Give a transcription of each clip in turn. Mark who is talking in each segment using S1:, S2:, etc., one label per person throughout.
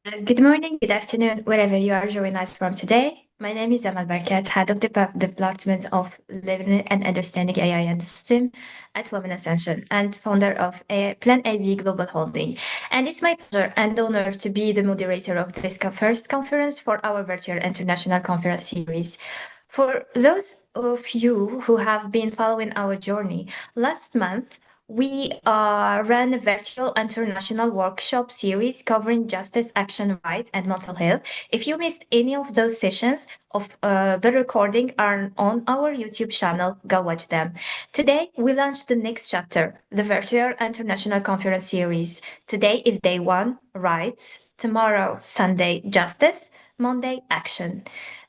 S1: Good morning, good afternoon, wherever you are joining us from today. My name is Amel Barakat, Head of the Department of Learning and Understanding AI and System at Women Ascension and founder of Plan AB Global Holding. And it's my pleasure and honor to be the moderator of this first conference for our virtual international conference series. For those of you who have been following our journey, last month we ran a virtual international workshop series covering justice, action, rights, and mental health. If you missed any of those sessions, of the recording are on our YouTube channel. Go watch them. Today we launched the next chapter, the virtual international conference series. Today is day one, rights. Tomorrow, Sunday, justice. Monday, action.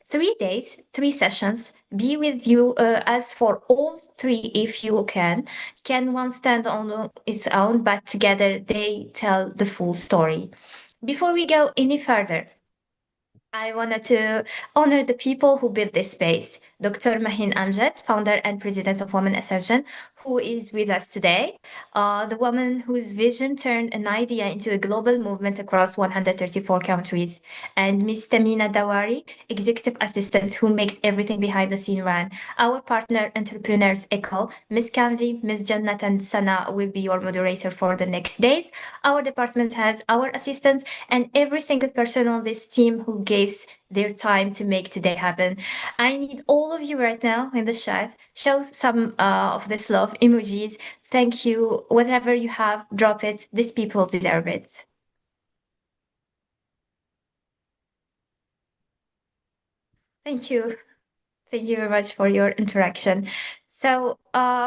S1: 3 days, 3 sessions, be with you as for all three if you can. Can one stand on its own, but together they tell the full story. Before we go any further, I wanted to honor the people who built this space. Dr. Mahin Amjad, founder and president of Women Ascension, who is with us today. The woman whose vision turned an idea into a global movement across 134 countries. And Ms. Tamina Dawari, executive assistant who makes everything behind the scene run. Our partner entrepreneurs Echo, Ms. Kanvi, Ms. Jannat and Sana will be your moderator for the next days. Our department has our assistants and every single person on this team who gives their time to make today happen. I need all of you right now in the chat. Show some of this love emojis. Thank you. Whatever you have, drop it. These people deserve it. Thank you. Thank you very much for your interaction. So,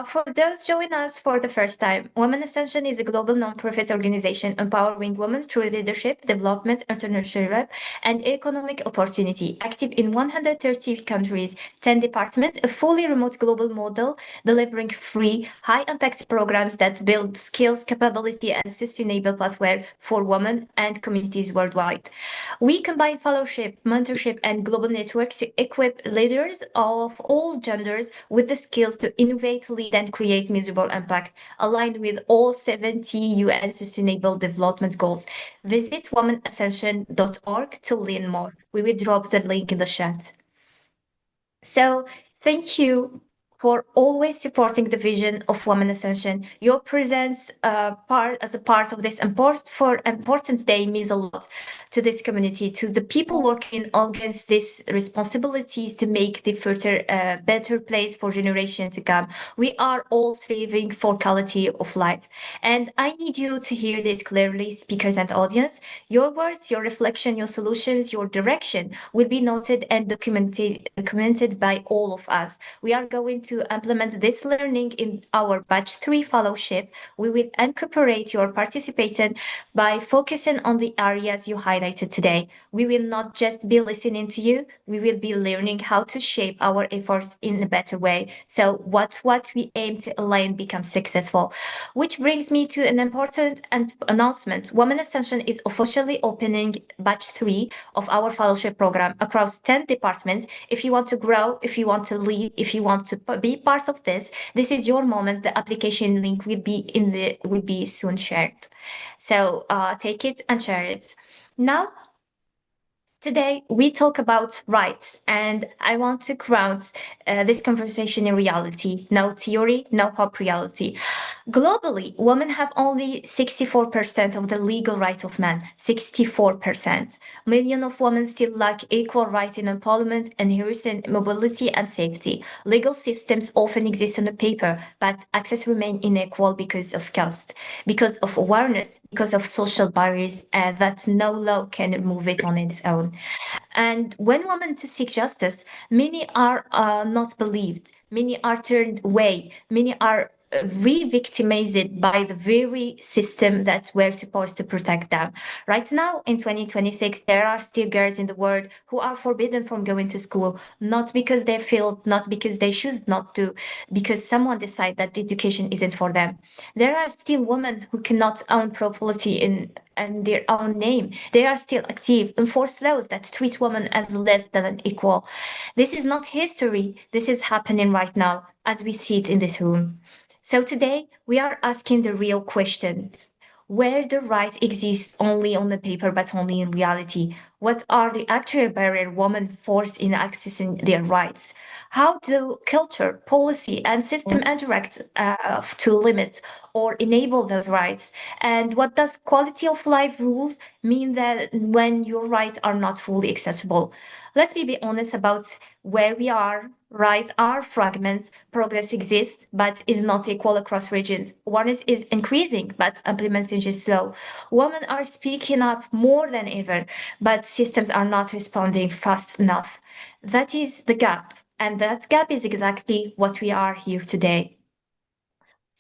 S1: for those joining us for the first time, Women Ascension is a global nonprofit organization empowering women through leadership, development, entrepreneurship, and economic opportunity. Active in 130 countries, 10 departments, a fully remote global model delivering free, high-impact programs that build skills, capability, and sustainable pathway for women and communities worldwide. We combine fellowship, mentorship, and global networks to equip leaders of all genders with the skills to innovate, lead, and create measurable impact aligned with all 70 UN Sustainable Development Goals. Visit womanascension.org to learn more. We will drop the link in the chat. So, thank you for always supporting the vision of Women Ascension. Your presence as a part of this important day means a lot to this community, to the people working against these responsibilities to make the future a better place for generations to come. We are all striving for quality of life. And I need you to hear this clearly, speakers and audience. Your words, your reflection, your solutions, your direction will be noted and documented by all of us. We are going to implement this learning in our batch 3 fellowship. We will incorporate your participation by focusing on the areas you highlighted today. We will not just be listening to you, we will be learning how to shape our efforts in a better way. So what we aim to align becomes successful. Which brings me to an important announcement. Women Ascension is officially opening batch 3 of our fellowship program across 10 departments. If you want to grow, if you want to lead, if you want to be part of this, this is your moment. The application link will be soon shared. So take it and share it. Now, today we talk about rights, and I want to ground this conversation in reality. No theory, no hope, reality. Globally, women have only 64% of the legal rights of men. 64%. Millions of women still lack equal rights in employment, inheritance, mobility, and safety. Legal systems often exist on paper, but access remains unequal because of cost, because of awareness, because of social barriers, and that no law can remove it on its own. And when women to seek justice, many are not believed, many are turned away, many are re-victimized by the very system that were supposed to protect them. Right now, in 2026, there are still girls in the world who are forbidden from going to school, not because they feel, not because they choose not to, because someone decide that the education isn't for them. There are still women who cannot own property in their own name. They are still active, enforce laws that treat women as less than an equal. This is not history. This is happening right now as we see it in this room. So today we are asking the real questions. where the right exists only on the paper but only in reality. What are the actual barriers women force in accessing their rights? How do culture, policy, and system interact to limit or enable those rights? And what does quality of life rules mean that when your rights are not fully accessible? Let me be honest about where we are. Rights are fragments. Progress exists, but is not equal across regions. Awareness is increasing, but implementation is slow. Women are speaking up more than ever, but systems are not responding fast enough. That is the gap. And that gap is exactly what we are here today.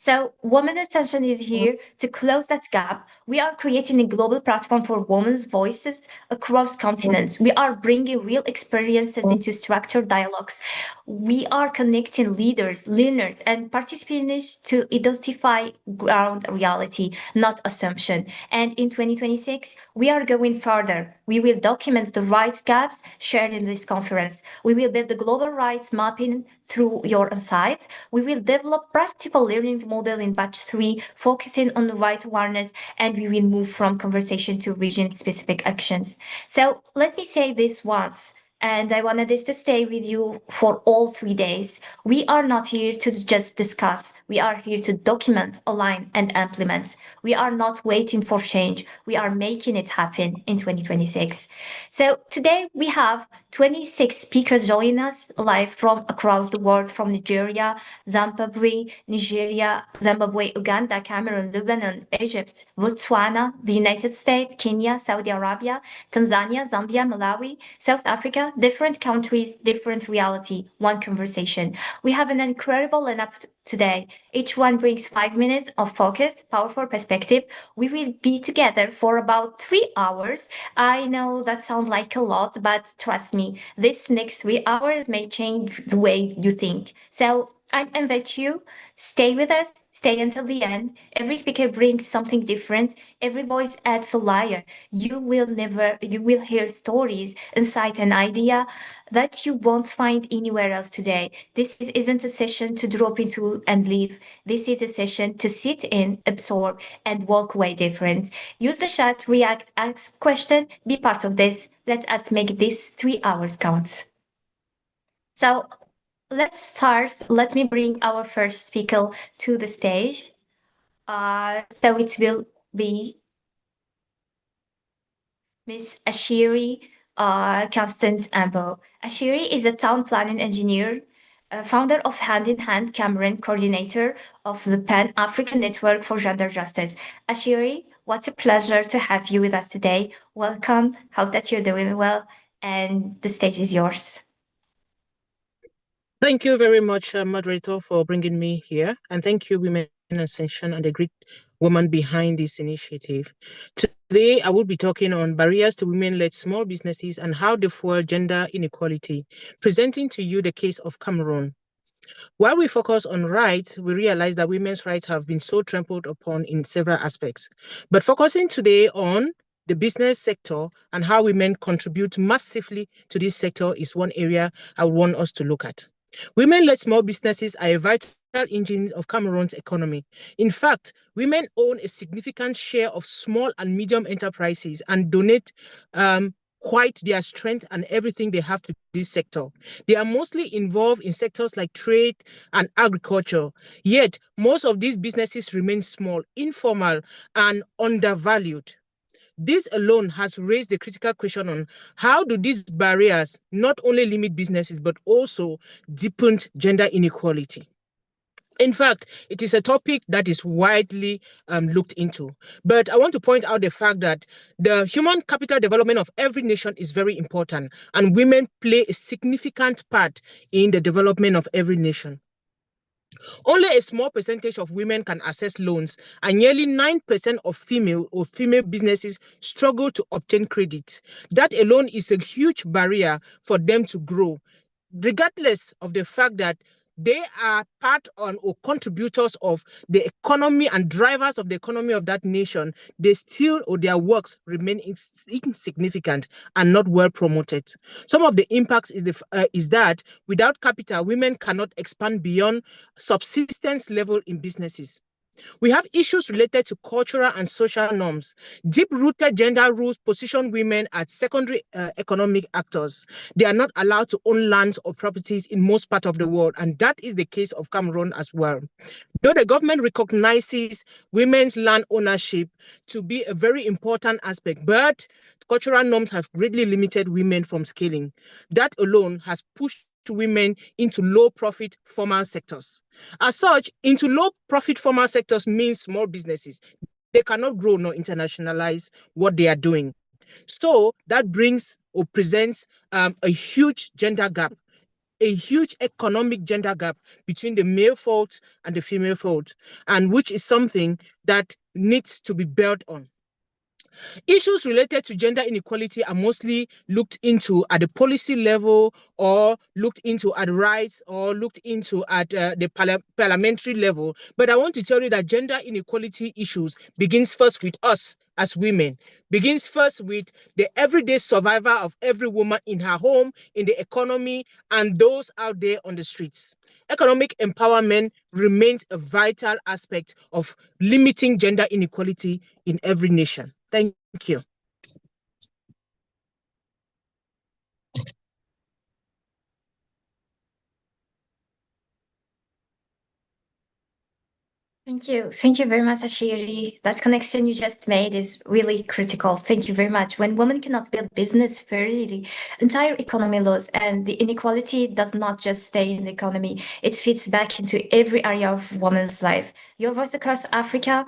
S1: So, Women Ascension is here to close that gap. We are creating a global platform for women's voices across continents. We are bringing real experiences into structured dialogues. We are connecting leaders, learners, and participants to identify ground reality, not assumption. And in 2026, we are going further. We will document the rights gaps shared in this conference. We will build the global rights mapping through your insights. We will develop practical learning model in batch 3, focusing on the right awareness, and we will move from conversation to region-specific actions. So let me say this once, and I wanted this to stay with you for all 3 days. We are not here to just discuss. We are here to document, align, and implement. We are not waiting for change. We are making it happen in 2026. So today we have 26 speakers joining us live from across the world, from Nigeria, Zimbabwe, Nigeria, Zimbabwe, Uganda, Cameroon, Lebanon, Egypt, Botswana, the United States, Kenya, Saudi Arabia, Tanzania, Zambia, Malawi, South Africa, different countries, different reality, one conversation. We have an incredible lineup today. Each one brings 5 minutes of focus, powerful perspective. We will be together for about 3 hours. I know that sounds like a lot, but trust me, this next 3 hours may change the way you think. So I invite you, stay with us, stay until the end. Every speaker brings something different. Every voice adds a layer. You will hear stories, insight, and idea that you won't find anywhere else today. Isn't a session to drop into and leave. This is a session to sit in, absorb, and walk away different. Use the chat, react, ask question, be part of this. Let us make this 3 hours count. So let's start. Let me bring our first speaker to the stage. So it will be Miss Achiri, Constance Amboh. Achiri is a town planning engineer, founder of Hand in Hand Cameroon, coordinator of the Pan-African Network for Gender Justice. Achiri, what a pleasure to have you with us today. Welcome. Hope that you're doing well, and the stage is yours.
S2: Thank you very much, Moderator, for bringing me here. And thank you, Women Ascension, and the great woman behind this initiative. Today, I will be talking on barriers to women-led small businesses and how they fuel gender inequality, presenting to you the case of Cameroon. While we focus on rights, we realize that women's rights have been so trampled upon in several aspects. But focusing today on the business sector and how women contribute massively to this sector is one area I want us to look at. Women-led small businesses are a vital engine of Cameroon's economy. In fact, women own a significant share of small and medium enterprises and donate quite their strength and everything they have to this sector. They are mostly involved in sectors like trade and agriculture. Yet, most of these businesses remain small, informal, and undervalued. This alone has raised the critical question on how do these barriers not only limit businesses, but also deepen gender inequality. In fact, it is a topic that is widely looked into. But I want to point out the fact that the human capital development of every nation is very important, and women play a significant part in the development of every nation. Only a small percentage of women can access loans, and nearly 9% of female businesses struggle to obtain credit. That alone is a huge barrier for them to grow, regardless of the fact that they are part on or contributors of the economy and drivers of the economy of that nation. They still or their works remain insignificant and not well promoted. Some of the impacts is that without capital, women cannot expand beyond subsistence level in businesses. We have issues related to cultural and social norms. Deep-rooted gender rules position women as secondary economic actors. They are not allowed to own lands or properties in most parts of the world, and that is the case of Cameroon as well. Though the government recognizes women's land ownership to be a very important aspect, but cultural norms have greatly limited women from scaling. That alone has pushed women into low-profit formal sectors. As such, into low-profit formal sectors means small businesses. They cannot grow nor internationalize what they are doing. So that brings or presents a huge gender gap, a huge economic gender gap between the male fold and the female fold, and which is something that needs to be built on. Issues related to gender inequality are mostly looked into at the policy level, or looked into at rights, or looked into at the parliamentary level. But I want to tell you that gender inequality issues begins first with us as women, begins first with the everyday survivor of every woman in her home, in the economy, and those out there on the streets. Economic empowerment remains a vital aspect of limiting gender inequality in every nation. Thank you.
S1: Thank you. Thank you very much, Achiri. That connection you just made is really critical. Thank you very much. When women cannot build business fairly, the entire economy loses, and the inequality does not just stay in the economy. It feeds back into every area of women's life. Your voice across Africa,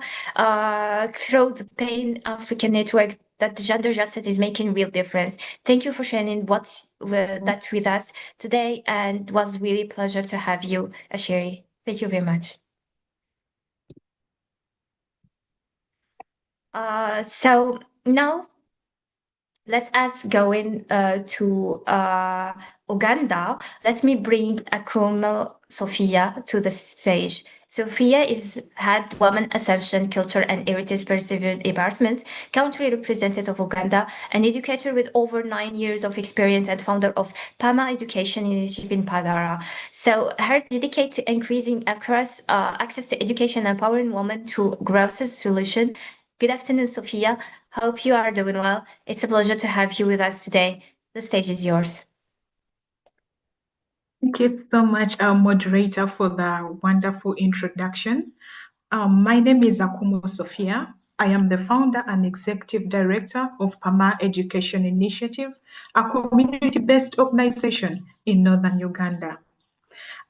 S1: through the Pain Africa network, that gender justice is making real difference. Thank you for sharing that with us today, and it was really a pleasure to have you, Achiri. Thank you very much. So now let us go in to Uganda. Let me bring AKUMU SOPHIA to the stage. SOPHIA is Head Women Ascension Culture and Heritage Preservation Department, country representative of Uganda, an educator with over 9 years of experience and founder of PAMA Education Initiative in Padara. So her dedicated to increasing across access to education and empowering women through growth solution. Good afternoon, Sophia. Hope you are doing well. It's a pleasure to have you with us today. The stage is yours.
S3: Thank you so much, moderator, for the wonderful introduction. My name is AKUMU SOPHIA. I am the founder and executive director of PAMA Education Initiative, a community-based organization in northern Uganda.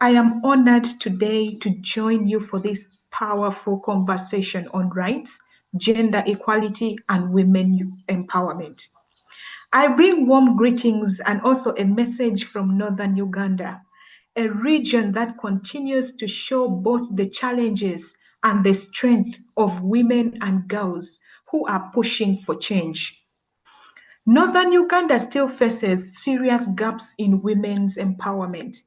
S3: I am honored today to join you for this powerful conversation on rights, gender equality, and women empowerment. I bring warm greetings and also a message from northern Uganda, a region that continues to show both the challenges and the strength of women and girls who are pushing for change. Northern Uganda still faces serious gaps in women's empowerment.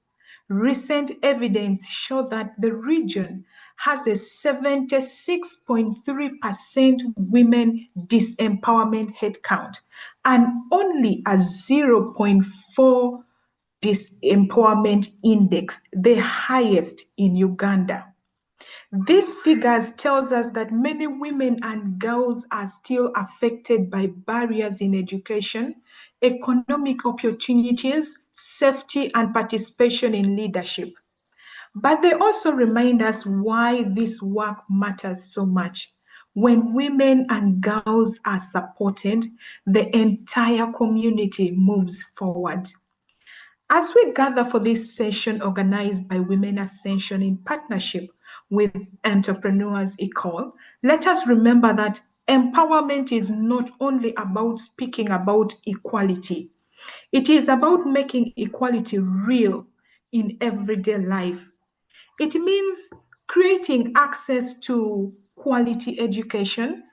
S3: Recent evidence shows that the region has a 76.3% women disempowerment headcount and only a 0.4 disempowerment index, the highest in Uganda. These figures tells us that many women and girls are still affected by barriers in education, economic opportunities, safety, and participation in leadership. But they also remind us why this work matters so much. When women and girls are supported, the entire community moves forward. As we gather for this session organized by Women Ascension in partnership with Entrepreneurs Equal, let us remember that empowerment is not only about speaking about equality. It is about making equality real in everyday life. It means creating access to quality education,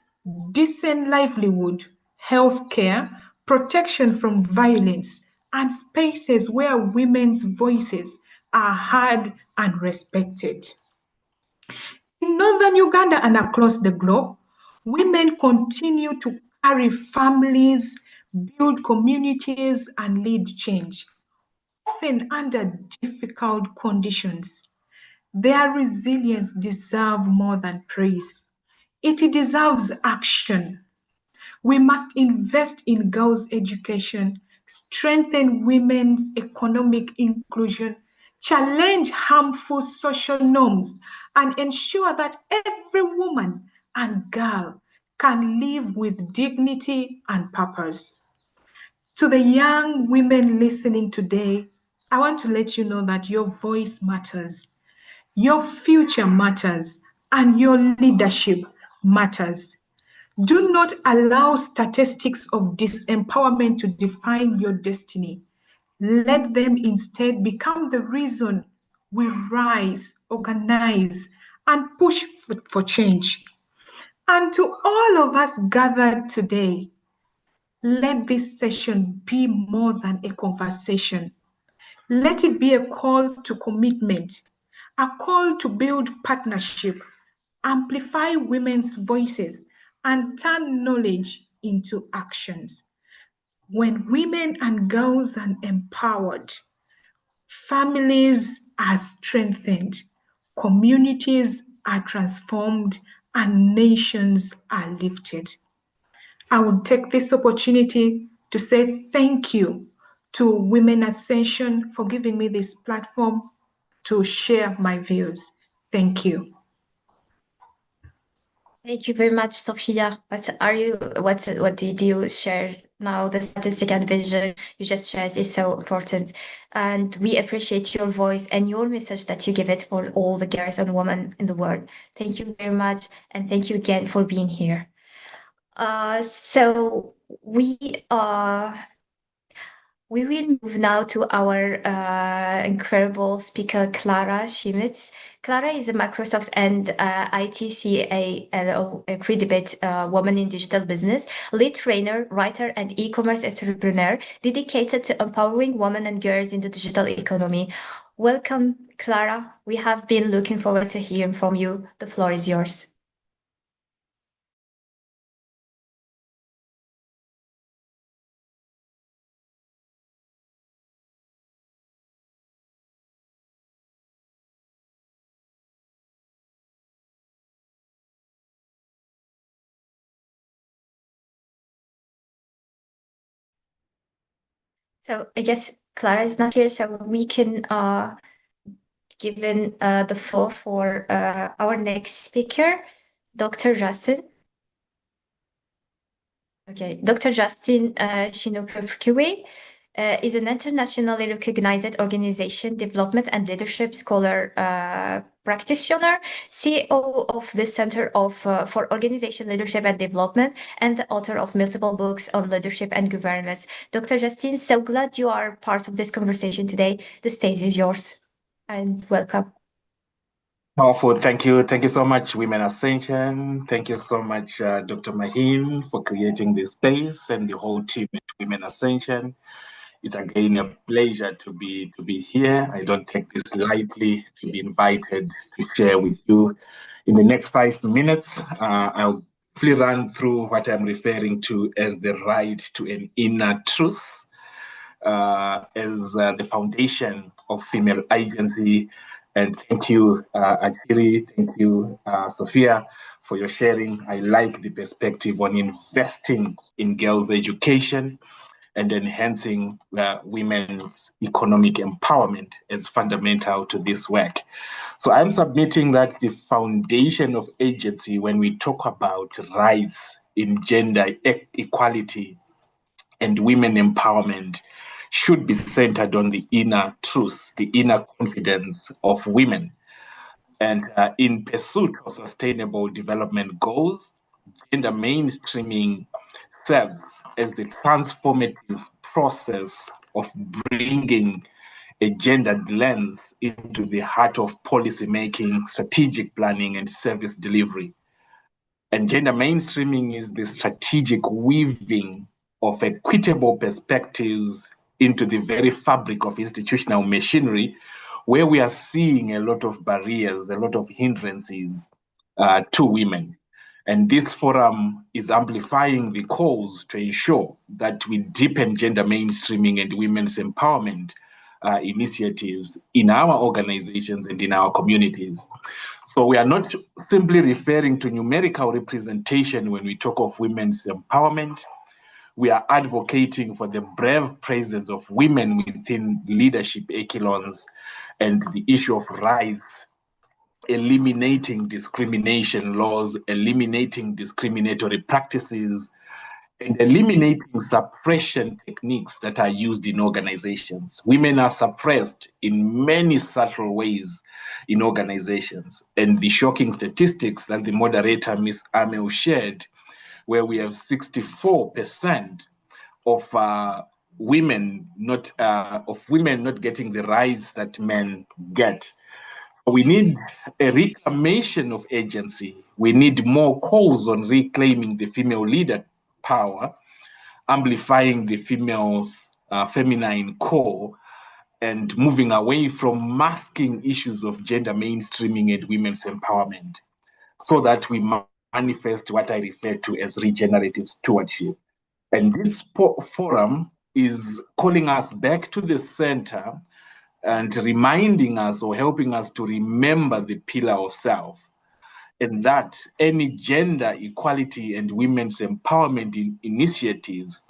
S3: decent livelihood, healthcare, protection from violence, and spaces where women's voices are heard and respected. In northern Uganda and across the globe, women continue to carry families, build communities, and lead change, often under difficult conditions. Their resilience deserves more than praise. It deserves action. We must invest in girls' education, strengthen women's economic inclusion, challenge harmful social norms, and ensure that every woman and girl can live with dignity and purpose. To the young women listening today, I want to let you know that your voice matters, your future matters, and your leadership matters. Do not allow statistics of disempowerment to define your destiny. Let them instead become the reason we rise, organize, and push for change. And to all of us gathered today, let this session be more than a conversation. Let it be a call to commitment, a call to build partnership, amplify women's voices, and turn knowledge into actions. When women and girls are empowered, families are strengthened, communities are transformed, and nations are lifted. I would take this opportunity to say thank you to Women Ascension for giving me this platform to share my views. Thank you.
S1: Thank you very much, Sophia. What did you share now? The statistic and vision you just shared is so important. And we appreciate your voice and your message that you give it for all the girls and women in the world. Thank you very much. And thank you again for being here. So we will move now to our incredible speaker, Clara Chimedza. Clara is a Microsoft and ITCA accredited woman in digital business, lead trainer, writer, and e-commerce entrepreneur dedicated to empowering women and girls in the digital economy. Welcome, Clara. We have been looking forward to hearing from you. The floor is yours. So I guess Clara is not here, so we can give in the floor for our next speaker, Dr. Justine. Okay, Dr. Justine Chinoperekweyi is an internationally recognized organization development and leadership scholar practitioner, CEO of the Center for Organization Leadership and Development, and the author of multiple books on leadership and governance. Dr. Justine, so glad you are part of this conversation today. The stage is yours, and welcome.
S4: Powerful. Thank you. Thank you so much, Women Ascension. Thank you so much, Dr. Maheen, for creating this space and the whole team at Women Ascension. It's again a pleasure to be here. I don't take this lightly to be invited to share with you. In the next 5 minutes, I'll quickly run through what I'm referring to as the right to an inner truth as the foundation of female agency. And thank you, Achiri, thank you, SOPHIA, for your sharing. I like the perspective on investing in girls' education and enhancing women's economic empowerment as fundamental to this work. So I'm submitting that the foundation of agency, when we talk about rights in gender equality and women empowerment, should be centered on the inner truth, the inner confidence of women. And in pursuit of sustainable development goals, gender mainstreaming serves as the transformative process of bringing a gendered lens into the heart of policy making, strategic planning, and service delivery. And gender mainstreaming is the strategic weaving of equitable perspectives into the very fabric of institutional machinery, where we are seeing a lot of barriers, a lot of hindrances to women. And this forum is amplifying the calls to ensure that we deepen gender mainstreaming and women's empowerment initiatives in our organizations and in our communities. So we are not simply referring to numerical representation when we talk of women's empowerment. We are advocating for the brave presence of women within leadership echelons and the issue of rights, eliminating discrimination laws, eliminating discriminatory practices, and eliminating suppression techniques that are used in organizations. Women are suppressed in many subtle ways in organizations. And the shocking statistics that the moderator, Ms. Amel, shared, where we have 64% of women not getting the rights that men get. We need a reclamation of agency. We need more calls on reclaiming the female leader power, amplifying the female's feminine core, and moving away from masking issues of gender mainstreaming and women's empowerment, so that we manifest what I refer to as regenerative stewardship. And this forum is calling us back to the center and reminding us or helping us to remember the pillar of self, and that any gender equality and women's empowerment initiatives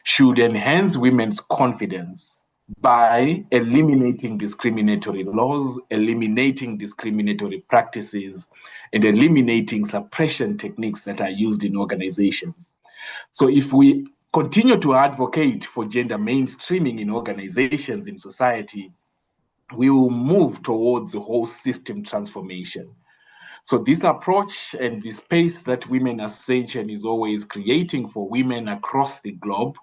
S4: should enhance women's confidence by eliminating discriminatory laws, eliminating discriminatory practices, and eliminating suppression techniques that are used in organizations. So if we continue to advocate for gender mainstreaming in organizations, in society, we will move towards a whole system transformation. So this approach and the space that Women Ascension is always creating for women across the globe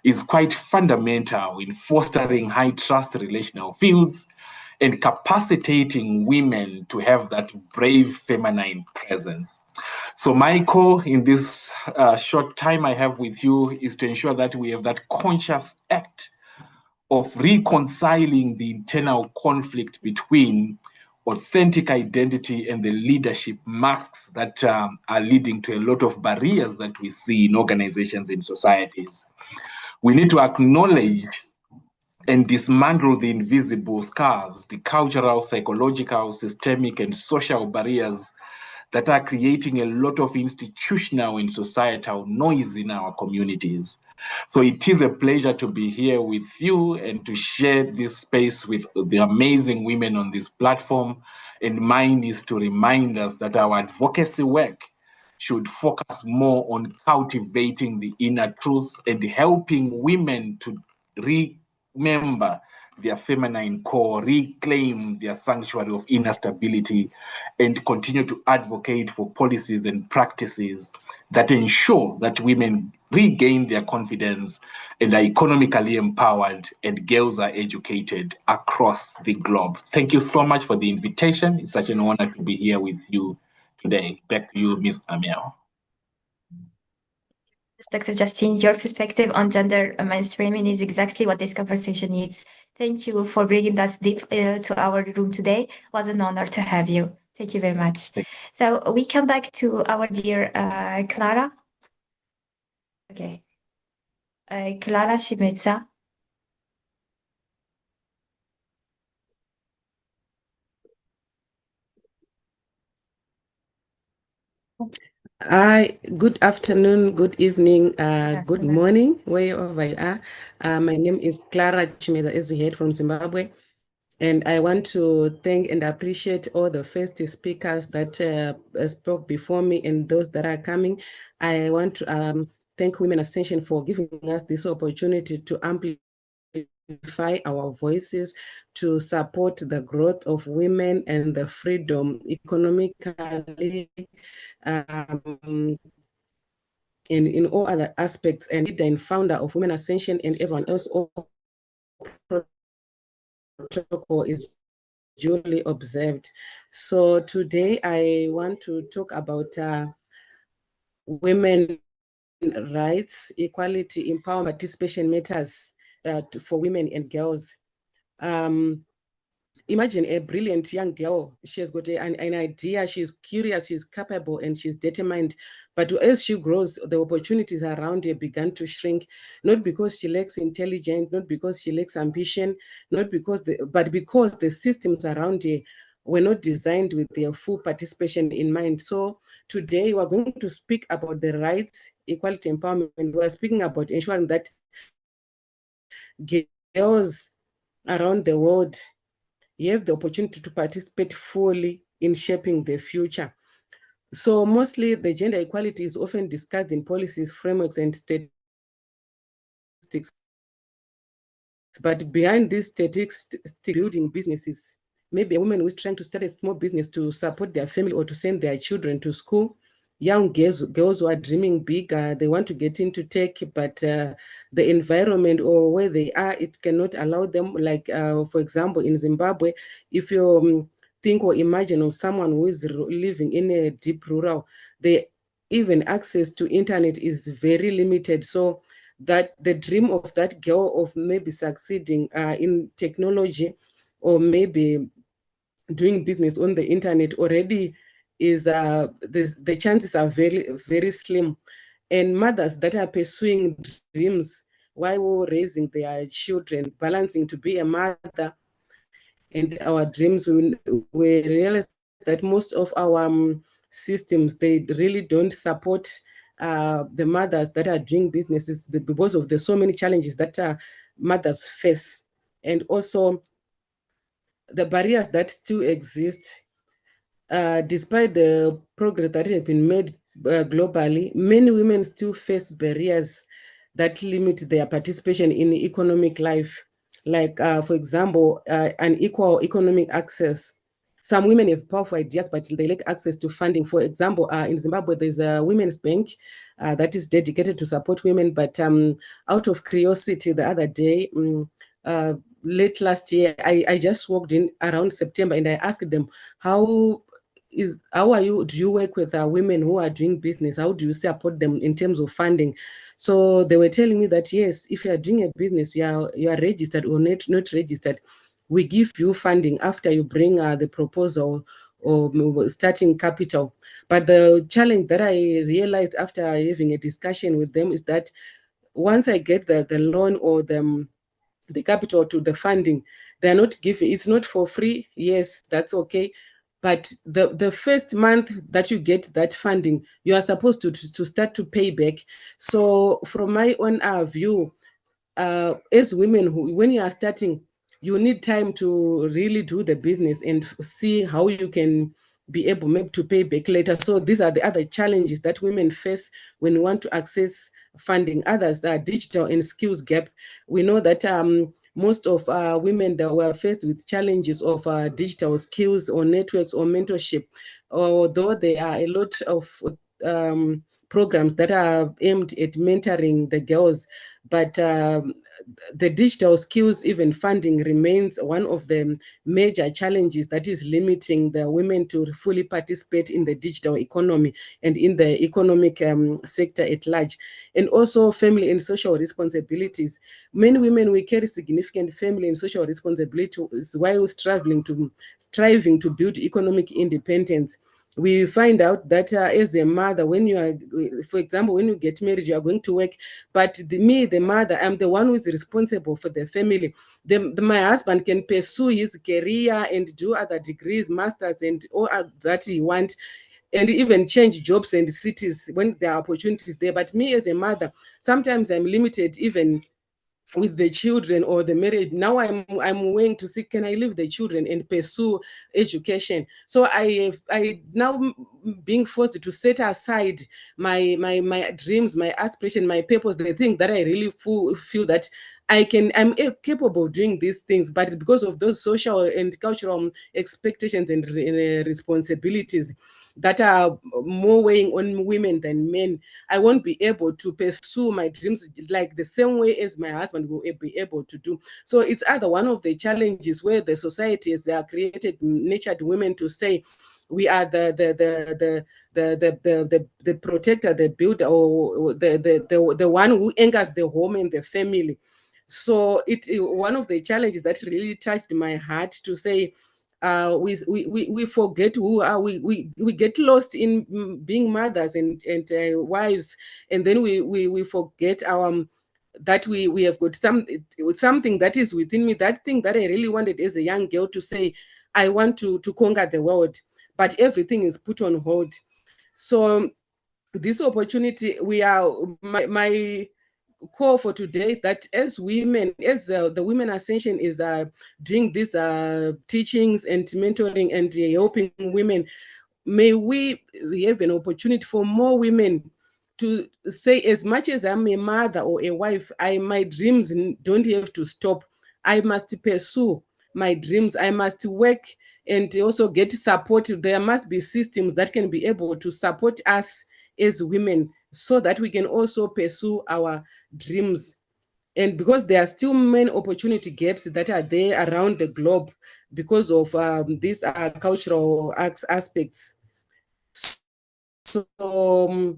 S4: is quite fundamental in fostering high trust relational fields and capacitating women to have that brave feminine presence. So my call in this short time I have with you is to ensure that we have that conscious act of reconciling the internal conflict between authentic identity and the leadership masks that are leading to a lot of barriers that we see in organizations and societies. We need to acknowledge and dismantle the invisible scars, the cultural, psychological, systemic, and social barriers that are creating a lot of institutional and societal noise in our communities. So it is a pleasure to be here with you and to share this space with the amazing women on this platform. And mine is to remind us that our advocacy work should focus more on cultivating the inner truths and helping women to remember their feminine core, reclaim their sanctuary of inner stability, and continue to advocate for policies and practices that ensure that women regain their confidence and are economically empowered and girls are educated across the globe. Thank you so much for the invitation. It's such an honor to be here with you today. Back to you, Ms. Amel.
S1: Dr. Justine, your perspective on gender mainstreaming is exactly what this conversation needs. Thank you for bringing us deep to our room today. It was an honor to have you. Thank you very much. So we come back to our dear Clara. Okay. Clara Chimedza.
S5: Hi, good afternoon, good evening, good morning, wherever you are. My name is Clara Chimedza, as you heard, from Zimbabwe. And I want to thank and appreciate all the first speakers that spoke before me and those that are coming. I want to thank Women Ascension for giving us this opportunity to amplify our voices, to support the growth of women and the freedom economically, and in all other aspects, and leader and founder of Women Ascension and everyone else. All protocol is duly observed. So today I want to talk about women rights, equality, empowerment, participation matters for women and girls. imagine a brilliant young girl. She has got an idea. She's curious, she's capable, and she's determined. But as she grows, the opportunities around her began to shrink, not because she lacks intelligence, not because she lacks ambition, not because, but because the systems around her were not designed with their full participation in mind. So today we're going to speak about the rights, equality, empowerment. We're speaking about ensuring that girls around the world, you have the opportunity to participate fully in shaping the future. So mostly the gender equality is often discussed in policies, frameworks, and statistics. But behind these statistics, building businesses, maybe a woman who is trying to start a small business to support their family or to send their children to school, young girls who are dreaming big, they want to get into tech, but the environment or where they are, it cannot allow them. Like, for example, in Zimbabwe, if you think or imagine of someone who is living in a deep rural, even access to internet is very limited. So that the dream of that girl of maybe succeeding in technology or maybe doing business on the internet already is the chances are very, very slim. And mothers that are pursuing dreams while raising their children, balancing to be a mother and our dreams, we realize that most of our systems, they really don't support the mothers that are doing businesses because of the so many challenges that mothers face, and also the barriers that still exist. Despite the progress that has been made globally, many women still face barriers that limit their participation in economic life. Like, for example, unequal economic access. Some women have powerful ideas, but they lack access to funding. For example, in Zimbabwe, there's a women's bank that is dedicated to support women. But out of curiosity, the other day, late last year, I just walked in around September and I asked them, how do you work with women who are doing business? How do you support them in terms of funding? So they were telling me that, yes, if you are doing a business, you are registered or not registered, we give you funding after you bring the proposal or starting capital. But the challenge that I realized after having a discussion with them is that once I get the loan or the capital to the funding, they're not giving, it's not for free. Yes, that's okay. But the first month that you get that funding, you are supposed to start to pay back. So from my own view, as women, when you are starting, you need time to really do the business and see how you can be able maybe to pay back later. So these are the other challenges that women face when we want to access funding. Others are digital and skills gap. We know that most of women that were faced with challenges of digital skills or networks or mentorship, although there are a lot of programs that are aimed at mentoring the girls, but the digital skills, even funding, remains one of the major challenges that is limiting the women to fully participate in the digital economy and in the economic sector at large. And also family and social responsibilities. Many women, we carry significant family and social responsibilities while striving to build economic independence. We find out that as a mother, when you are, for example, when you get married, you are going to work, but the mother, I'm the one who is responsible for the family. My husband can pursue his career and do other degrees, masters, and all that he wants, and even change jobs and cities when there are opportunities there. But me as a mother, sometimes I'm limited even with the children or the marriage. Now I'm willing to see, can I leave the children and pursue education? So I now being forced to set aside my dreams, my aspiration, my purpose, the thing that I really feel that I'm capable of doing these things, but because of those social and cultural expectations and responsibilities that are more weighing on women than men, I won't be able to pursue my dreams like the same way as my husband will be able to do. So it's either one of the challenges where the society has created, nurtured women to say, we are the protector, the builder, or the one who anchors the home and the family. So one of the challenges that really touched my heart to say, we forget who are we get lost in being mothers and wives, and then we forget our that we have got something that is within me, that thing that I really wanted as a young girl to say, I want to conquer the world, but everything is put on hold. So this opportunity, my call for today, that as women, as the Women Ascension is doing these teachings and mentoring and helping women, may we have an opportunity for more women to say, as much as I'm a mother or a wife, my dreams don't have to stop. I must pursue my dreams. I must work and also get support. There must be systems that can be able to support us as women so that we can also pursue our dreams. And because there are still many opportunity gaps that are there around the globe because of these cultural aspects. So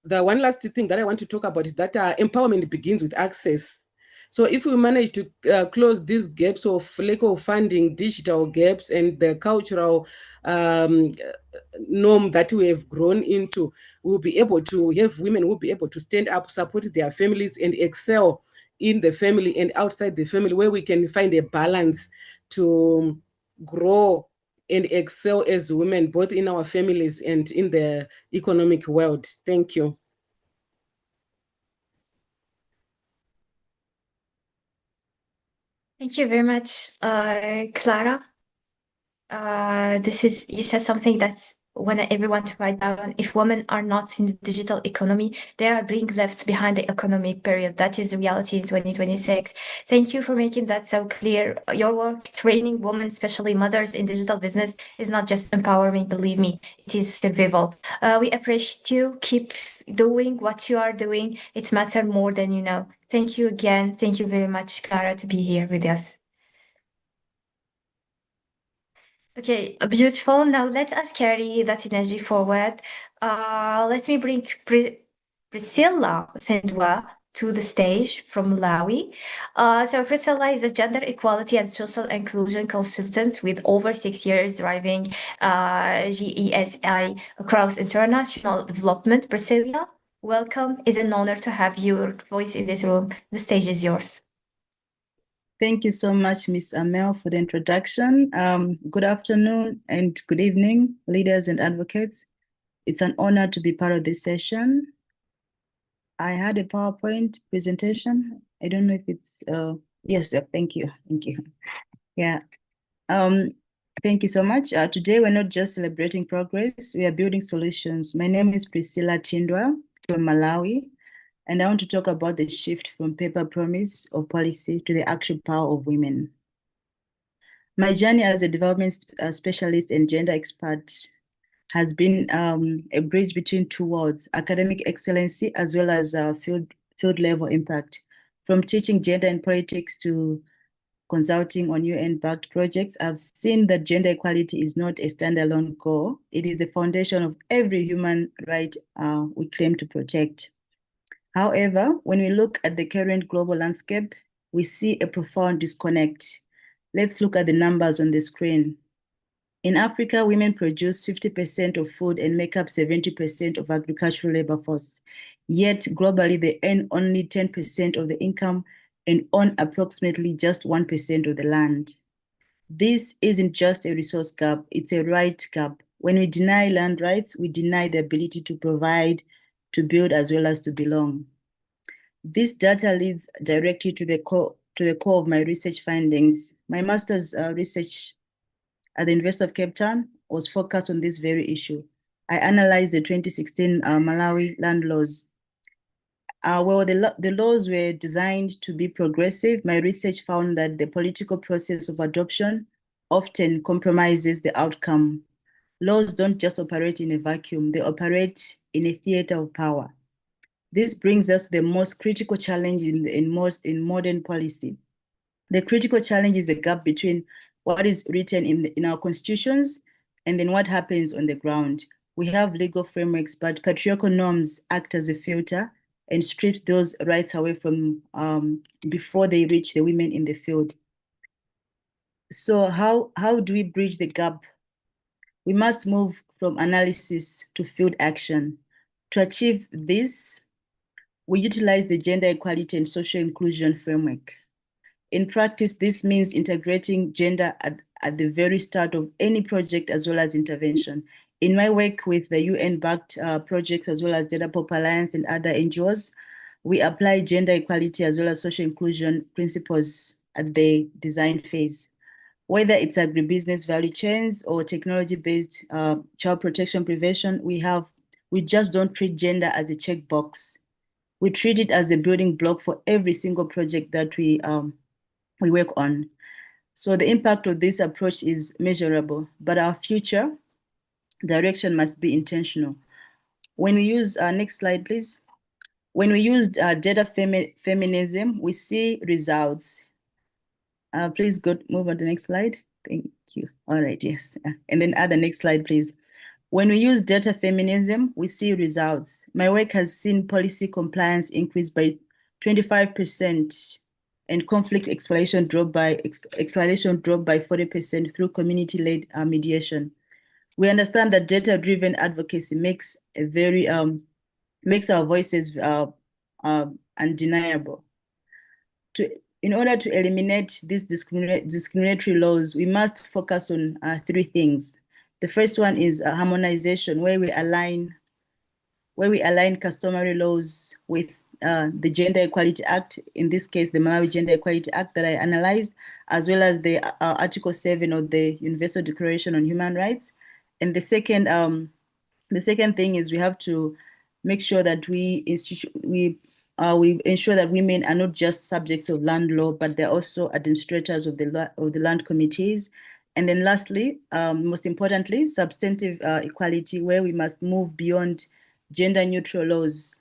S5: the one last thing that I want to talk about is that empowerment begins with access. So if we manage to close these gaps of lack of funding, digital gaps, and the cultural norm that we have grown into, we'll be able to have women who will be able to stand up, support their families, and excel in the family and outside the family, where we can find a balance to grow and excel as women, both in our families and in the economic world. Thank you.
S1: Thank you very much, Clara. You said something that's when everyone to write down. If women are not in the digital economy, they are being left behind the economy, period. That is the reality in 2026. Thank you for making that so clear. Your work training women, especially mothers in digital business, is not just empowering, believe me, it is survival. We appreciate you. Keep doing what you are doing. It matters more than you know. Thank you again. Thank you very much, Clara, to be here with us. Okay, beautiful. Now let us carry that energy forward. Let me bring Priscilla Thindwa to the stage from Malawi. So Priscilla is a gender equality and social inclusion consultant with over 6 years driving GESI across international development. Priscilla, welcome. It's an honor to have your voice in this room. The stage is yours.
S6: Thank you so much, Ms. Amel, for the introduction. Good afternoon and good evening, leaders and advocates. It's an honor to be part of this session. I had a PowerPoint presentation. I don't know if it's, yes, thank you. Yeah, thank you so much. Today, we're not just celebrating progress, we are building solutions. My name is Priscilla Thindwa from Malawi. And I want to talk about the shift from paper promise of policy to the actual power of women. My journey as a development specialist and gender expert has been a bridge between two worlds, academic excellency as well as field level impact. From teaching gender and politics to consulting on UN-backed projects, I've seen that gender equality is not a standalone goal. It is the foundation of every human right we claim to protect. However, when we look at the current global landscape, we see a profound disconnect. Let's look at the numbers on the screen. In Africa, women produce 50% of food and make up 70% of agricultural labor force. Yet globally, they earn only 10% of the income and own approximately just 1% of the land. This isn't just a resource gap, it's a right gap. When we deny land rights, we deny the ability to provide, to build, as well as to belong. This data leads directly to the core of my research findings. My master's research at the University of Cape Town was focused on this very issue. I analyzed the 2016 Malawi land laws. While the laws were designed to be progressive, my research found that the political process of adoption often compromises the outcome. Laws don't just operate in a vacuum, they operate in a theater of power. This brings us to the most critical challenge in modern policy. The critical challenge is the gap between what is written in our constitutions and then what happens on the ground. We have legal frameworks, but patriarchal norms act as a filter and strips those rights away from before they reach the women in the field. So how do we bridge the gap? We must move from analysis to field action. To achieve this, we utilize the gender equality and social inclusion framework. In practice, this means integrating gender at the very start of any project as well as intervention. In my work with the UN-backed projects as well as Data Pop Alliance and other NGOs, we apply gender equality as well as social inclusion principles at the design phase. Whether it's agribusiness value chains or technology-based child protection prevention, we just don't treat gender as a checkbox. We treat it as a building block for every single project that we work on. So the impact of this approach is measurable, but our future direction must be intentional. When we use, next slide, please. When we used gender feminism, we see results. Please move on to the next slide. Thank you. All right, yes. And then add the next slide, please. When we use data feminism, we see results. My work has seen policy compliance increase by 25% and conflict escalation drop by 40% through community-led mediation. We understand that data-driven advocacy makes our voices undeniable. In order to eliminate these discriminatory laws, we must focus on 3 things. The first one is harmonization, where we align customary laws with the Gender Equality Act, in this case, the Malawi Gender Equality Act that I analyzed, as well as the Article 7 of the Universal Declaration on Human Rights. And the second thing is we have to make sure that we ensure that women are not just subjects of land law, but they're also administrators of the land committees. And then lastly, most importantly, substantive equality, where we must move beyond gender neutral laws,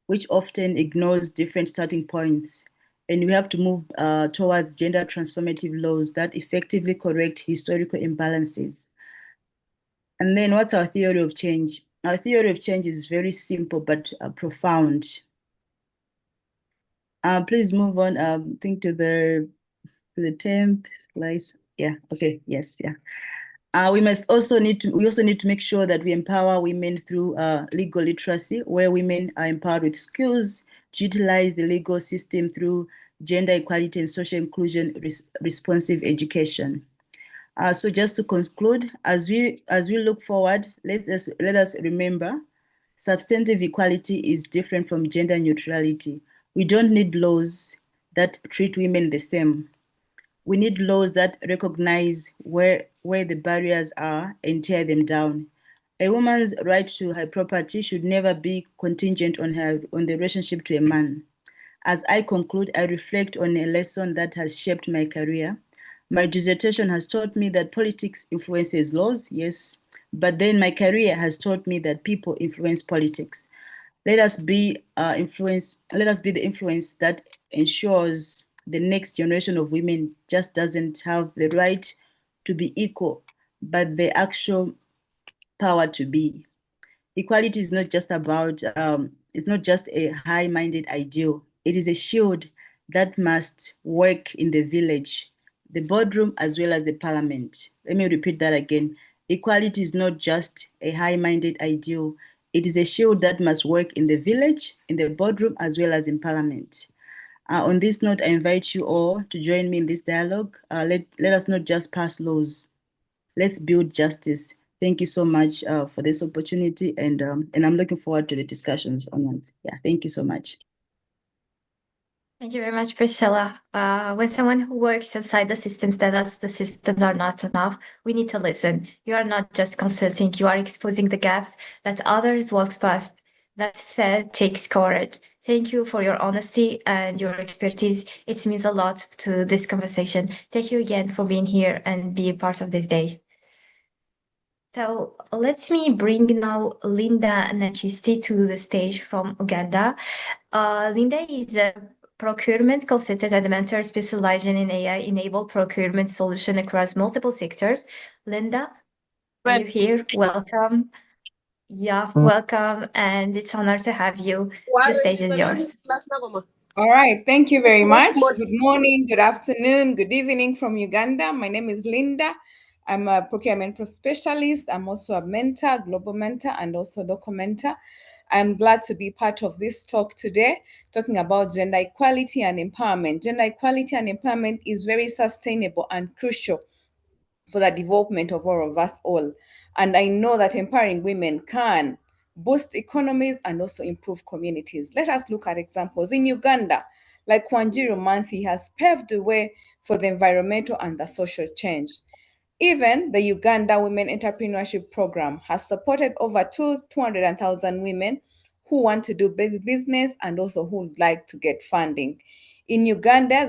S6: which often ignores different starting points. And we have to move towards gender transformative laws that effectively correct historical imbalances. And then what's our theory of change? Our theory of change is very simple, but profound. Please move on, think to the 10th slide. Yeah, okay, yes, yeah. We also need to make sure that we empower women through legal literacy, where women are empowered with skills to utilize the legal system through gender equality and social inclusion responsive education. So just to conclude, as we look forward, let us remember, substantive equality is different from gender neutrality. We don't need laws that treat women the same. We need laws that recognize where the barriers are and tear them down. A woman's right to her property should never be contingent on the relationship to a man. As I conclude, I reflect on a lesson that has shaped my career. My dissertation has taught me that politics influences laws, yes, but then my career has taught me that people influence politics. Let us be the influence that ensures the next generation of women just doesn't have the right to be equal, but the actual power to be. Equality is not just about, it's not just a high-minded ideal. It is a shield that must work in the village, the boardroom, as well as the parliament. Let me repeat that again. Equality is not just a high-minded ideal. It is a shield that must work in the village, in the boardroom, as well as in parliament. On this note, I invite you all to join me in this dialogue. Let us not just pass laws. Let's build justice. Thank you so much for this opportunity, and I'm looking forward to the discussions on it. Yeah, thank you so much.
S1: Thank you very much, Priscilla. When someone who works inside the systems tells us the systems are not enough, we need to listen. You are not just consulting, you are exposing the gaps that others walk past. That said, takes courage. Thank you for your honesty and your expertise. It means a lot to this conversation. Thank you again for being here and being part of this day. So let me bring now Linda Nakisuyi to the stage from Uganda. Linda is a procurement consultant and mentor specializing in AI-enabled procurement solution across multiple sectors. Linda, are you here? Welcome. Yeah, welcome, and it's an honor to have you. The stage is yours.
S7: All right, thank you very much. Good morning, good afternoon, good evening from Uganda. My name is Linda. I'm a procurement specialist. I'm also a mentor, global mentor, and also documenter. I'm glad to be part of this talk today, talking about gender equality and empowerment. Gender equality and empowerment is very sustainable and crucial for the development of all of us all. And I know that empowering women can boost economies and also improve communities. Let us look at examples. In Uganda, like Wanjiru Manthi has paved the way for the environmental and the social change. Even the Uganda Women Entrepreneurship Program has supported over 200,000 women who want to do business and also who would like to get funding. In Uganda,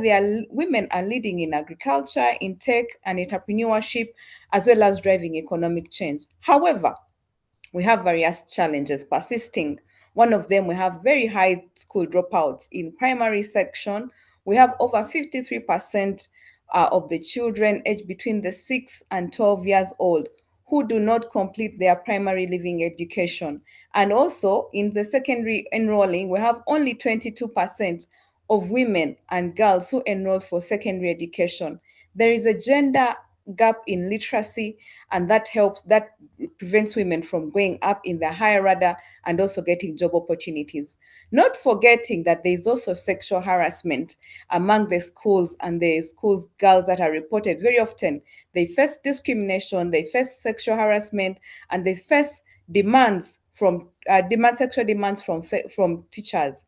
S7: women are leading in agriculture, in tech, and entrepreneurship, as well as driving economic change. However, we have various challenges persisting. One of them, we have very high school dropouts. In primary section, we have over 53% of the children aged between the 6 and 12 years old who do not complete their primary living education. And also in the secondary enrolling, we have only 22% of women and girls who enroll for secondary education. There is a gender gap in literacy, and that prevents women from going up in the higher ladder and also getting job opportunities. Not forgetting that there is also sexual harassment among the schools, and the schools girls that are reported very often. They face discrimination, they face sexual harassment, and they face sexual demands from teachers.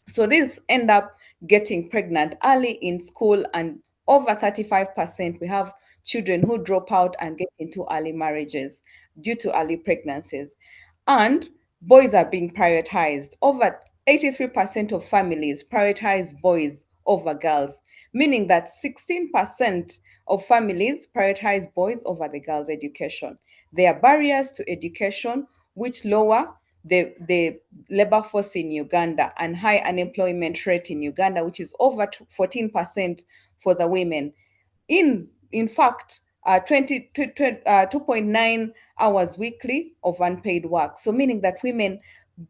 S7: So these end up getting pregnant early in school, and over 35% we have children who drop out and get into early marriages due to early pregnancies. And boys are being prioritized. Over 83% of families prioritize boys over girls, meaning that 16% of families prioritize boys over the girls' education. There are barriers to education which lower the labor force in Uganda and high unemployment rate in Uganda, which is over 14% for the women. In fact, 2.9 hours weekly of unpaid work. So meaning that women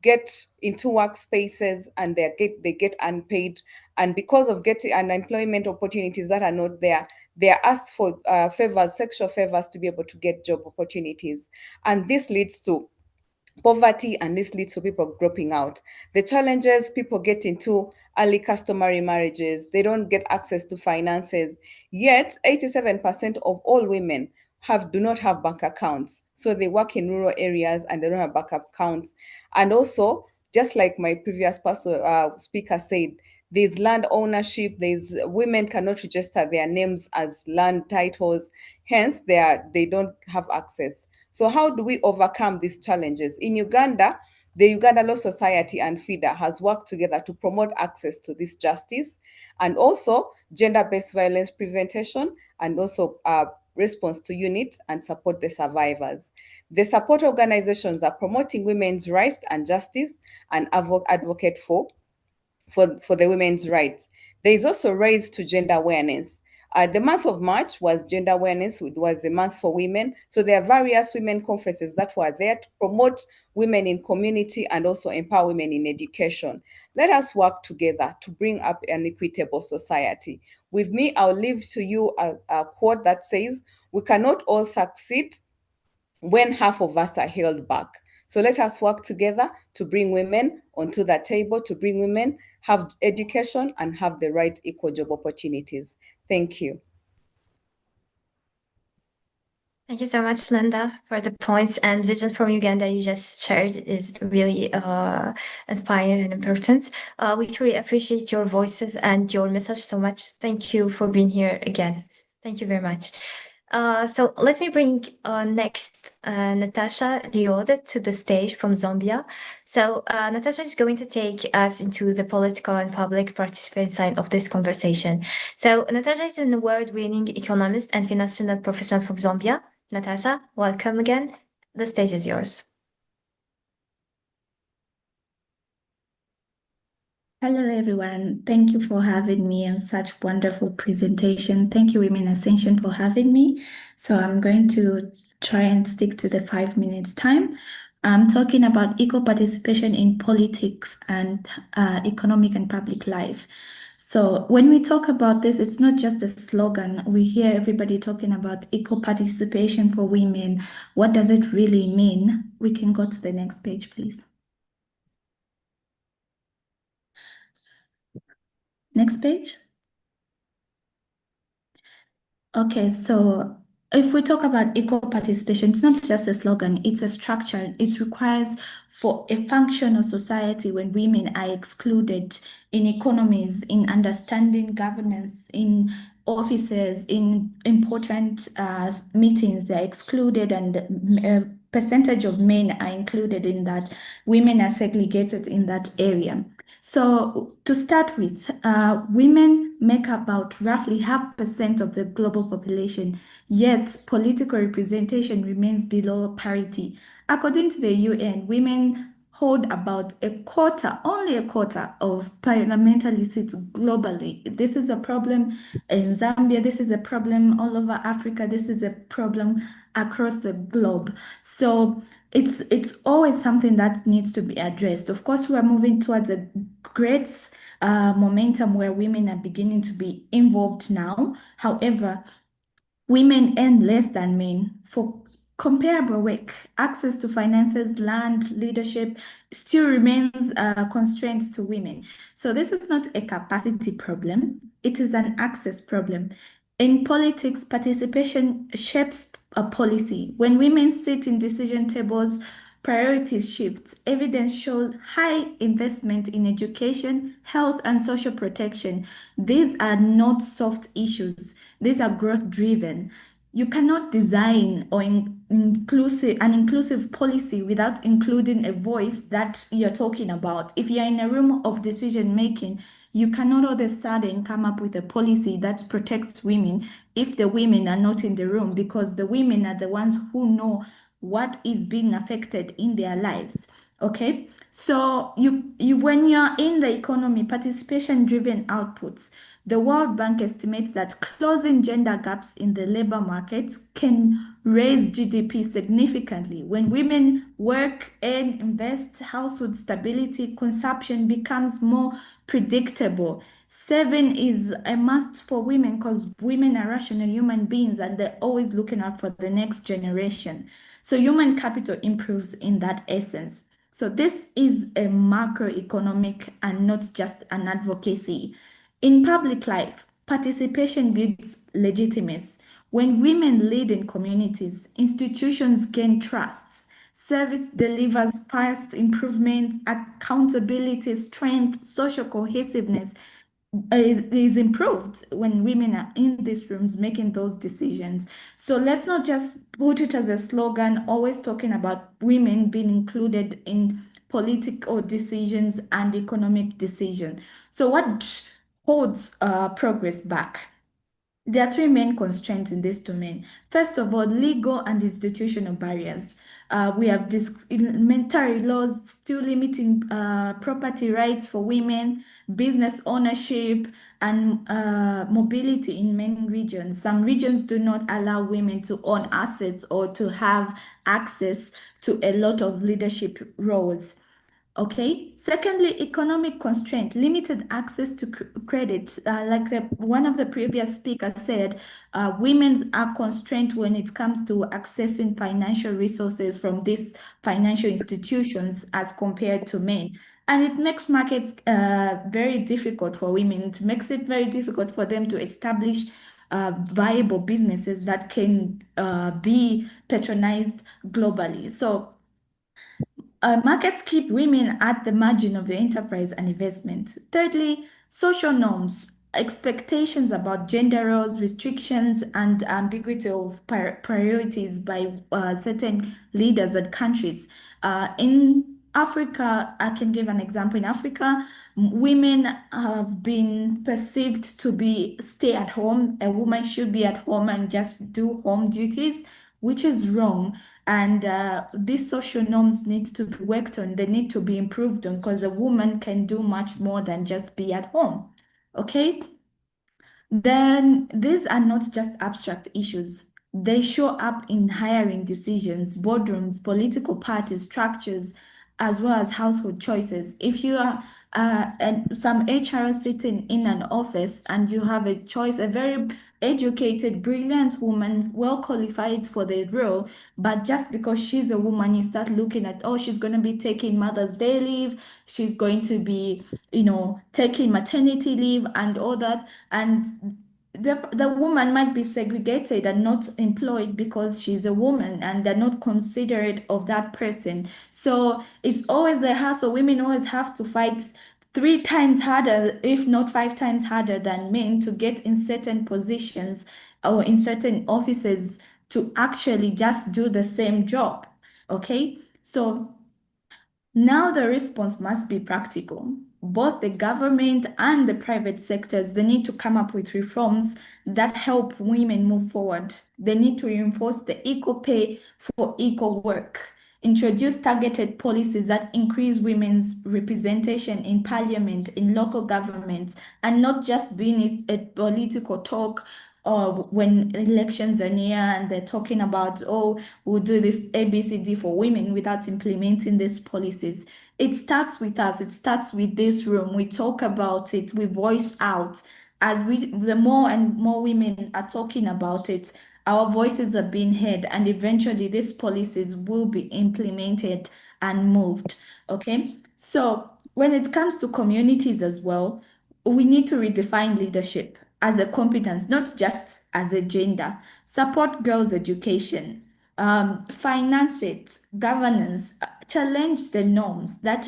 S7: get into workspaces and they get unpaid, and because of getting unemployment opportunities that are not there, they are asked for favors, sexual favors, to be able to get job opportunities, and this leads to poverty, and this leads to people dropping out. The challenges: people get into early customary marriages, they don't get access to finances, yet 87% of all women do not have bank accounts. So they work in rural areas and they don't have bank accounts. And also, just like my previous speaker said, there's land ownership, women cannot register their names as land titles, hence they don't have access. So how do we overcome these challenges? In Uganda, the Uganda Law Society and FIDA has worked together to promote access to this justice, and also gender-based violence prevention, and also response to unit and support the survivors. The support organizations are promoting women's rights and justice and advocate for the women's rights. There is also Raise to Gender Awareness. The month of March was Gender Awareness, it was the month for women. So there are various women conferences that were there to promote women in community and also empower women in education. Let us work together to bring up an equitable society. With me, I'll leave to you a quote that says, "We cannot all succeed when half of us are held back." So let us work together to bring women onto the table, to bring women have education and have the right equal job opportunities. Thank you.
S1: Thank you so much, Linda, for the points and vision from Uganda you just shared is really inspiring and important. We truly appreciate your voices and your message so much. Thank you for being here again. Thank you very much. So let me bring next Natasha Lloyd to the stage from Zambia. So Natasha is going to take us into the political and public participant side of this conversation. So Natasha is an award-winning economist and financial professional from Zambia. Natasha, welcome again. The stage is yours.
S8: Hello, everyone. Thank you for having me on such wonderful presentation. Thank you, Women Ascension, for having me. So I'm going to try and stick to the 5 minutes time. I'm talking about equal participation in politics and economic and public life. So when we talk about this, it's not just a slogan. We hear everybody talking about equal participation for women. What does it really mean? We can go to the next page, please. Next page. Okay, so if we talk about equal participation, it's not just a slogan, it's a structure. It requires for a functional society when women are excluded in economies, in understanding governance, in offices, in important meetings, they're excluded, and a percentage of men are included in that. Women are segregated in that area. So to start with, women make about roughly 0.5% of the global population, yet political representation remains below parity. According to the UN, women hold about a quarter, only a quarter of parliamentary seats globally. This is a problem in Zambia, this is a problem all over Africa, this is a problem across the globe. So it's always something that needs to be addressed. Of course, we are moving towards a great momentum where women are beginning to be involved now. However, women earn less than men for comparable work. Access to finances, land, leadership still remains constraints to women. So this is not a capacity problem, it is an access problem. In politics, participation shapes a policy. When women sit in decision tables, priorities shift. Evidence shows high investment in education, health, and social protection. These are not soft issues. These are growth driven. You cannot design or an inclusive policy without including a voice that you're talking about. If you're in a room of decision making, you cannot all of a sudden come up with a policy that protects women if the women are not in the room, because the women are the ones who know what is being affected in their lives. Okay, so when you're in the economy, participation driven outputs, the World Bank estimates that closing gender gaps in the labor market can raise GDP significantly. When women work and invest, household stability, consumption becomes more predictable. Saving is a must for women because women are rational human beings and they're always looking out for the next generation. So human capital improves in that essence. So this is a macroeconomic and not just an advocacy. In public life, participation builds legitimacy. When women lead in communities, institutions gain trust. Service delivers past improvements, accountability, strength, social cohesiveness is improved when women are in these rooms making those decisions. So let's not just put it as a slogan, always talking about women being included in political decisions and economic decisions. So what holds progress back? There are three main constraints in this domain. First of all, legal and institutional barriers. We have discriminatory laws still limiting property rights for women, business ownership, and mobility in many regions. Some regions do not allow women to own assets or to have access to a lot of leadership roles. Okay. Secondly, economic constraint, limited access to credit. Like one of the previous speakers said, women are constrained when it comes to accessing financial resources from these financial institutions as compared to men. And it makes markets very difficult for women. It makes it very difficult for them to establish viable businesses that can be patronized globally. So markets keep women at the margin of the enterprise and investment. Thirdly, social norms, expectations about gender roles, restrictions, and ambiguity of priorities by certain leaders and countries. In Africa, I can give an example. In Africa, women have been perceived to be stay at home. A woman should be at home and just do home duties, which is wrong. And these social norms need to be worked on. They need to be improved on because a woman can do much more than just be at home. Okay? Then these are not just abstract issues. They show up in hiring decisions, boardrooms, political party structures, as well as household choices. If you are and some HR sitting in an office and you have a choice, a very educated, brilliant woman, well qualified for the role, but just because she's a woman, you start looking at, oh, she's going to be taking Mother's Day leave, she's going to be, taking maternity leave and all that. And the woman might be segregated and not employed because she's a woman and they're not considerate of that person. So it's always a hassle. Women always have to fight 3 times harder, if not 5 times harder than men to get in certain positions or in certain offices to actually just do the same job. Okay, so now the response must be practical. Both the government and the private sectors, they need to come up with reforms that help women move forward. They need to reinforce the equal pay for equal work, introduce targeted policies that increase women's representation in parliament, in local governments, and not just being a political talk or when elections are near and they're talking about, oh, we'll do this ABCD for women without implementing these policies. It starts with us. It starts with this room. We talk about it. We voice out. The more and more women are talking about it, our voices are being heard, and eventually these policies will be implemented and moved. Okay. So when it comes to communities as well, we need to redefine leadership as a competence, not just as a gender. Support girls' education, finance it, governance, challenge the norms that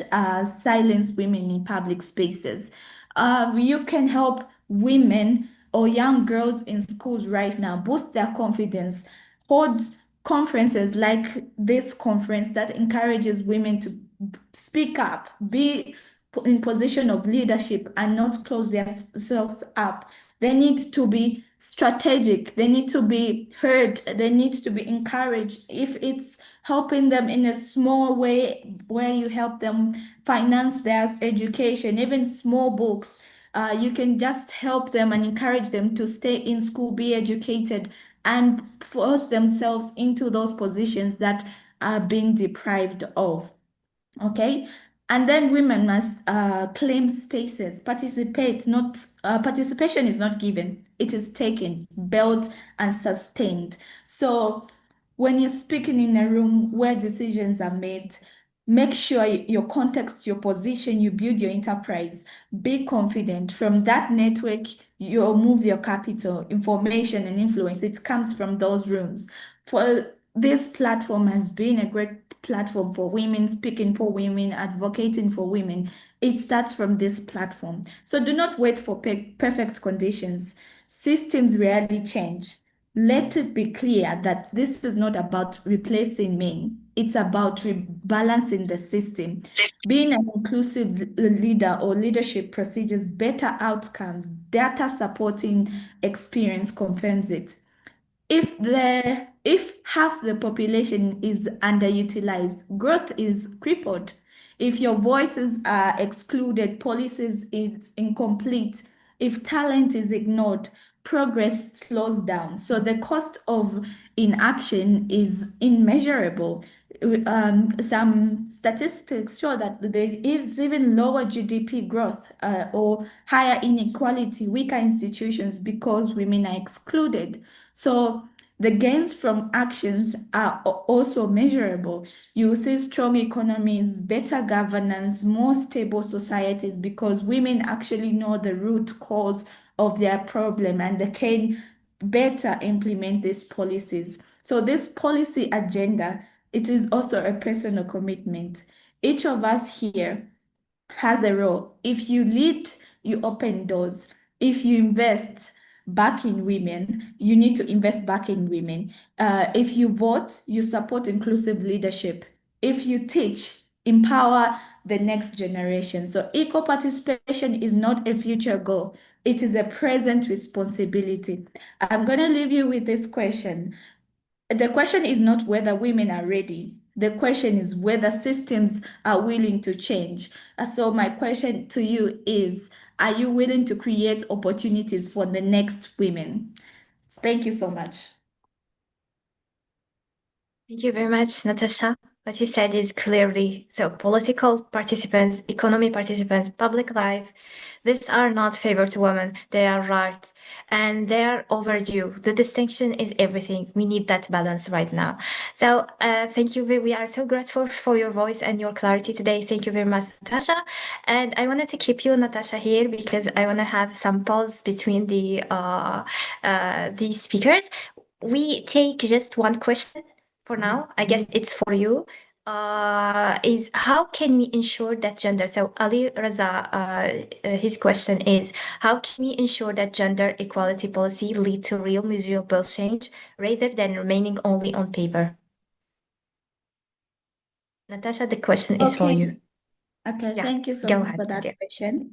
S8: silence women in public spaces. You can help women or young girls in schools right now boost their confidence, hold conferences like this conference that encourages women to speak up, be in position of leadership and not close themselves up. They need to be strategic. They need to be heard. They need to be encouraged. If it's helping them in a small way where you help them finance their education, even small books, you can just help them and encourage them to stay in school, be educated, and force themselves into those positions that are being deprived of. Okay. And then women must claim spaces, participate, not participation is not given, it is taken, built, and sustained. So when you're speaking in a room where decisions are made, make sure your context, your position, you build your enterprise, be confident. From that network, you'll move your capital, information, and influence. It comes from those rooms. For this platform has been a great platform for women, speaking for women, advocating for women. It starts from this platform. So do not wait for perfect conditions. Systems rarely change. Let it be clear that this is not about replacing men. It's about rebalancing the system. Being an inclusive leader or leadership procedures, better outcomes, data supporting experience confirms it. If half the population is underutilized, growth is crippled. If your voices are excluded, policies is incomplete. If talent is ignored, progress slows down. So the cost of inaction is immeasurable. Some statistics show that there is even lower GDP growth or higher inequality, weaker institutions because women are excluded. So the gains from actions are also measurable. You see strong economies, better governance, more stable societies because women actually know the root cause of their problem and they can better implement these policies. So this policy agenda, it is also a personal commitment. Each of us here has a role. If you lead, you open doors. If you invest back in women, you need to invest back in women. If you vote, you support inclusive leadership. If you teach, empower the next generation. So equal participation is not a future goal. It is a present responsibility. I'm going to leave you with this question. The question is not whether women are ready. The question is whether systems are willing to change. So my question to you is, are you willing to create opportunities for the next women? Thank you so much.
S1: Thank you very much, Natasha. What you said is clearly so political participants, economy participants, public life, these are not favored to women. They are right. And they are overdue. The distinction is everything. We need that balance right now. So thank you. We are so grateful for your voice and your clarity today. Thank you very much, Natasha. And I wanted to keep you, Natasha, here because I want to have some pause between the speakers. We take just one question for now. I guess it's for you. Is how can we ensure that gender? So Ali Raza, his question is how can we ensure that gender equality policy lead to real measurable change rather than remaining only on paper? Natasha, the question is for you.
S8: Okay,
S1: Yeah,
S8: thank you so
S1: go
S8: much
S1: ahead,
S8: for that
S1: Nadia.
S8: question.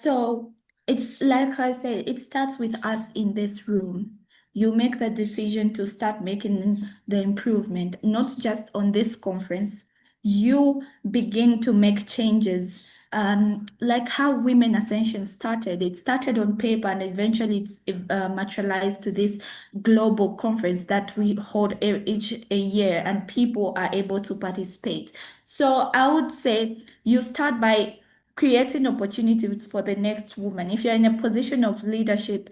S8: So it's like I said, it starts with us in this room. You make the decision to start making the improvement, not just on this conference. You begin to make changes. Like how Women Ascension started. It started on paper and eventually it's materialized to this global conference that we hold each a year and people are able to participate. So I would say you start by creating opportunities for the next woman. If you're in a position of leadership,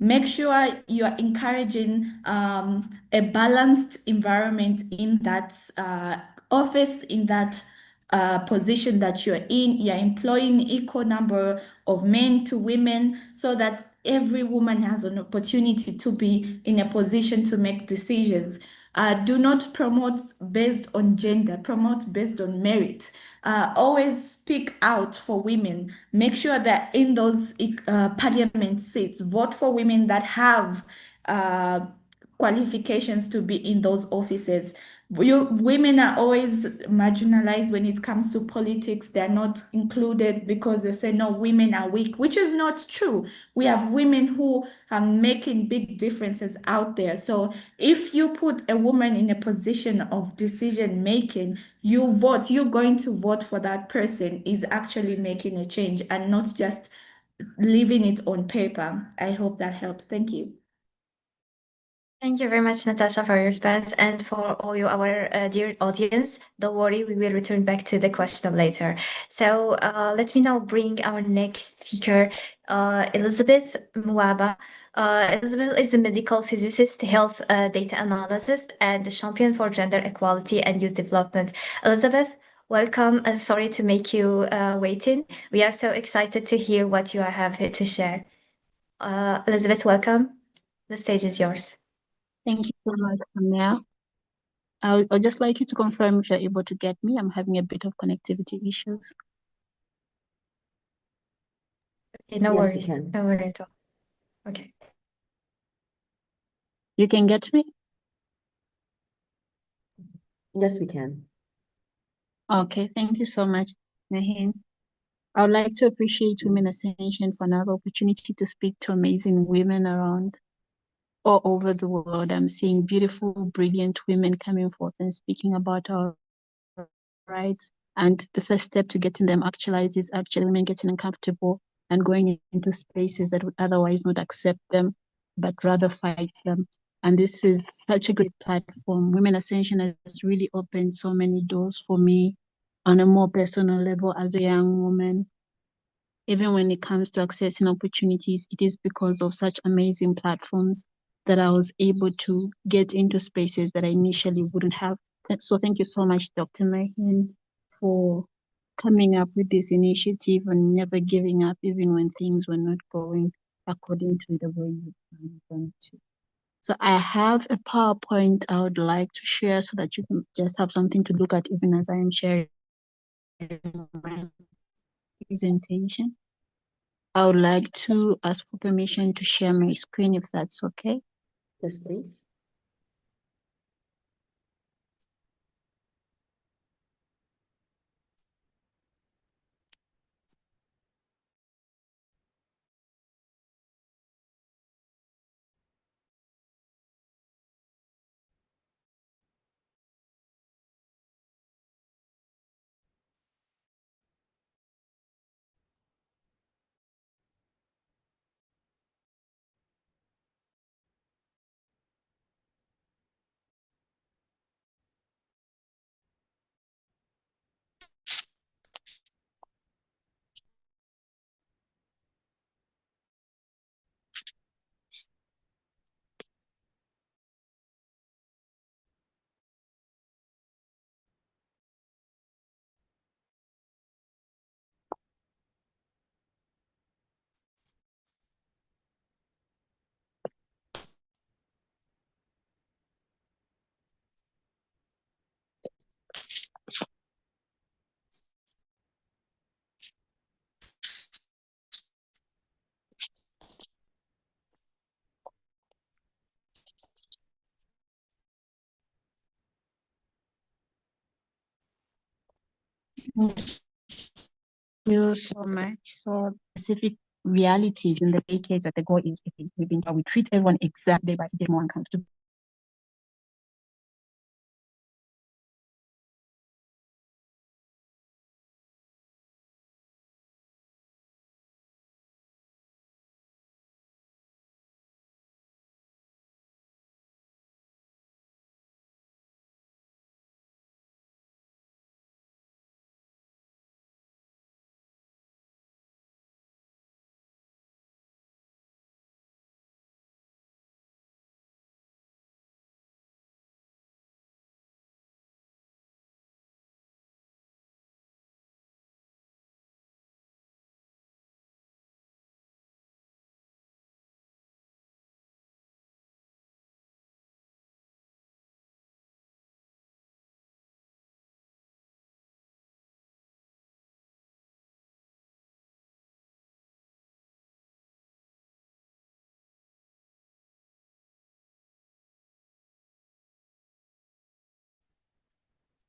S8: make sure you are encouraging a balanced environment in that office, in that position that you're in. You're employing equal number of men to women so that every woman has an opportunity to be in a position to make decisions. Do not promote based on gender, promote based on merit. Always speak out for women. Make sure that in those parliament seats, vote for women that have qualifications to be in those offices. Women are always marginalized when it comes to politics. They're not included because they say, no, women are weak, which is not true. We have women who are making big differences out there. So if you put a woman in a position of decision making, you vote, you're going to vote for that person is actually making a change and not just leaving it on paper. I hope that helps. Thank you.
S1: Thank you very much, Natasha, for your response and for all you, our dear audience. Don't worry, we will return back to the question later. So let me now bring our next speaker, Elizaberth Mwaba. Elizaberth is a medical physicist, health data analysis, and the champion for gender equality and youth development. Elizaberth, welcome. Sorry to make you waiting. We are so excited to hear what you have here to share. Elizaberth, welcome. The stage is yours.
S9: Thank you so much, Amel. I'd just like you to confirm if you're able to get me. I'm having a bit of connectivity issues.
S1: Okay, no
S10: Yes, we
S1: worry.
S10: can.
S1: No worry at all. Okay.
S9: You can get me?
S10: Yes, we can.
S9: Okay, thank you so much, Nahin. I would like to appreciate Women Ascension for another opportunity to speak to amazing women around all over the world. I'm seeing beautiful, brilliant women coming forth and speaking about our rights. And the first step to getting them actualized is actually women getting uncomfortable and going into spaces that would otherwise not accept them, but rather fight them. And this is such a great platform. Women Ascension has really opened so many doors for me on a more personal level as a young woman. Even when it comes to accessing opportunities, it is because of such amazing platforms that I was able to get into spaces that I initially wouldn't have. So thank you so much, Dr. Mahin, for coming up with this initiative and never giving up even when things were not going according to the way you planned them to. So I have a PowerPoint I would like to share so that you can just have something to look at even as I am sharing my presentation. I would like to ask for permission to share my screen if that's okay.
S10: Yes, please.
S9: Thank you so much. So specific realities in the decades that the goal is we treat everyone exactly, but get more uncomfortable.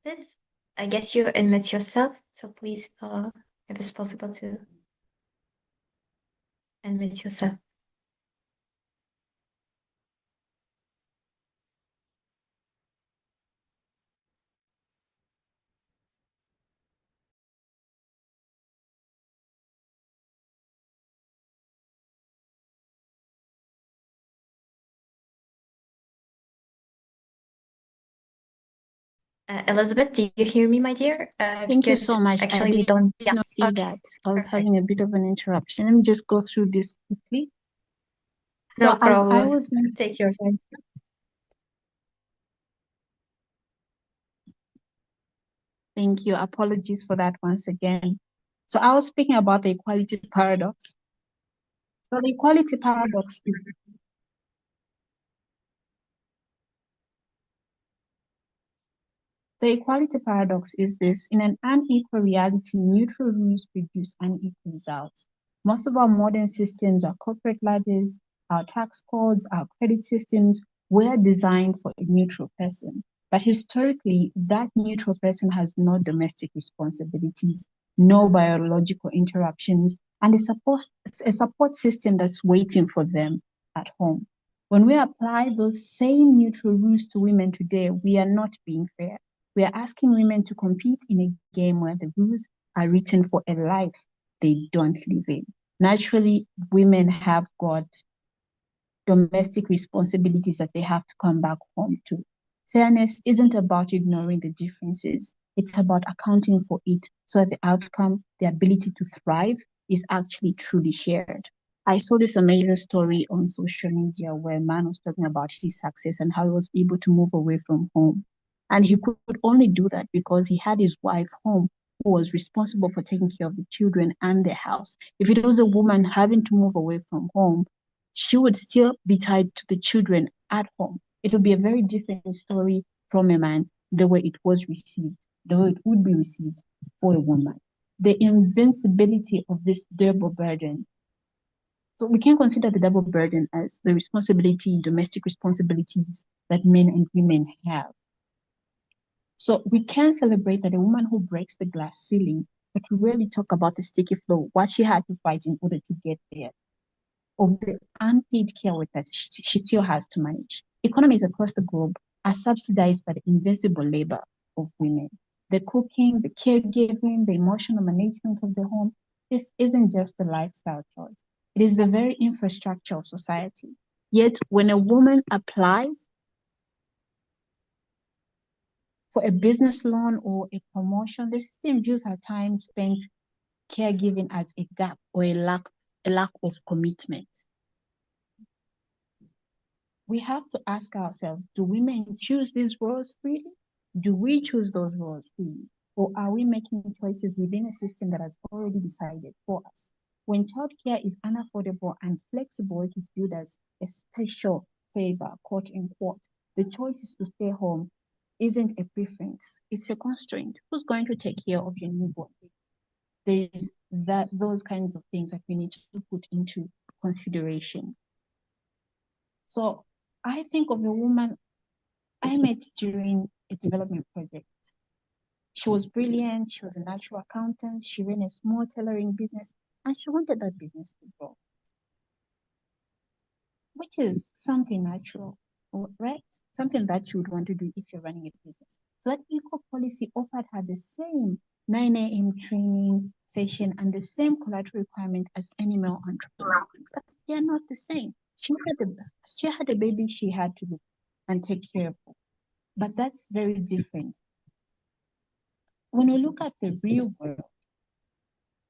S1: Vince, I guess you admit yourself, so please, if it's possible to admit yourself. Elizabeth, do you hear me, my dear?
S9: Thank you so much.
S1: Actually, we don't.
S9: I did not see that. I was having a bit of an interruption. Let me just go through this quickly.
S1: No
S9: So as I
S1: problem.
S9: was
S1: Take your time.
S9: Thank you. Apologies for that once again. So I was speaking about the equality paradox. So the equality paradox is the equality paradox is this: in an unequal reality, neutral rules produce unequal results. Most of our modern systems, our corporate ladders, our tax codes, our credit systems were designed for a neutral person. But historically, that neutral person has no domestic responsibilities, no biological interruptions, and a support system that's waiting for them at home. When we apply those same neutral rules to women today, we are not being fair. We are asking women to compete in a game where the rules are written for a life they don't live in. Naturally, women have got domestic responsibilities that they have to come back home to. Fairness isn't about ignoring the differences. It's about accounting for it so that the outcome, the ability to thrive, is actually truly shared. I saw this amazing story on social media where a man was talking about his success and how he was able to move away from home. And he could only do that because he had his wife home who was responsible for taking care of the children and the house. If it was a woman having to move away from home, she would still be tied to the children at home. It would be a very different story from a man, the way it was received, the way it would be received for a woman. The invincibility of this double burden. So we can consider the double burden as the responsibility, domestic responsibilities that men and women have. So we can celebrate that a woman who breaks the glass ceiling, but we rarely talk about the sticky floor, what she had to fight in order to get there, of the unpaid care work that she still has to manage. Economies across the globe are subsidized by the invisible labor of women. The cooking, the caregiving, the emotional management of the home, this isn't just a lifestyle choice. It is the very infrastructure of society. Yet when a woman applies for a business loan or a promotion, the system views her time spent caregiving as a gap or a lack of commitment. We have to ask ourselves, do women choose these roles freely? Do we choose those roles freely? Or are we making choices within a system that has already decided for us? When childcare is unaffordable and flexible, it is viewed as a special favor, quote unquote. The choice is to stay home isn't a preference, it's a constraint. Who's going to take care of your newborn? There is those kinds of things that we need to put into consideration. So I think of a woman I met during a development project. She was brilliant. She was a natural accountant. She ran a small tailoring business, and she wanted that business to grow, which is something natural, right? Something that you would want to do if you're running a business. So that eco policy offered her the same 9 a.m. training session and the same collateral requirement as any male entrepreneur. But they're not the same. She had a baby she had to look and take care of. But that's very different. When we look at the real world,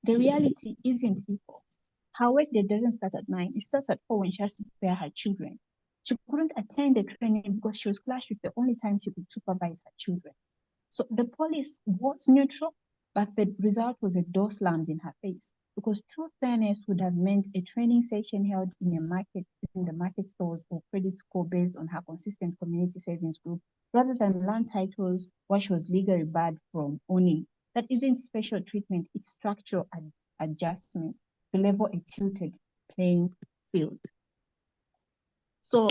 S9: the reality isn't equal. Her workday doesn't start at 9. It starts at 4 when she has to prepare her children. She couldn't attend the training because she was clashed with the only time she could supervise her children. So the police was neutral, but the result was a door slammed in her face, because true fairness would have meant a training session held in a market, in the market stores, or credit score based on her consistent community savings group, rather than land titles what she was legally barred from owning. That isn't special treatment, it's structural adjustment to level a tilted playing field. So,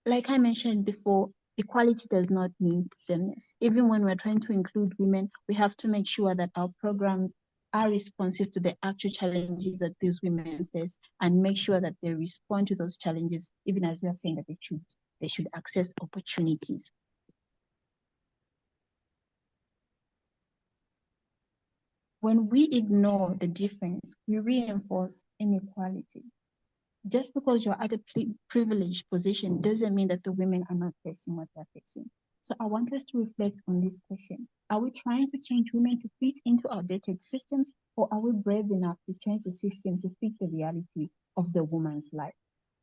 S9: like I mentioned before, equality does not mean sameness. Even when we're trying to include women, we have to make sure that our programs are responsive to the actual challenges that these women face, and make sure that they respond to those challenges, even as we are saying that they should access opportunities. When we ignore the difference, we reinforce inequality. Just because you're at a privileged position doesn't mean that the women are not facing what they're facing. So I want us to reflect on this question. Are we trying to change women to fit into outdated systems, or are we brave enough to change the system to fit the reality of the woman's life?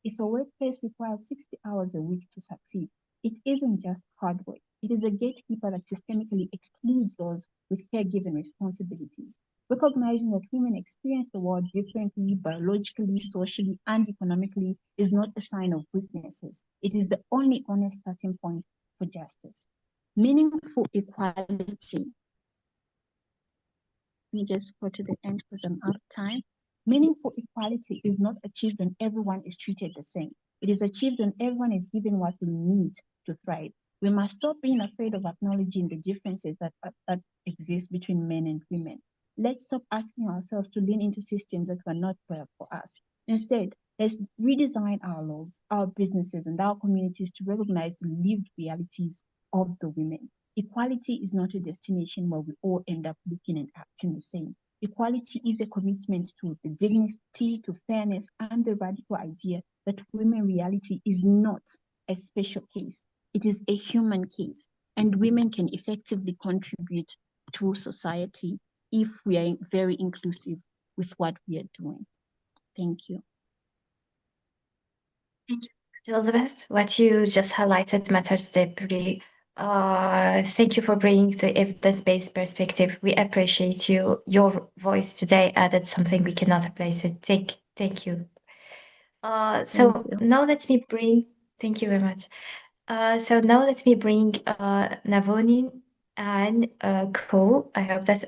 S9: If a workplace requires 60 hours a week to succeed, it isn't just hard work. It is a gatekeeper that systemically excludes those with caregiving responsibilities. Recognizing that women experience the world differently, biologically, socially, and economically, is not a sign of weaknesses. It is the only honest starting point for justice. Meaningful equality. Let me just go to the end because I'm out of time. Meaningful equality is not achieved when everyone is treated the same. It is achieved when everyone is given what they need to thrive. We must stop being afraid of acknowledging the differences that exist between men and women. Let's stop asking ourselves to lean into systems that were not well for us. Instead, let's redesign our laws, our businesses, and our communities to recognize the lived realities of the women. Equality is not a destination where we all end up looking and acting the same. Equality is a commitment to the dignity, to fairness, and the radical idea that women's reality is not a special case. It is a human case, and women can effectively contribute to society if we are very inclusive with what we are doing. Thank you.
S1: Thank you, Elizaberth. What you just highlighted matters deeply. Thank you for bringing the evidence-based perspective. We appreciate you. Your voice today added something we cannot replace it. Thank you. Now let me bring. Thank you very much. So now let me bring Navonine and Co. I hope that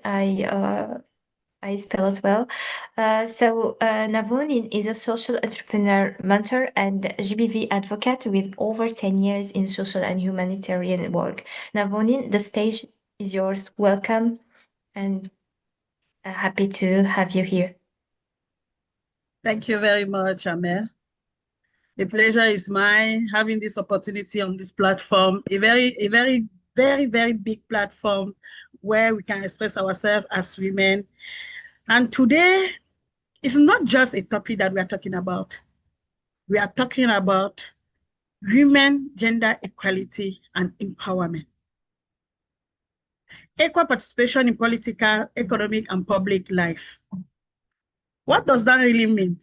S1: I spell it well. Navonine is a social entrepreneur, mentor, and GBV advocate with over 10 years in social and humanitarian work. Navonine, the stage is yours. Welcome, and happy to have you here.
S11: Thank you very much, Amel. The pleasure is mine having this opportunity on this platform, a very big platform where we can express ourselves as women. And today, it's not just a topic that we are talking about. We are talking about women, gender equality, and empowerment. Equal participation in political, economic, and public life. What does that really mean?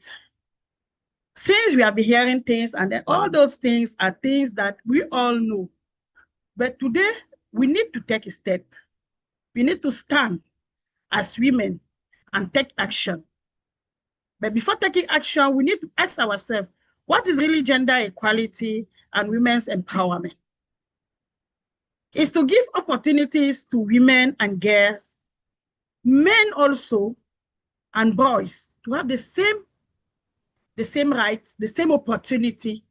S11: Since we have been hearing things, and then all those things are things that we all know. But today, we need to take a step. We need to stand as women and take action. But before taking action, we need to ask ourselves, what is really gender equality and women's empowerment? It's to give opportunities to women and girls, men also, and boys to have the same rights, the same opportunity,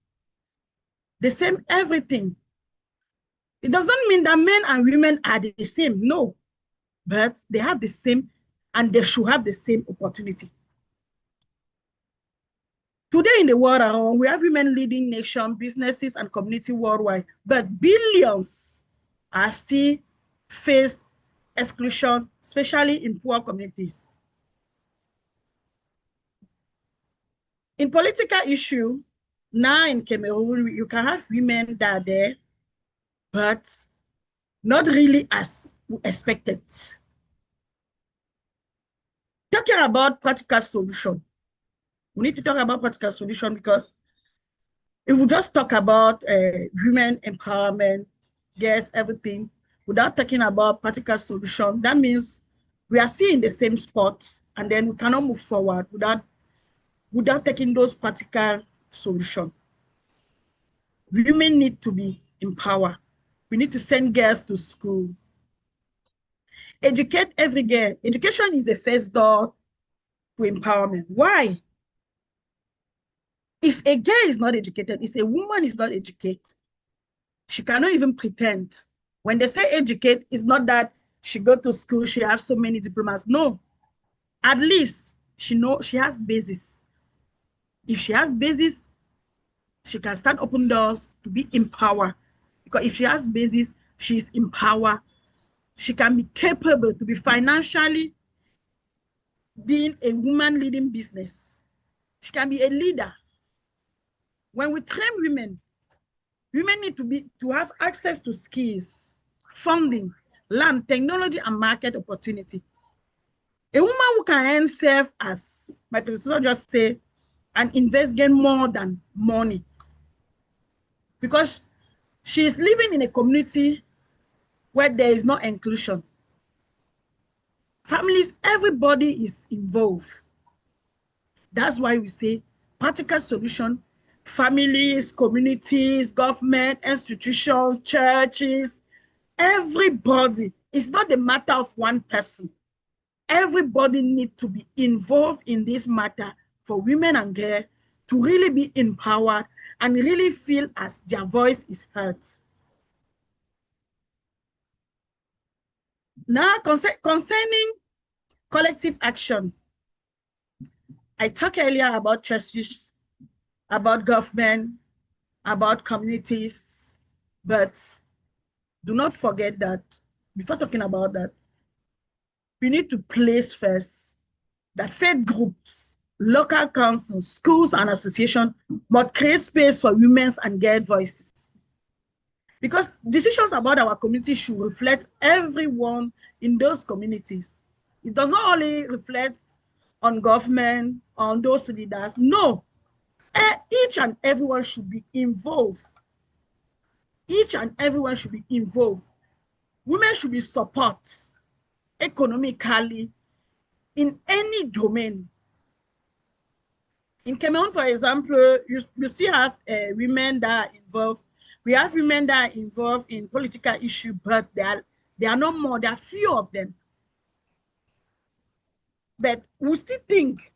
S11: the same everything. It doesn't mean that men and women are the same, no. but they have the same, and they should have the same opportunity. Today in the world around, we have women leading nations, businesses, and community worldwide, but billions are still face exclusion, especially in poor communities. In political issue, now in Cameroon, you can have women that are there, but not really as expected. Talking about practical solution, we need to talk about practical solution, because if we just talk about women empowerment, yes, everything, without talking about practical solution, that means we are still in the same spot, and then we cannot move forward without taking those practical solutions. Women need to be empowered. We need to send girls to school. Educate every girl. Education is the first door to empowerment. Why? If a girl is not educated, if a woman is not educated, she cannot even pretend. When they say educate, it's not that she go to school, she has so many diplomas. No. At least she has basis. If she has basis, she can start open doors to be empowered. Because if she has basis, she's empowered. She can be capable to be financially being a woman leading business. She can be a leader. When we train women, women need to have access to skills, funding, land, technology, and market opportunity. A woman who can earn self, as my professor just said, and invest gain more than money, because she is living in a community where there is no inclusion. Families, everybody is involved. That's why we say practical solution, families, communities, government, institutions, churches, everybody. It's not a matter of one person. Everybody needs to be involved in this matter for women and girls to really be empowered and really feel as their voice is heard. Now, concerning collective action, I talked earlier about churches, about government, about communities, but do not forget that before talking about that, we need to place first that faith groups, local councils, schools, and associations must create space for women's and girl voices. Because decisions about our community should reflect everyone in those communities. It does not only reflect on government, on those leaders. No, each and everyone should be involved. Each and everyone should be involved. Women should be supported economically in any domain. In Cameroon, for example, you still have women that are involved. We have women that are involved in political issues, but there are no more. There are few of them. But we still think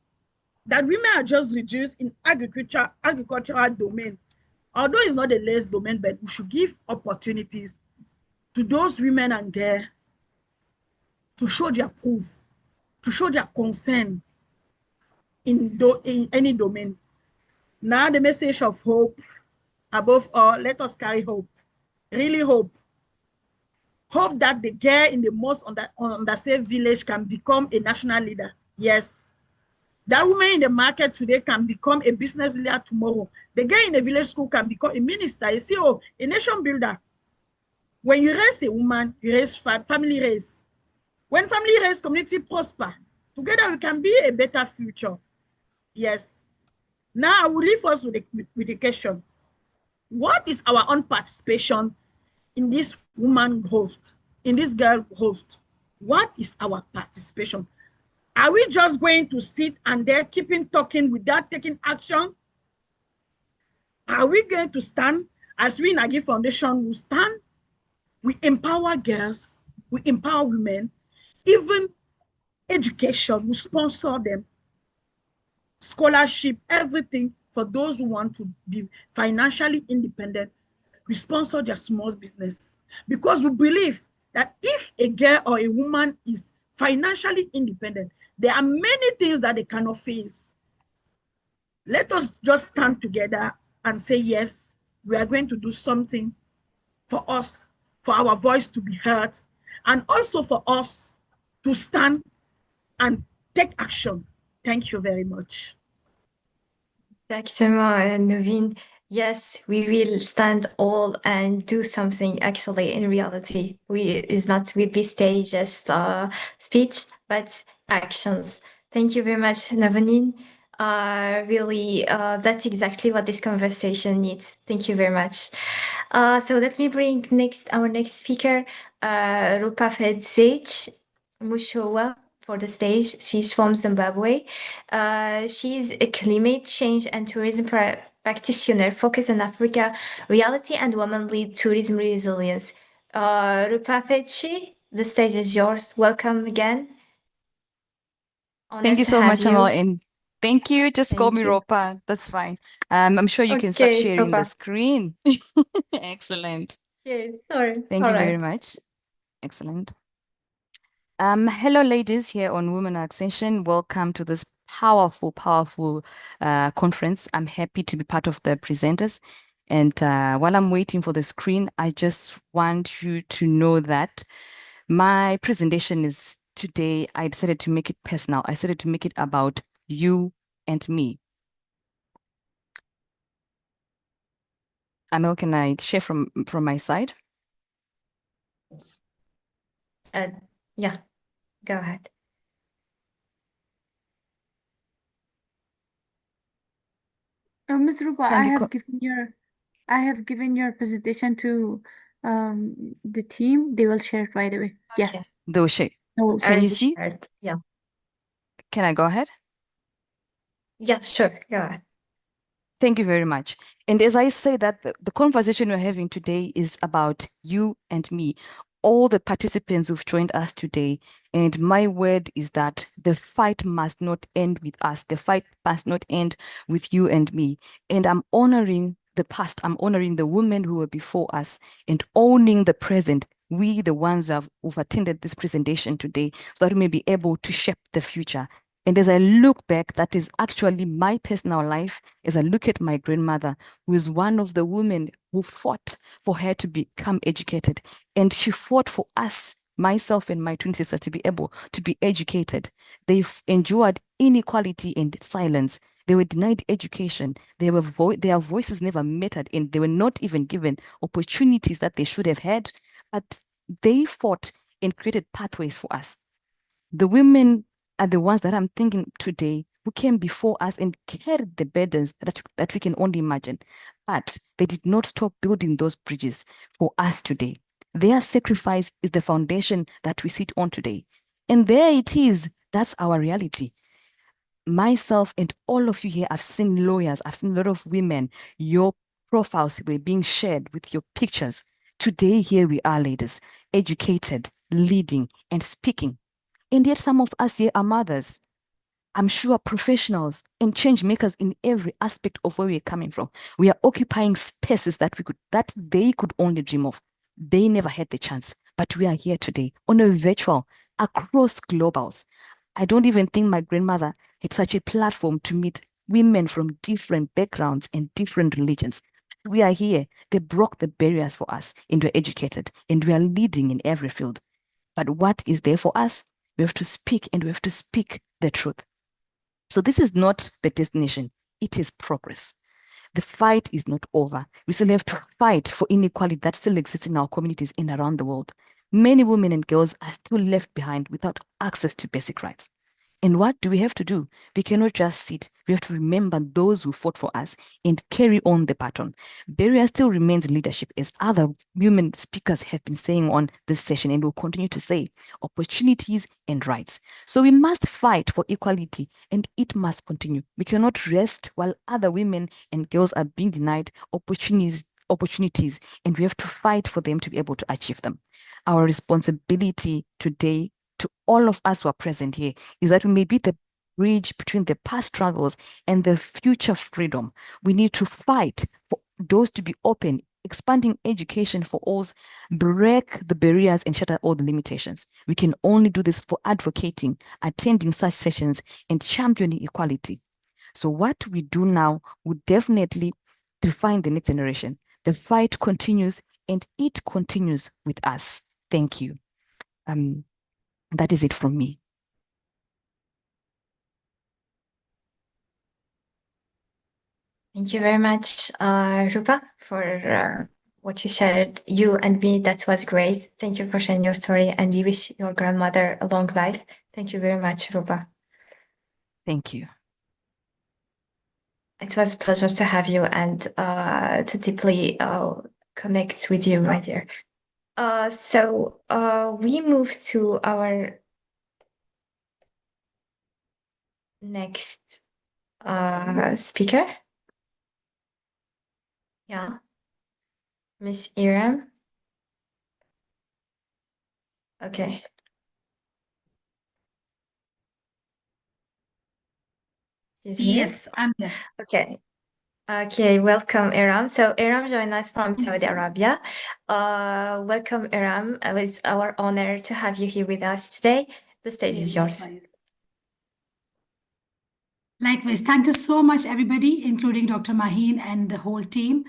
S11: that women are just reduced in agricultural domain. Although it's not the less domain, but we should give opportunities to those women and girls to show their proof, to show their concern in any domain. Now the message of hope, above all, let us carry hope, really hope. Hope that the girl in the most underserved village can become a national leader. Yes. That woman in the market today can become a business leader tomorrow. The girl in the village school can become a minister, a CEO, a nation builder. When you raise a woman, you raise family raise. When family raise, community prosper. Together we can be a better future. Yes. Now I will leave us with the question. What is our own participation in this woman growth, in this girl growth? What is our participation? Are we just going to sit and there keeping talking without taking action? Are we going to stand as we in Agi Foundation will stand? We empower girls, we empower women, even education, we sponsor them, scholarship, everything for those who want to be financially independent. We sponsor their small business because we believe that if a girl or a woman is financially independent, there are many things that they cannot face. Let us just stand together and say, yes, we are going to do something for us, for our voice to be heard, and also for us to stand and take action. Thank you very much.
S1: Exactement, Naveen. Yes, we will stand all and do something actually in reality. Is not will be staged just speech, but actions. Thank you very much, Navonine. Really, that's exactly what this conversation needs. Thank you very much. So let me bring our next speaker, Rupafedzej Mushowa, for the stage. She's from Zimbabwe. She's a climate change and tourism practitioner focused on Africa reality and women-led tourism resilience. Rupafedzej, the stage is yours. Welcome again.
S12: Thank you so much, Amel, and thank you. Just call me
S1: you.
S12: Ropa. That's fine. I'm sure you can start sharing the
S1: Ropa.
S12: screen. Excellent.
S1: Yes, sorry.
S12: Thank you very much. Excellent. Hello, ladies here on Women Ascension. Welcome to this powerful conference. I'm happy to be part of the presenters. And while I'm waiting for the screen, I just want you to know that my presentation is today, I decided to make it personal. I decided to make it about you and me. Amel, can I share from my side?
S1: Yeah, go ahead.
S13: Ms. Rupa, I have given your presentation to the team. They will share it right away.
S1: Okay.
S13: Yes.
S12: They will share.
S13: Oh,
S12: can you see?
S1: Shared. Yeah.
S12: Can I go ahead?
S1: Yeah, sure. Go ahead.
S12: Thank you very much. And as I say that the conversation we're having today is about you and me, all the participants who've joined us today. And my word is that the fight must not end with us. The fight must not end with you and me. And I'm honoring the past. I'm honoring the women who were before us and owning the present. We, the ones who've attended this presentation today, so that we may be able to shape the future. And as I look back, that is actually my personal life, as I look at my grandmother, who is one of the women who fought for her to become educated. And she fought for us, myself and my twin sisters, to be able to be educated. They've endured inequality and silence. They were denied education. Their voices never mattered, and they were not even given opportunities that they should have had. But they fought and created pathways for us. The women are the ones that I'm thinking today who came before us and carried the burdens that we can only imagine. But they did not stop building those bridges for us today. Their sacrifice is the foundation that we sit on today. And there it is. That's our reality. Myself and all of you here, I've seen lawyers, I've seen a lot of women, your profiles were being shared with your pictures. Today, here we are, ladies, educated, leading, and speaking. And yet some of us here are mothers. I'm sure professionals and change makers in every aspect of where we're coming from. We are occupying spaces that they could only dream of. They never had the chance, but we are here today on a virtual, across globals. I don't even think my grandmother had such a platform to meet women from different backgrounds and different religions. We are here. They broke the barriers for us, and we're educated, and we are leading in every field. But what is there for us? We have to speak, and we have to speak the truth. So this is not the destination. It is progress. The fight is not over. We still have to fight for inequality that still exists in our communities and around the world. Many women and girls are still left behind without access to basic rights. And what do we have to do? We cannot just sit. We have to remember those who fought for us and carry on the baton. Barrier still remains leadership, as other women speakers have been saying on this session and will continue to say, opportunities and rights. So we must fight for equality, and it must continue. We cannot rest while other women and girls are being denied opportunities, and we have to fight for them to be able to achieve them. Our responsibility today to all of us who are present here is that we may be the bridge between the past struggles and the future freedom. We need to fight for doors to be open expanding education for all, break the barriers and shatter all the limitations. We can only do this for advocating, attending such sessions, and championing equality. So what we do now would definitely define the next generation. The fight continues, and it continues with us. Thank you. That is it from me.
S1: Thank you very much, Rupa, for what you shared. You and me, that was great. Thank you for sharing your story, and we wish your grandmother a long life. Thank you very much, Rupa.
S12: Thank you.
S1: It was a pleasure to have you and to deeply connect with you, my dear. So we move to our next speaker. Yeah, Miss Iram. Okay.
S14: Yes, I'm there.
S1: Okay. Okay, welcome, Iram. So Iram joined us from Saudi Arabia. Welcome, Iram. It's our honor to have you here with us today. The stage is yours.
S14: Likewise, thank you so much, everybody, including Dr. Maheen and the whole team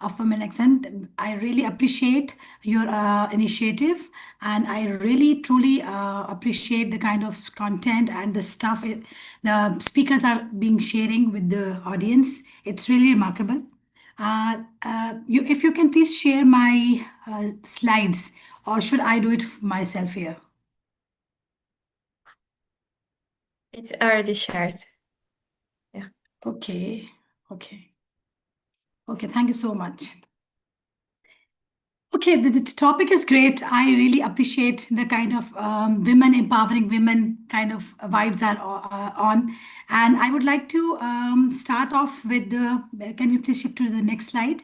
S14: of Women Accent. I really appreciate your initiative, and I really, truly appreciate the kind of content and the stuff the speakers are being sharing with the audience. It's really remarkable. If you can please share my slides, or should I do it myself here?
S1: It's already shared. Yeah.
S14: Okay. Okay. Okay. Thank you so much. Okay, the topic is great. I really appreciate the kind of women empowering women kind of vibes are on. And I would like to start off with the, can you please shift to the next slide?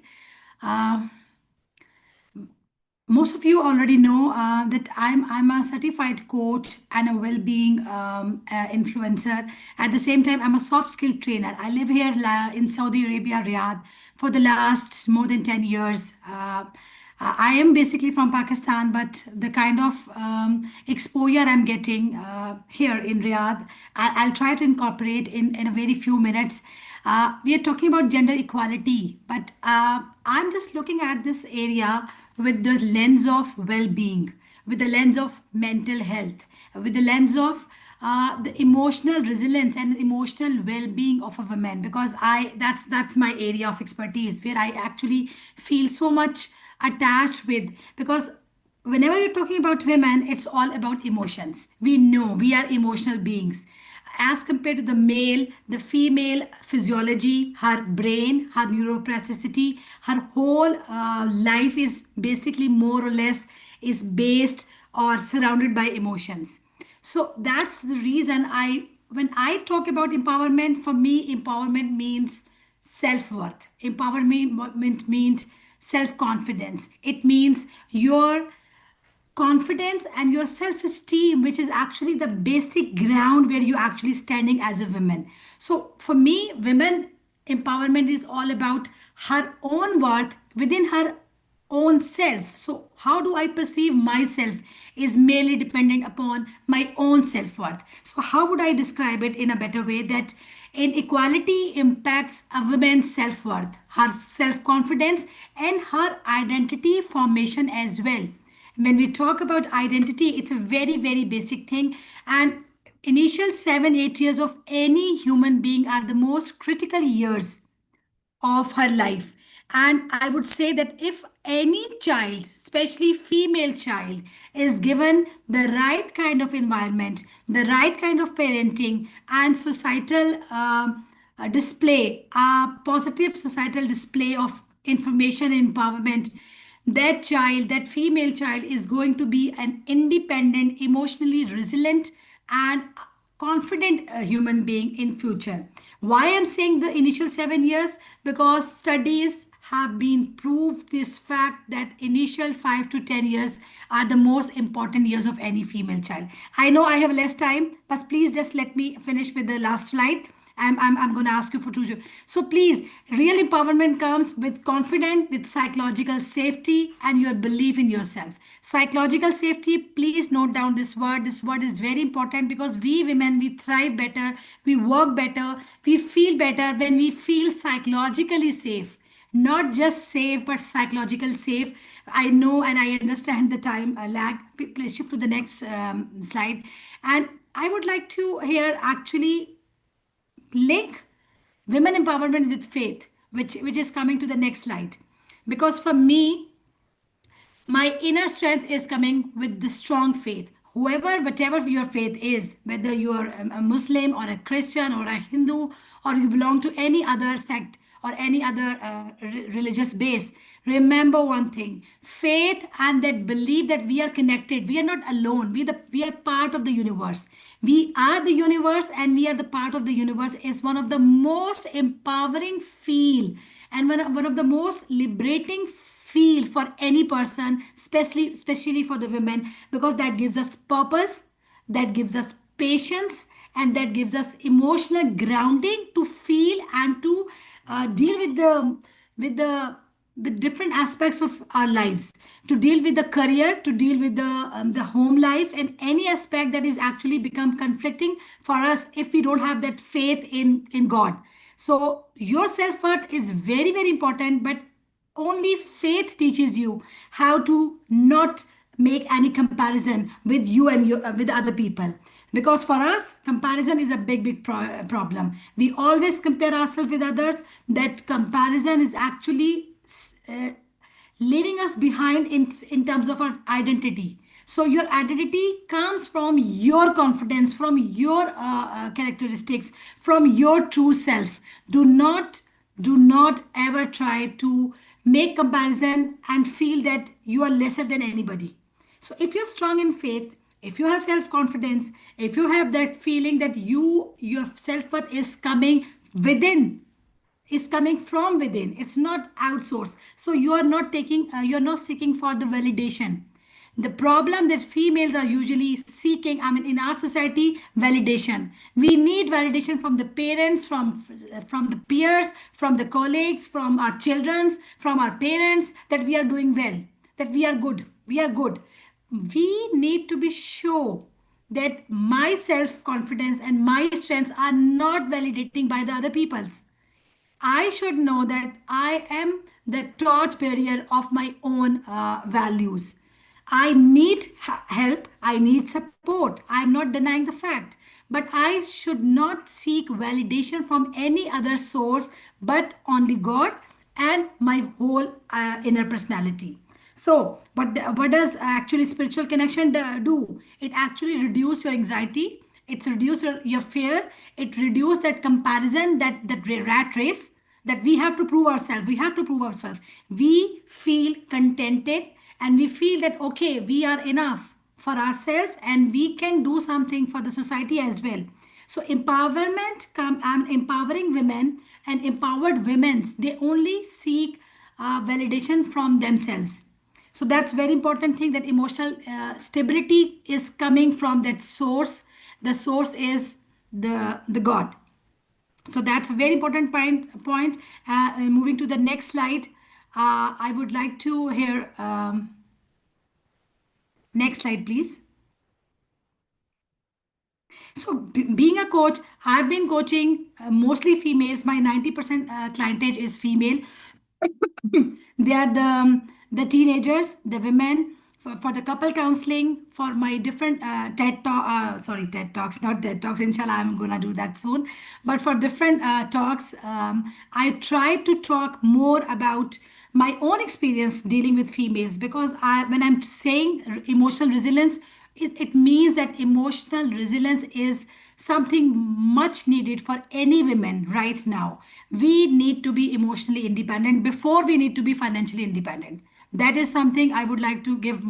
S14: Most of you already know that I'm a certified coach and a well-being influencer. At the same time, I'm a soft skill trainer. I live here in Saudi Arabia, Riyadh, for the last more than 10 years. I am basically from Pakistan, but the kind of exposure I'm getting here in Riyadh, I'll try to incorporate in a very few minutes. We are talking about gender equality, but I'm just looking at this area with the lens of well-being, with the lens of mental health, with the lens of the emotional resilience and emotional well-being of a woman, because that's my area of expertise, where I actually feel so much attached with, because whenever you're talking about women, it's all about emotions. We know we are emotional beings. As compared to the male, the female physiology, her brain, her neuroplasticity, her whole life is basically more or less is based or surrounded by emotions. So that's the reason when I talk about empowerment, for me, empowerment means self-worth. Empowerment means self-confidence. It means your confidence and your self-esteem, which is actually the basic ground where you're actually standing as a woman. So for me, women empowerment is all about her own worth within her own self. So how do I perceive myself is merely dependent upon my own self-worth. So how would I describe it in a better way? That inequality impacts a woman's self-worth, her self-confidence, and her identity formation as well. When we talk about identity, it's a very, very basic thing. And initial 7-8 years of any human being are the most critical years of her life. And I would say that if any child, especially female child, is given the right kind of environment, the right kind of parenting and societal display, a positive societal display of information and empowerment, that child, that female child, is going to be an independent, emotionally resilient, and confident human being in future. Why I'm saying the initial 7 years? Because studies have been proved this fact that initial 5 to 10 years are the most important years of any female child. I know I have less time, but please just let me finish with the last slide. I'm going to ask you for two. So please, real empowerment comes with confidence, with psychological safety, and your belief in yourself. Psychological safety, please note down this word. This word is very important because we women, we thrive better, we work better, we feel better when we feel psychologically safe. Not just safe, but psychological safe. I know and I understand the time lag. Please shift to the next slide. And I would like to here actually link women empowerment with faith, which is coming to the next slide. Because for me, my inner strength is coming with the strong faith. Whatever your faith is, whether you are a Muslim or a Christian or a Hindu, or you belong to any other sect or any other religious base, remember one thing: faith and that belief that we are connected. We are not alone. We are part of the universe. We are the universe, and we are the part of the universe is one of the most empowering feel and one of the most liberating feel for any person, especially for the women, because that gives us purpose, that gives us patience, and that gives us emotional grounding to feel and to deal with different aspects of our lives, to deal with the career, to deal with the home life, and any aspect that is actually become conflicting for us if we don't have that faith in God. So your self-worth is very, very important, but only faith teaches you how to not make any comparison with you and with other people, because for us comparison is a big problem. We always compare ourselves with others. That comparison is actually leaving us behind in terms of our identity. So your identity comes from your confidence, from your characteristics, from your true self. Do not ever try to make comparison and feel that you are lesser than anybody. So if you're strong in faith, if you have self-confidence, if you have that feeling that your self-worth is coming within, is coming from within, it's not outsourced. So you're not seeking for the validation. The problem that females are usually seeking, I mean, in our society, validation. We need validation from the parents, from the peers, from the colleagues, from our children's, from our parents, that we are doing well, that we are good. We are good. We need to be sure that my self-confidence and my strengths are not validating by the other people's. I should know that I am the torchbearer of my own values. I need help. I need support. I am not denying the fact. But I should not seek validation from any other source, but only God and my whole inner personality. So, what does actually spiritual connection do? It actually reduces your anxiety. It's reduce your fear. It reduces that comparison, that rat race that we have to prove ourselves. We have to prove ourselves. We feel contented and we feel that, okay, we are enough for ourselves and we can do something for the society as well. So empowerment, empowering women and empowered women, they only seek validation from themselves. So that's very important thing, that emotional stability is coming from that source. The source is the God. So that's a very important point. Moving to the next slide, I would like to hear, next slide, please. So being a coach, I've been coaching mostly females. My 90% clientage is female. They are the teenagers, the women, for the couple counseling, for my different TED Talks, not TED Talks, inshallah, I'm going to do that soon. But for different talks, I try to talk more about my own experience dealing with females, because when I'm saying emotional resilience, it means that emotional resilience is something much needed for any women right now. We need to be emotionally independent before we need to be financially independent. That is something I would like to give.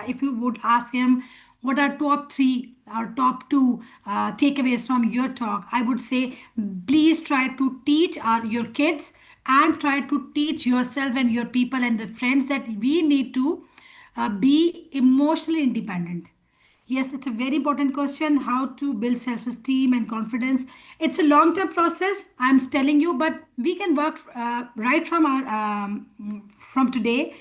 S14: If you would ask him, what are top 3 or top 2 takeaways from your talk, I would say, please try to teach your kids and try to teach yourself and your people and the friends that we need to be emotionally independent. Yes, it's a very important question, how to build self-esteem and confidence. It's a long-term process, I'm telling you, but we can work right from from today.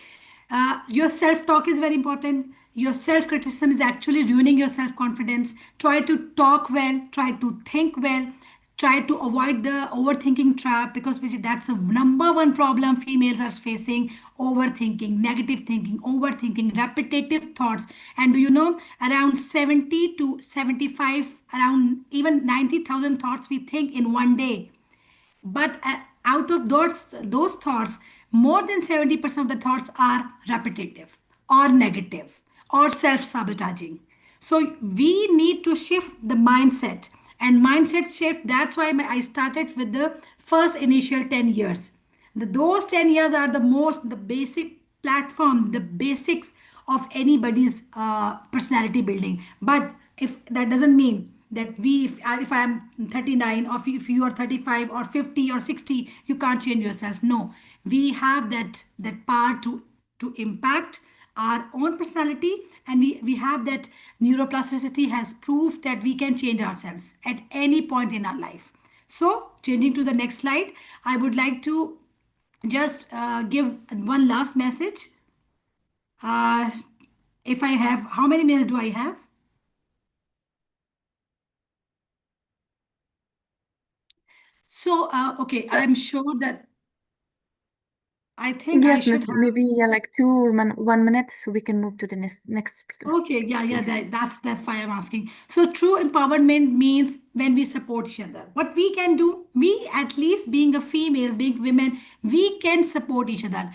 S14: Your self-talk is very important. Your self-criticism is actually ruining your self-confidence. Try to talk well, try to think well, try to avoid the overthinking trap, because that's the number one problem females are facing: overthinking, negative thinking, overthinking, repetitive thoughts. And do you know, around 70 to 75, around even 90,000 thoughts we think in one day. But out of those thoughts, more than 70% of the thoughts are repetitive or negative or self-sabotaging. So we need to shift the mindset, and mindset shift. That's why I started with the first initial 10 years. Those 10 years are the basic platform, the basics of anybody's personality building. But if that doesn't mean that if I am 39, or if you are 35 or 50 or 60, you can't change yourself. No, we have that power to impact our own personality, and we have that neuroplasticity has proved that we can change ourselves at any point in our life. So changing to the next slide, I would like to just give one last message. If I have, how many minutes do I have? So, okay, I'm sure that I think I
S13: Yes,
S14: should
S13: miss,
S14: have.
S13: maybe like 1 minute, so we can move to the next speaker.
S14: Okay, yeah, that's why I'm asking. So true empowerment means when we support each other. What we can do, we, at least being a females, being women, we can support each other.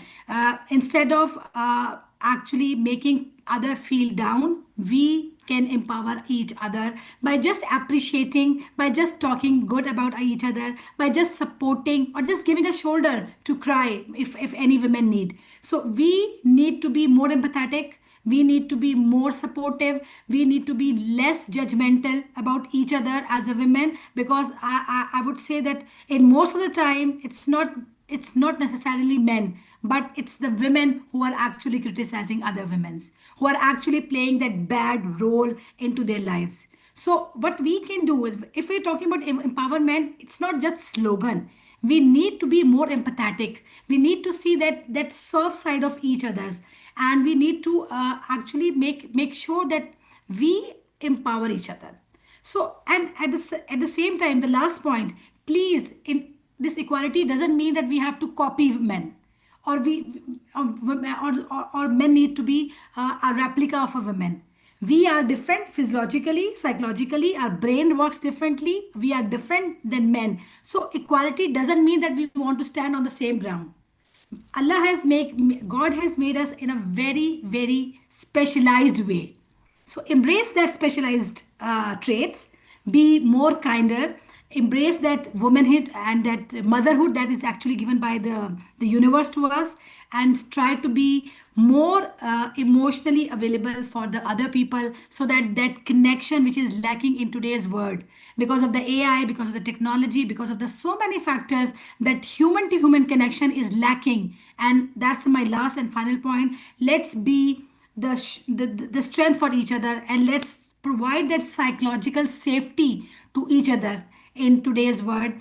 S14: Instead of actually making other feel down, we can empower each other by just appreciating, by just talking good about each other, by just supporting, or just giving a shoulder to cry if any women need. So we need to be more empathetic, we need to be more supportive, we need to be less judgmental about each other as a women, because I would say that in most of the time it's not necessarily men, but it's the women who are actually criticizing other women's, who are actually playing that bad role into their lives. So what we can do is, if we're talking about empowerment, it's not just slogan. We need to be more empathetic, we need to see that soft side of each other's, and we need to actually make sure that we empower each other. So, and at the same time, the last point, please, in this equality doesn't mean that we have to copy men, or or men need to be a replica of a woman. We are different physiologically, psychologically, our brain works differently, we are different than men. So equality doesn't mean that we want to stand on the same ground. God has made us in a very, very specialized way. So embrace that specialized traits, be more kinder, embrace that womanhood and that motherhood that is actually given by the universe to us, and try to be more emotionally available for the other people, so that that connection which is lacking in today's world, because of the AI, because of the technology, because of the so many factors, that human to human connection is lacking. And that's my last and final point. Let's be the strength for each other, and let's provide that psychological safety to each other in today's world.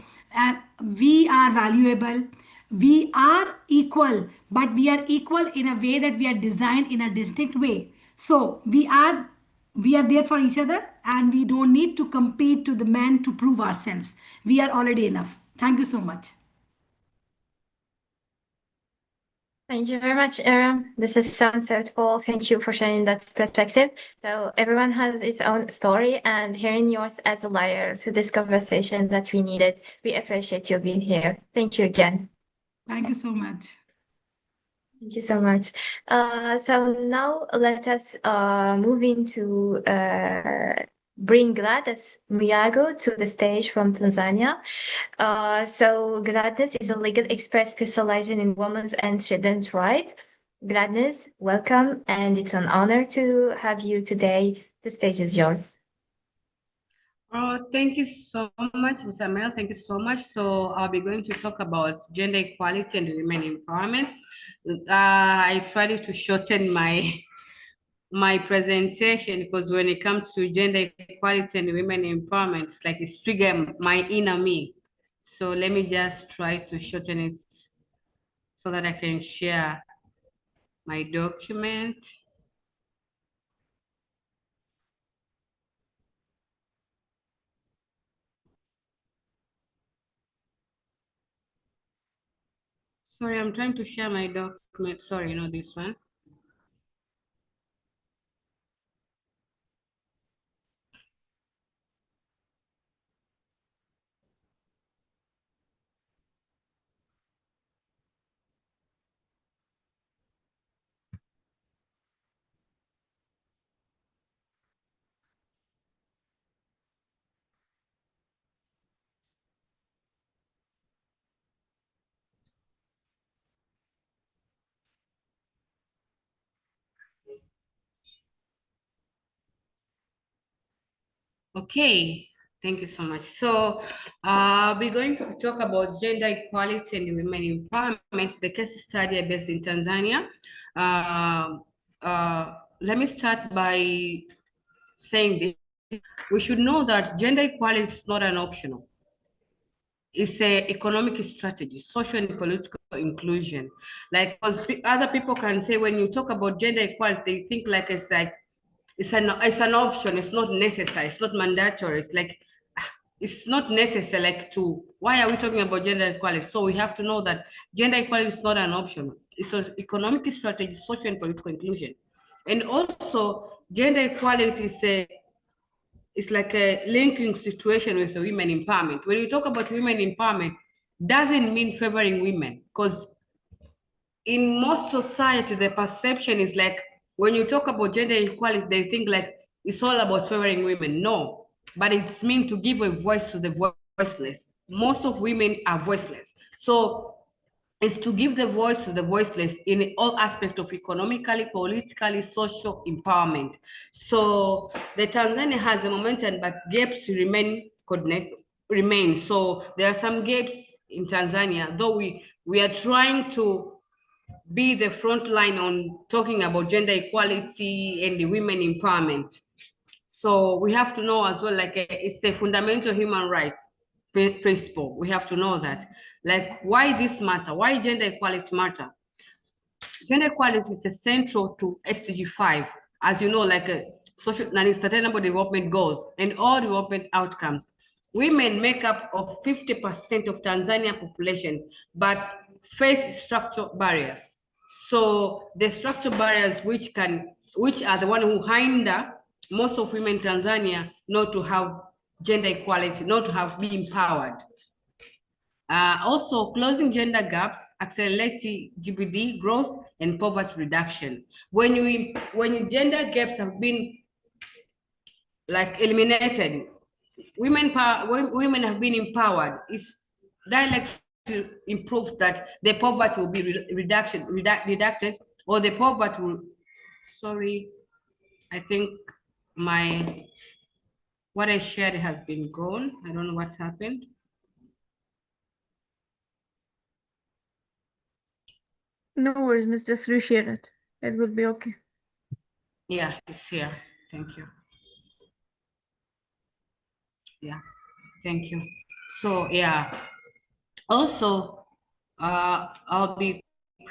S14: We are valuable, we are equal, but we are equal in a way that we are designed in a distinct way. So we are there for each other, and we don't need to compete to the men to prove ourselves. We are already enough. Thank you so much.
S1: Thank you very much, Erin. This is so insightful. Thank you for sharing that perspective. So everyone has its own story, and hearing yours adds a layer to this conversation that we needed. We appreciate you being here. Thank you again.
S14: Thank you so much.
S1: Thank you so much. So now let us move into bring Gladys Miago to the stage from Tanzania. So Gladys is a legal expert specializing in women's and children's rights. Gladys, welcome, and it's an honor to have you today. The stage is yours.
S15: Oh, thank you so much, Ms. Amel. Thank you so much. So I'll be going to talk about gender equality and women empowerment. I tried to shorten my my presentation, because when it comes to gender equality and women empowerment, it's like it's trigger my inner me. So let me just try to shorten it so that I can share my document. Sorry, I'm trying to share my document. Sorry, not this one. Okay, thank you so much. So we're going to talk about gender equality and women empowerment, the case study based in Tanzania. Let me start by saying this. We should know that gender equality is not an optional. It's a economic strategy, social and political inclusion. Like, because other people can say when you talk about gender equality, they think like it's an option, it's not necessary, it's not mandatory, it's like it's not necessary. Like, to why are we talking about gender equality? So we have to know that gender equality is not an option, it's an economic strategy, social and political inclusion. And also gender equality is it's like a linking situation with the women empowerment. When you talk about women empowerment, doesn't mean favoring women, because in most society, the perception is like when you talk about gender equality, they think like it's all about favoring women. No, but it's meant to give a voice to the voiceless. Most of women are voiceless. So it's to give the voice to the voiceless in all aspects of economically, politically, social empowerment. So the Tanzania has a momentum, but gaps remain. So there are some gaps in Tanzania, though we are trying to be the front line on talking about gender equality and the women empowerment. So we have to know as well, like it's a fundamental human right principle. We have to know that, like, why this matter, why gender equality matter. Gender equality is essential to SDG 5, as you know, like social and sustainable development goals and all development outcomes. Women make up of 50% of Tanzania population, but face structural barriers. So the structural barriers which are the one who hinder most of women in Tanzania not to have gender equality, not to have be empowered. Also, closing gender gaps, accelerating GBD growth and poverty reduction. When gender gaps have been like eliminated, women have been empowered. It's directly to improve that the poverty will be reducted, or the poverty will. Sorry, I think what I shared has been gone. I don't know what's happened.
S13: No worries, miss. Just reshare it. It will be okay.
S15: Yeah, it's here. Thank you. Yeah, thank you. So yeah, also I'll be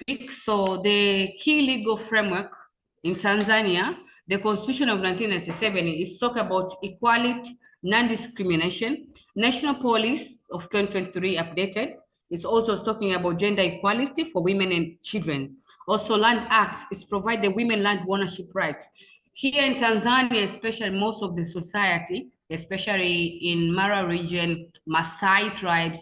S15: quick. So the key legal framework in Tanzania, the Constitution of 1997, is talk about equality, non-discrimination. National Policy of 2023 updated. It's also talking about gender equality for women and children. Also, Land Act is provide the women land ownership rights. Here in Tanzania, especially most of the society, especially in Mara region, Maasai tribes,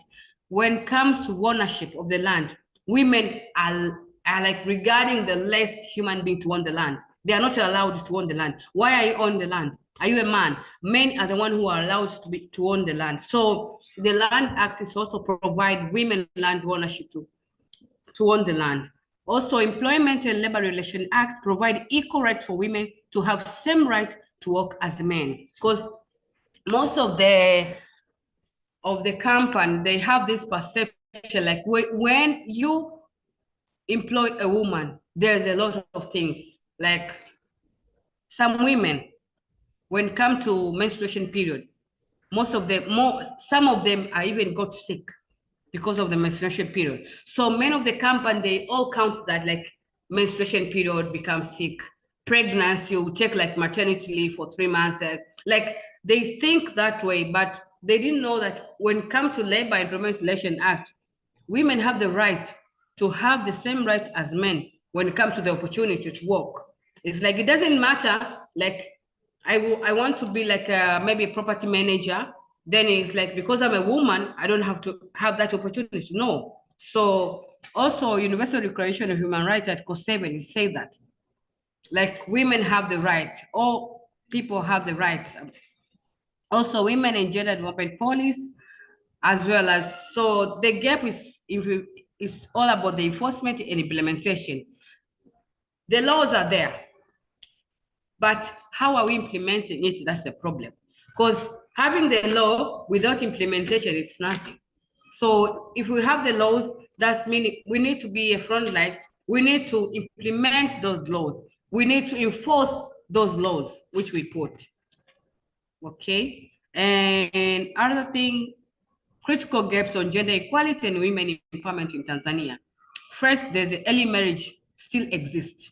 S15: when it comes to ownership of the land, women are like regarding the less human being to own the land. They are not allowed to own the land. Why are you on the land? Are you a man? Men are the one who are allowed to own the land. So the Land Act is also provide women land ownership to own the land. Also, Employment and Labor Relation Act provide equal rights for women to have same right to work as men. Because most of the company, they have this perception, like when you employ a woman, there's a lot of things, like some women, when it comes to menstruation period, some of them are even got sick because of the menstruation period. So many of the company, they all count that like menstruation period, become sick, pregnancy, will take like maternity leave for 3 months. Like they think that way, but they didn't know that when it comes to Labor and Employment Relations Act, women have the right to have the same right as men when it comes to the opportunity to work. It's like, it doesn't matter, like I want to be like maybe a property manager, then it's like, because I'm a woman, I don't have to have that opportunity. No. So also Universal Declaration of Human Rights, Article 7, it says that like women have the right, all people have the rights. Also women and gender development policy, as well as, so the gap is all about the enforcement and implementation. The laws are there, but how are we implementing it? That's the problem. Because having the law without implementation, it's nothing. So if we have the laws, that's meaning we need to be a front line. We need to implement those laws. We need to enforce those laws which we put. Okay. And other thing, critical gaps on gender equality and women empowerment in Tanzania. First, there's the early marriage still exists.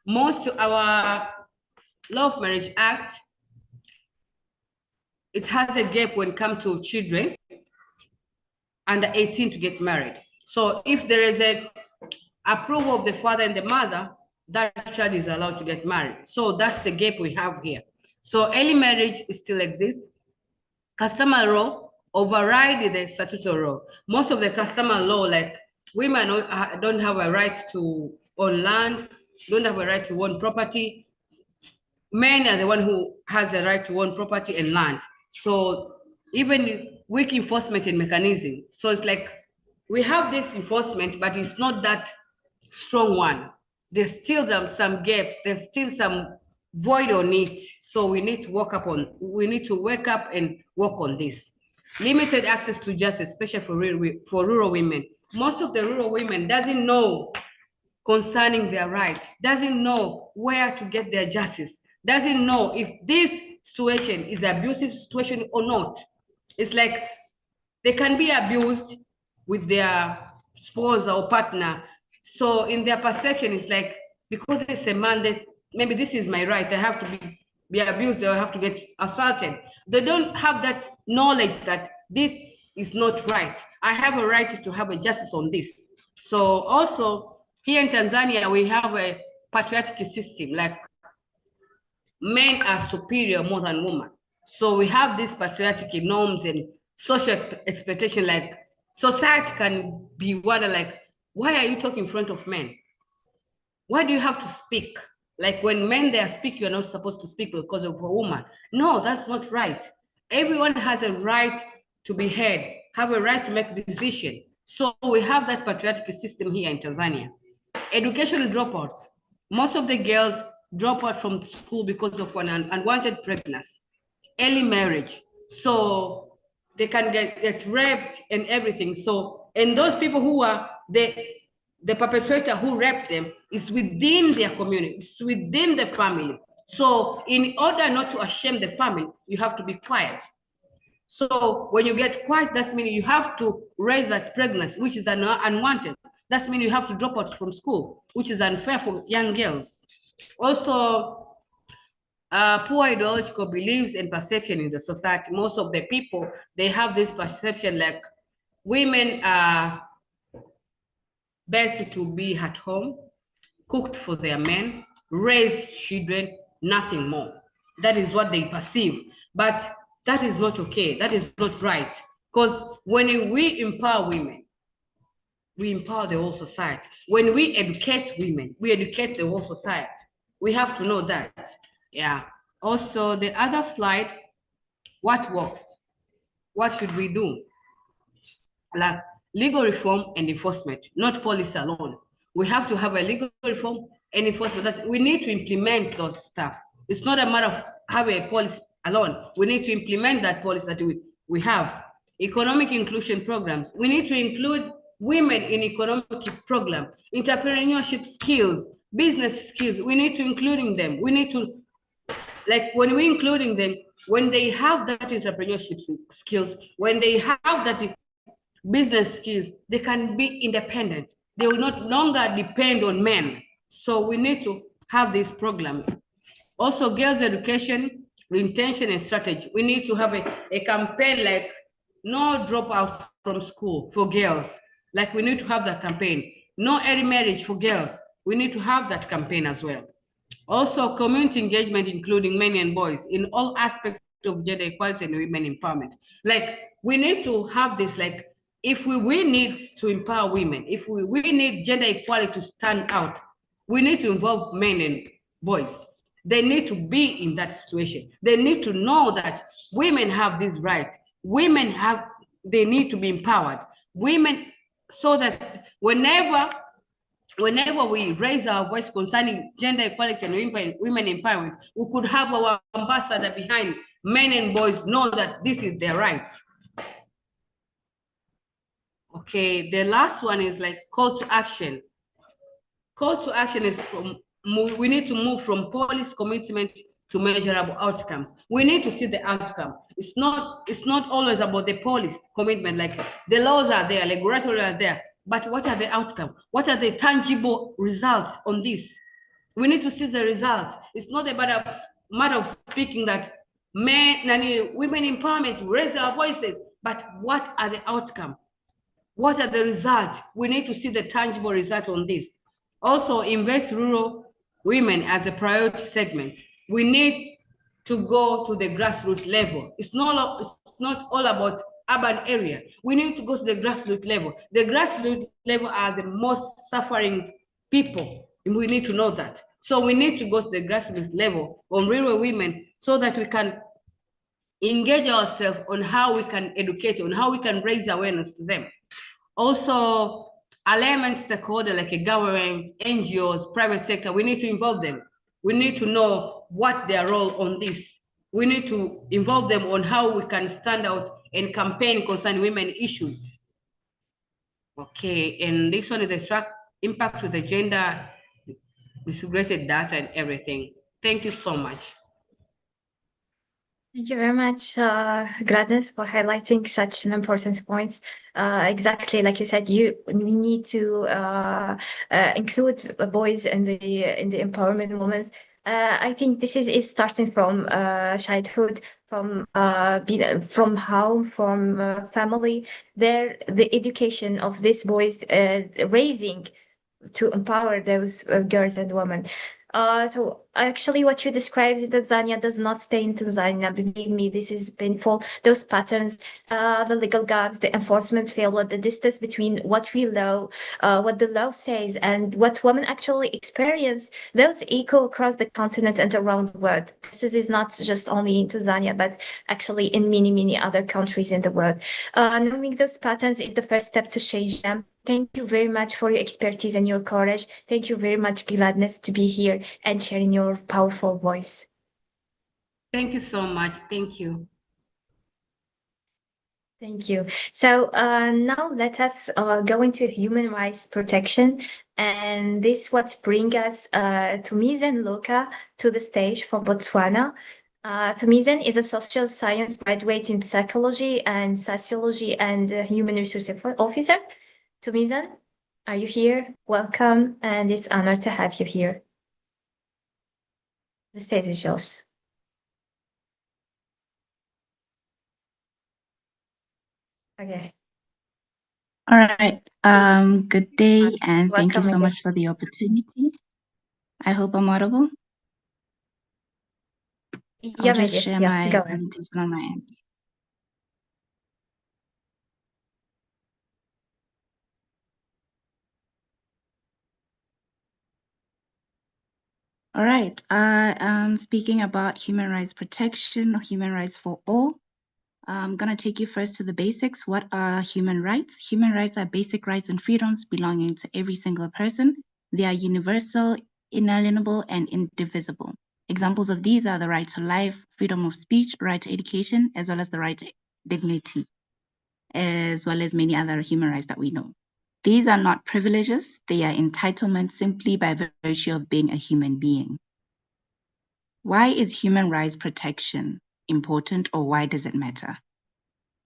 S15: Most of our Law of Marriage Act, it has a gap when it comes to children under 18 to get married. So if there is a approval of the father and the mother, that child is allowed to get married. So that's the gap we have here. So early marriage still exists. Customer law override the statutory law. Most of the customer law, like women don't have a right to own land, don't have a right to own property. Men are the one who has the right to own property and land. So even weak enforcement and mechanism. So it's like we have this enforcement, but it's not that strong one. There's still some gap. There's still some void on it. So we need to wake up and work on this. Limited access to justice, especially for rural women. Most of the rural women doesn't know concerning their right, doesn't know where to get their justice, doesn't know if this situation is an abusive situation or not. It's like they can be abused with their spouse or partner. So in their perception, it's like, because it's a man, maybe this is my right, I have to be abused or I have to get assaulted. They don't have that knowledge that this is not right. I have a right to have a justice on this. So also here in Tanzania, we have a patriarchal system, like men are superior more than women. So we have these patriarchal norms and social expectation, like society can be wonder like, why are you talking in front of men? Why do you have to speak? Like when men they are speaking, you're not supposed to speak because of a woman. No, that's not right. Everyone has a right to be heard, have a right to make the decision. So we have that patriarchal system here in Tanzania. Education dropouts. Most of the girls drop out from school because of an unwanted pregnancy, early marriage. So they can get raped and everything. So, and those people who are the perpetrator who raped them is within their community, it's within the family. So in order not to shame the family, you have to be quiet. So when you get quiet, that's meaning you have to raise that pregnancy, which is unwanted. That's meaning you have to drop out from school, which is unfair for young girls. Also, poor ideological beliefs and perception in the society. Most of the people, they have this perception like women are best to be at home, cooked for their men, raised children, nothing more. That is what they perceive. But that is not okay. That is not right. Because when we empower women, we empower the whole society. When we educate women, we educate the whole society. We have to know that. Yeah. Also, the other slide, what works? What should we do? Like legal reform and enforcement, not policy alone. We have to have a legal reform and enforcement that we need to implement those stuff. It's not a matter of having a policy alone. We need to implement that policy that we have. Economic inclusion programs. We need to include women in economic program, entrepreneurship skills, business skills. We need to include them. We need to Like when we're including them, when they have that entrepreneurship skills, when they have that business skills, they can be independent. They will not longer depend on men. So we need to have this program. Also, girls' education, retention, and strategy. We need to have a campaign like no dropout from school for girls. Like we need to have that campaign. No early marriage for girls. We need to have that campaign as well. Also, community engagement, including men and boys, in all aspects of gender equality and women empowerment. Like we need to have this, like if we need to empower women, if we need gender equality to stand out, we need to involve men and boys. They need to be in that situation. They need to know that women have this right. They need to be empowered. Women, so that whenever we raise our voice concerning gender equality and women empowerment, we could have our ambassador behind men and boys know that this is their rights. Okay, the last one is like call to action. Call to action is we need to move from policy commitment to measurable outcomes. We need to see the outcome. It's not always about the policy commitment, like the laws are there, regulatory are there, but what are the outcomes? What are the tangible results on this? We need to see the results. It's not a matter of speaking that women empowerment, raise our voices, but what are the outcomes? What are the results? We need to see the tangible result on this. Also, invest rural women as a priority segment. We need to go to the grassroots level. It's not all about urban area. We need to go to the grassroots level. The grassroots level are the most suffering people, and we need to know that. So we need to go to the grassroots level on rural women so that we can engage ourselves on how we can educate, on how we can raise awareness to them. Also, alignment stakeholder like a government, NGOs, private sector, we need to involve them. We need to know what their role on this. We need to involve them on how we can stand out and campaign concerning women issues. Okay, and this one is the track impact with the gender distributed data and everything. Thank you so much.
S1: Thank you very much, Gladys, for highlighting such an important points. Exactly, like you said, we need to include boys in the empowerment movements. I think this is starting from childhood, from home, from family. The education of these boys, raising to empower those girls and women. So actually what you described in Tanzania does not stay in Tanzania. Believe me, this is painful. Those patterns, the legal gaps, the enforcement failure, the distance between what the law says and what women actually experience, those echo across the continent and around the world. This is not just only in Tanzania, but actually in many, many other countries in the world. Knowing those patterns is the first step to change them. Thank you very much for your expertise and your courage. Thank you very much, Gladness, to be here and sharing your powerful voice.
S15: Thank you so much. Thank you.
S1: Thank you. So now let us go into human rights protection. And this what brings us Thumizen Luka to the stage from Botswana. Thumizen is a social science graduate in psychology and sociology and human resources officer. Thumizen, are you here? Welcome, and it's an honor to have you here. The stage is yours. Okay.
S16: All right. Good day, and thank you so much for the opportunity. I hope I'm audible. I'll just share my presentation on my end. All right. I'm speaking about human rights protection, human rights for all. I'm going to take you first to the basics. What are human rights? Human rights are basic rights and freedoms belonging to every single person. They are universal, inalienable, and indivisible. Examples of these are the right to life, freedom of speech, right to education, as well as the right to dignity, as well as many other human rights that we know. These are not privileges. They are entitlements simply by virtue of being a human being. Why is human rights protection important, or why does it matter?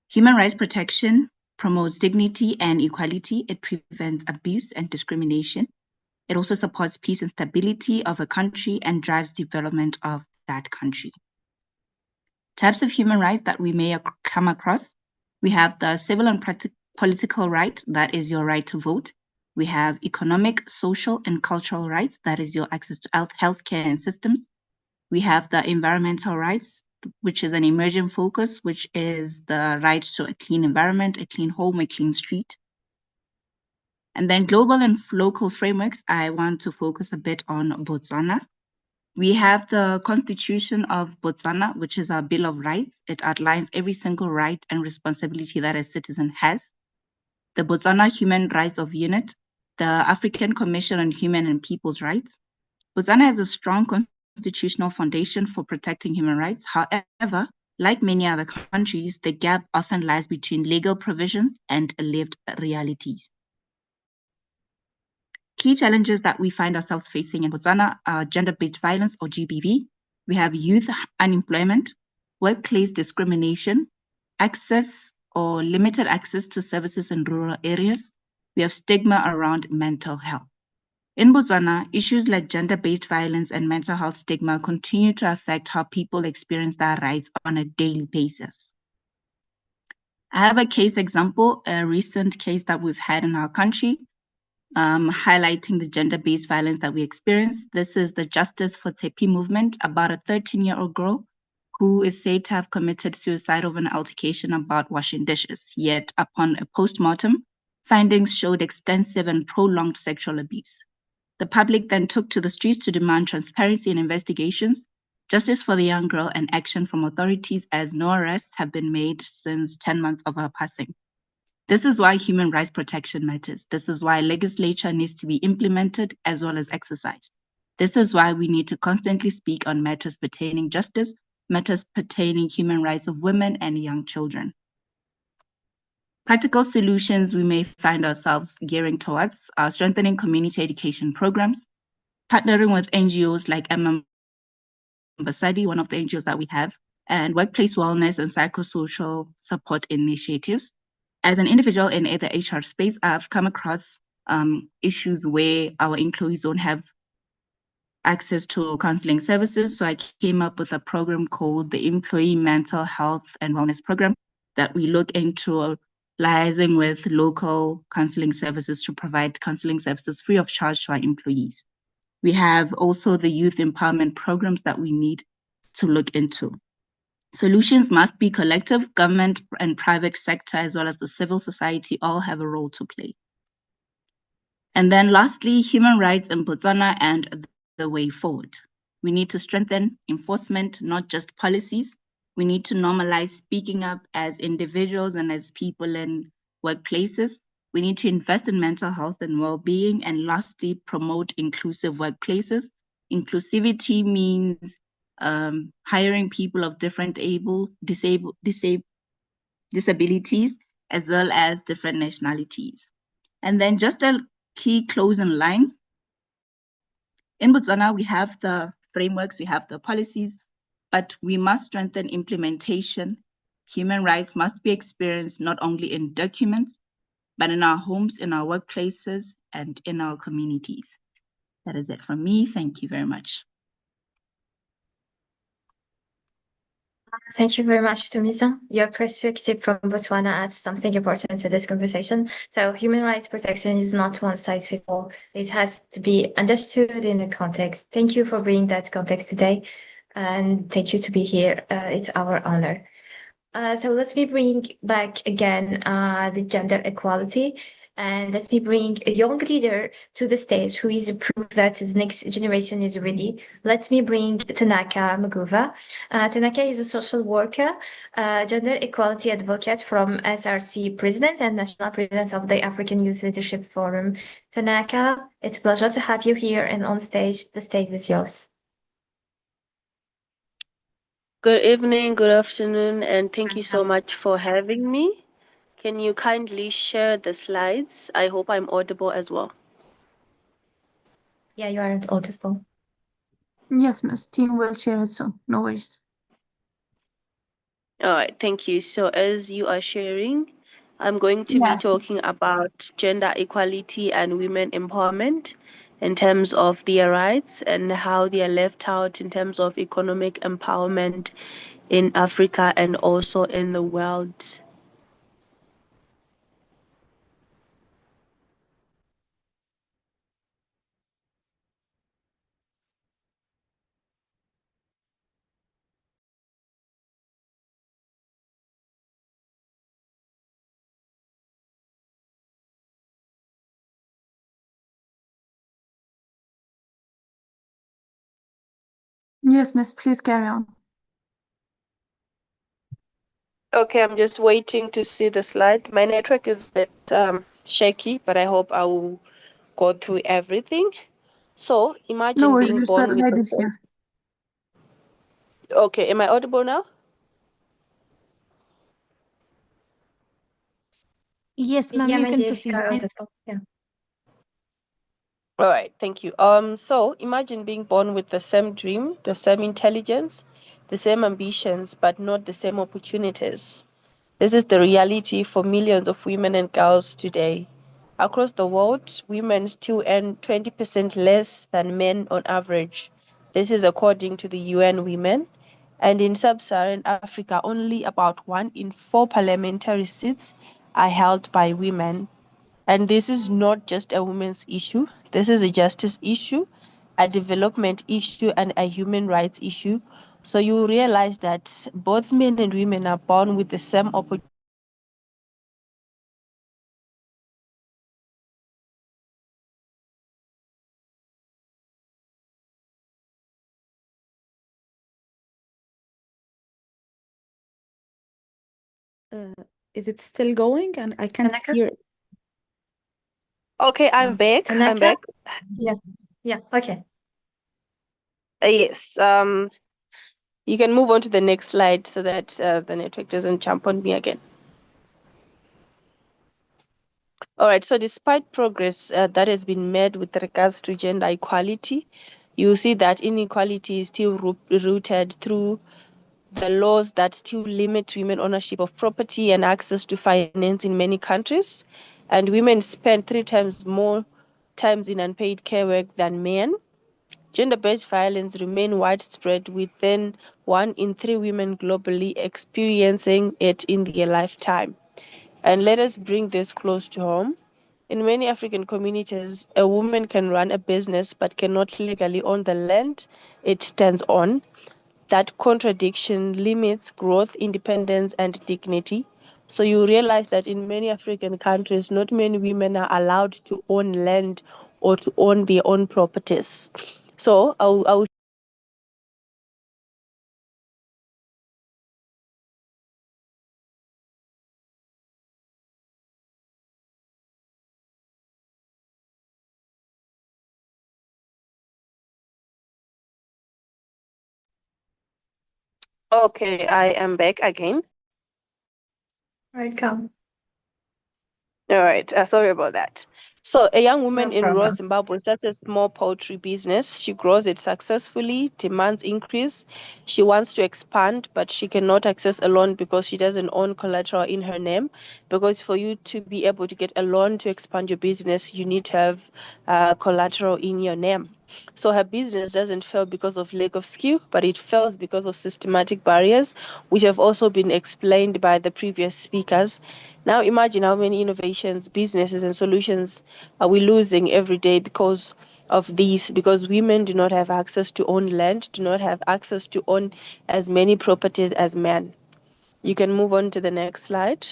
S16: Human rights protection promotes dignity and equality. It prevents abuse and discrimination. It also supports peace and stability of a country and drives development of that country. Types of human rights that we may come across. We have the civil and political right, that is your right to vote. We have economic, social, and cultural rights, that is your access to healthcare and systems. We have the environmental rights, which is an emerging focus, which is the right to a clean environment, a clean home, a clean street. And then global and local frameworks, I want to focus a bit on Botswana. We have the Constitution of Botswana, which is our Bill of Rights. It outlines every single right and responsibility that a citizen has. The Botswana Human Rights of Unit, the African Commission on Human and People's Rights. Botswana has a strong constitutional foundation for protecting human rights. However, like many other countries, the gap often lies between legal provisions and lived realities. Key challenges that we find ourselves facing in Botswana are gender-based violence, or GBV. We have youth unemployment, workplace discrimination, access or limited access to services in rural areas. We have stigma around mental health. In Botswana, issues like gender-based violence and mental health stigma continue to affect how people experience their rights on a daily basis. I have a case example, a recent case that we've had in our country, highlighting the gender-based violence that we experience. This is the Justice for Tepi movement, about a 13-year-old girl who is said to have committed suicide over an altercation about washing dishes. Yet, upon a post-mortem, findings showed extensive and prolonged sexual abuse. The public then took to the streets to demand transparency in investigations, justice for the young girl, and action from authorities, as no arrests have been made since 10 months of her passing. This is why human rights protection matters. This is why legislation needs to be implemented as well as exercised. This is why we need to constantly speak on matters pertaining justice, matters pertaining human rights of women and young children. Practical solutions we may find ourselves gearing towards are strengthening community education programs, partnering with NGOs like Amboh, one of the NGOs that we have, and workplace wellness and psychosocial support initiatives. As an individual in the HR space, I've come across issues where our employees don't have access to counseling services. So I came up with a program called the Employee Mental Health and Wellness Program that we look into liaising with local counseling services to provide counseling services free of charge to our employees. We have also the youth empowerment programs that we need to look into. Solutions must be collective. Government and private sector, as well as the civil society, all have a role to play. And then lastly, human rights in Botswana and the way forward. We need to strengthen enforcement, not just policies. We need to normalize speaking up as individuals and as people in workplaces. We need to invest in mental health and well-being. And lastly, promote inclusive workplaces. Inclusivity means hiring people of different disabilities, as well as different nationalities. And then just a key closing line. In Botswana, we have the frameworks, we have the policies, but we must strengthen implementation. Human rights must be experienced not only in documents, but in our homes, in our workplaces, and in our communities. That is it from me. Thank you very much.
S1: Thank you very much, Tumiza. Your perspective from Botswana adds something important to this conversation. So human rights protection is not one size fits all. It has to be understood in a context. Thank you for bringing that context today. And thank you to be here. It's our honor. So let me bring back again the gender equality. And let me bring a young leader to the stage who is a proof that the next generation is ready. Let me bring Tanaka Maguva. Tanaka is a social worker, gender equality advocate from SRC president and national president of the African Youth Leadership Forum. Tanaka, it's a pleasure to have you here and on stage. The stage is yours.
S17: Good evening, good afternoon, and thank you so much for having me. Can you kindly share the slides? I hope I'm audible as well.
S1: Yeah, you aren't audible.
S13: Yes, Miss. Team will share it soon. No worries.
S17: All right, thank you. So as you are sharing, I'm going to be talking about gender equality and women empowerment in terms of their rights and how they are left out in terms of economic empowerment in Africa and also in the world.
S13: Yes, Miss. Please carry on.
S17: Okay, I'm just waiting to see the slide. My network is a bit shaky, but I hope I will go through everything. So
S13: No
S17: imagine
S13: worries.
S17: being
S13: Your
S17: born with
S13: slide
S17: a
S13: is here.
S17: Okay, am I audible now?
S18: Yes, ma'am,
S1: Yeah,
S18: you
S1: my
S18: can
S1: dear,
S18: proceed.
S1: you're audible. Yeah.
S17: All right, thank you. So imagine being born with the same dream, the same intelligence, the same ambitions, but not the same opportunities. This is the reality for millions of women and girls today. Across the world, women still earn 20% less than men on average. This is according to the UN Women. And in sub-Saharan Africa, only about 1 in 4 parliamentary seats are held by women. And this is not just a women's issue. This is a justice issue, a development issue, and a human rights issue. So you realize that both men and women are born with the same opportunity.
S18: Is it still going? And I can't
S1: Tanaka?
S18: hear.
S17: Okay, I'm back. I'm
S1: Tanaka?
S17: back.
S1: Yeah. Yeah. Okay.
S17: Yes. You can move on to the next slide so that the network doesn't jump on me again. All right, so despite progress that has been made with regards to gender equality, you see that inequality is still rooted through the laws that still limit women ownership of property and access to finance in many countries. And women spend 3 times more times in unpaid care work than men. Gender-based violence remain widespread, within 1 in 3 women globally experiencing it in their lifetime. And let us bring this close to home. In many African communities, a woman can run a business but cannot legally own the land it stands on. That contradiction limits growth, independence, and dignity. So you realize that in many African countries, not many women are allowed to own land or to own their own properties. So I'll Okay, I am back again.
S1: Welcome.
S17: All right, sorry about that. So, a young woman in rural
S1: problem.
S17: Zimbabwe starts a small poultry business. She grows it successfully, demands increase. She wants to expand, but she cannot access a loan because she doesn't own collateral in her name. Because for you to be able to get a loan to expand your business, you need to have collateral in your name. So her business doesn't fail because of lack of skill, but it fails because of systematic barriers, which have also been explained by the previous speakers. Now imagine how many innovations, businesses, and solutions are we losing every day because of these, because women do not have access to own land, do not have access to own as many properties as men. You can move on to the next slide.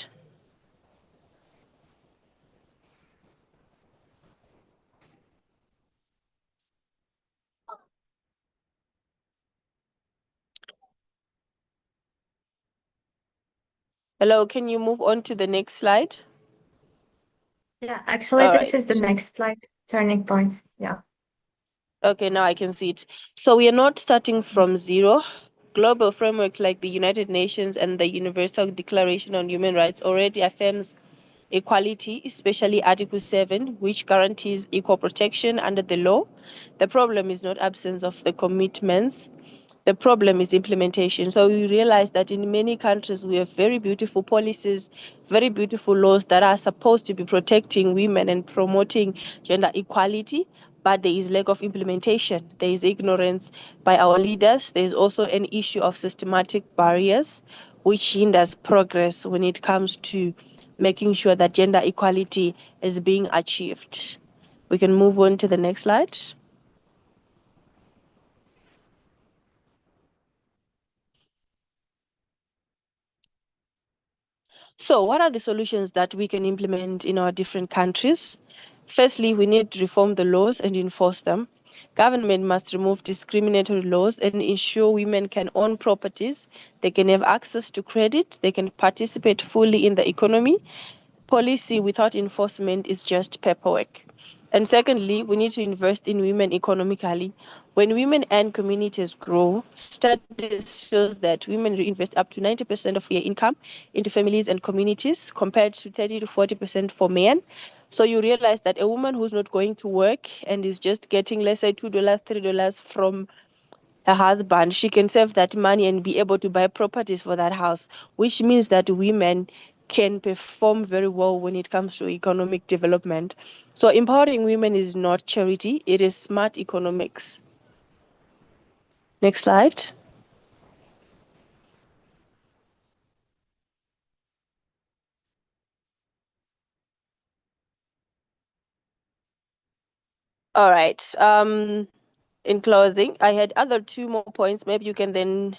S17: Hello, can you move on to the next slide?
S1: Yeah, actually,
S17: All
S1: this is the
S17: right.
S1: next slide, turning points. Yeah.
S17: Okay, now I can see it. So we are not starting from zero. Global frameworks like the United Nations and the Universal Declaration on Human Rights already affirms equality, especially Article 7, which guarantees equal protection under the law. The problem is not absence of the commitments. The problem is implementation. So we realize that in many countries, we have very beautiful policies, very beautiful laws that are supposed to be protecting women and promoting gender equality, but there is lack of implementation. There is ignorance by our leaders. There is also an issue of systematic barriers, which hinders progress when it comes to making sure that gender equality is being achieved. We can move on to the next slide. So what are the solutions that we can implement in our different countries? Firstly, we need to reform the laws and enforce them. Government must remove discriminatory laws and ensure women can own properties, they can have access to credit, they can participate fully in the economy. Policy without enforcement is just paperwork. And secondly, we need to invest in women economically. When women and communities grow, studies shows that women reinvest up to 90% of their income into families and communities compared to 30 to 40% for men. So you realize that a woman who's not going to work and is just getting, let's say, $2, $3 from her husband, she can save that money and be able to buy properties for that house, which means that women can perform very well when it comes to economic development. So empowering women is not charity, it is smart economics. Next slide. All right. In closing, I had other two more points. Maybe you can then.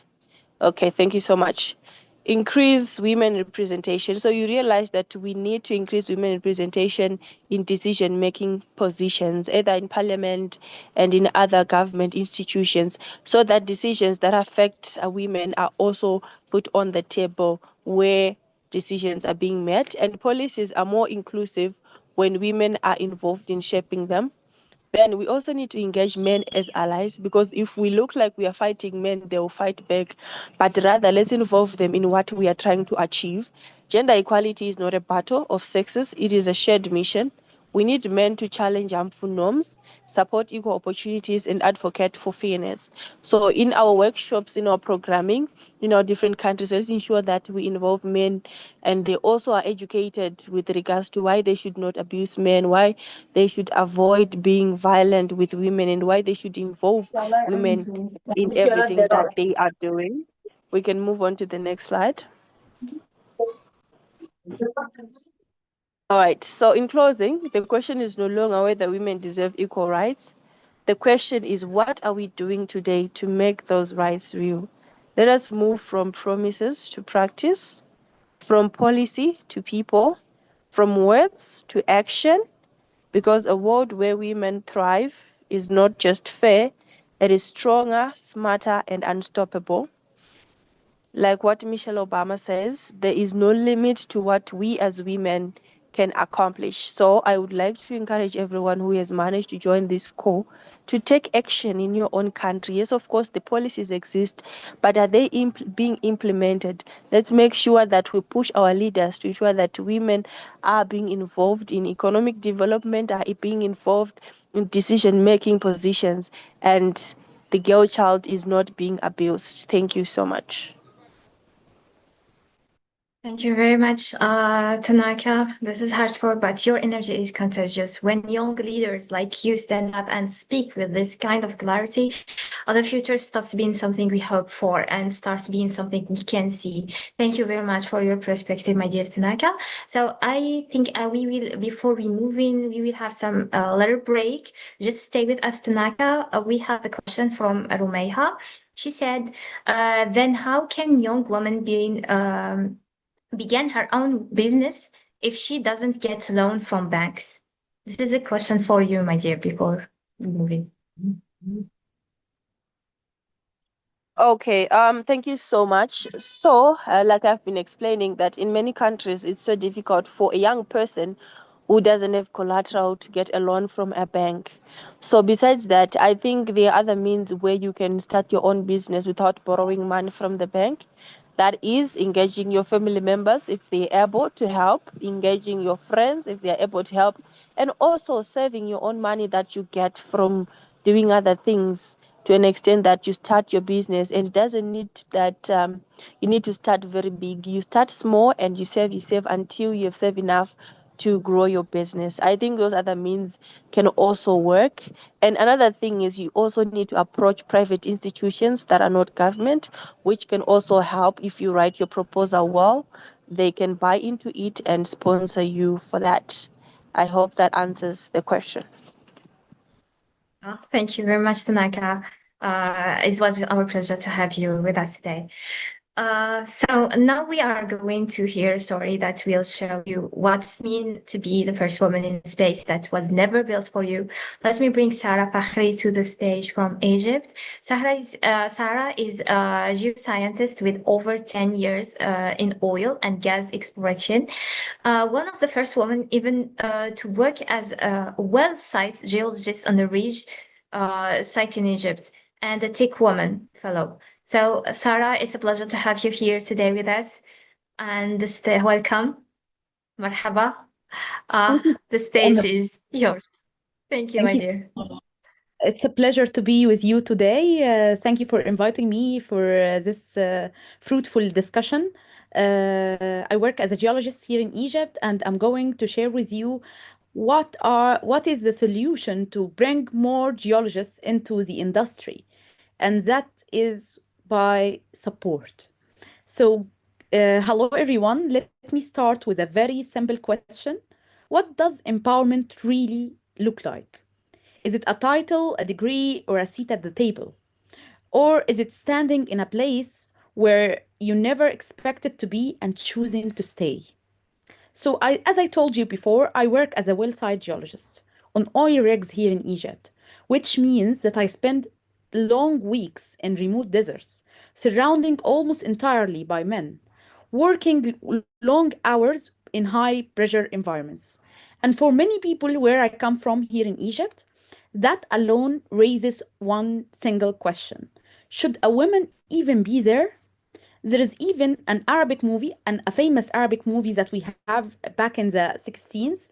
S17: Okay, thank you so much. Increase women representation. So you realize that we need to increase women representation in decision-making positions, either in parliament and in other government institutions, so that decisions that affect women are also put on the table where decisions are being made, and policies are more inclusive when women are involved in shaping them. Then we also need to engage men as allies, because if we look like we are fighting men, they will fight back. But rather, let's involve them in what we are trying to achieve. Gender equality is not a battle of sexes, it is a shared mission. We need men to challenge harmful norms, support equal opportunities, and advocate for fairness. So in our workshops, in our programming, in our different countries, let's ensure that we involve men and they also are educated with regards to why they should not abuse men, why they should avoid being violent with women, and why they should involve women in everything that they are doing. We can move on to the next slide. All right, so in closing, the question is no longer whether women deserve equal rights. The question is, what are we doing today to make those rights real? Let us move from promises to practice, from policy to people, from words to action, because a world where women thrive is not just fair, it is stronger, smarter, and unstoppable. Like what Michelle Obama says, there is no limit to what we as women can accomplish. So I would like to encourage everyone who has managed to join this call to take action in your own country. Yes, of course, the policies exist, but are they being implemented? Let's make sure that we push our leaders to ensure that women are being involved in economic development, are being involved in decision-making positions, and the girl child is not being abused. Thank you so much.
S1: Thank you very much, Tanaka. This is hardcore, but your energy is contagious. When young leaders like you stand up and speak with this kind of clarity, the future stops being something we hope for and starts being something we can see. Thank you very much for your perspective, my dear Tanaka. So I think we will, before we move in, we will have some little break. Just stay with us, Tanaka. We have a question from Rumeyha. She said, then how can young women begin her own business if she doesn't get a loan from banks? This is a question for you, my dear, before moving.
S17: Okay, thank you so much. So, like I've been explaining, that in many countries, it's so difficult for a young person who doesn't have collateral to get a loan from a bank. So besides that, I think there are other means where you can start your own business without borrowing money from the bank. That is engaging your family members if they're able to help, engaging your friends if they're able to help, and also saving your own money that you get from doing other things to an extent that you start your business. And it doesn't need that you need to start very big. You start small and you save until you have saved enough to grow your business. I think those other means can also work. And another thing is you also need to approach private institutions that are not government, which can also help. If you write your proposal well, they can buy into it and sponsor you for that. I hope that answers the question.
S1: Oh, thank you very much, Tanaka. It was our pleasure to have you with us today. So now we are going to hear a story that will show you what's mean to be the first woman in space that was never built for you. Let me bring Sarah Fakhri to the stage from Egypt. Sarah is a geoscientist with over 10 years in oil and gas exploration. One of the first women even to work as a well site geologist on the Ridge site in Egypt, and a Tech Woman Fellow. So, Sarah, it's a pleasure to have you here today with us. And welcome. Marhaba. The stage is yours. Thank you, my dear.
S19: It's a pleasure to be with you today. Thank you for inviting me for this fruitful discussion. I work as a geologist here in Egypt, and I'm going to share with you what is the solution to bring more geologists into the industry, and that is by support. So, hello everyone. Let me start with a very simple question. What does empowerment really look like? Is it a title, a degree, or a seat at the table? Or is it standing in a place where you never expected to be and choosing to stay? So, as I told you before, I work as a well site geologist on oil rigs here in Egypt, which means that I spend long weeks in remote deserts, surrounded almost entirely by men, working long hours in high pressure environments. And for many people where I come from here in Egypt, that alone raises one single question. Should a woman even be there? There is even an Arabic movie, and a famous Arabic movie that we have back in the 16th.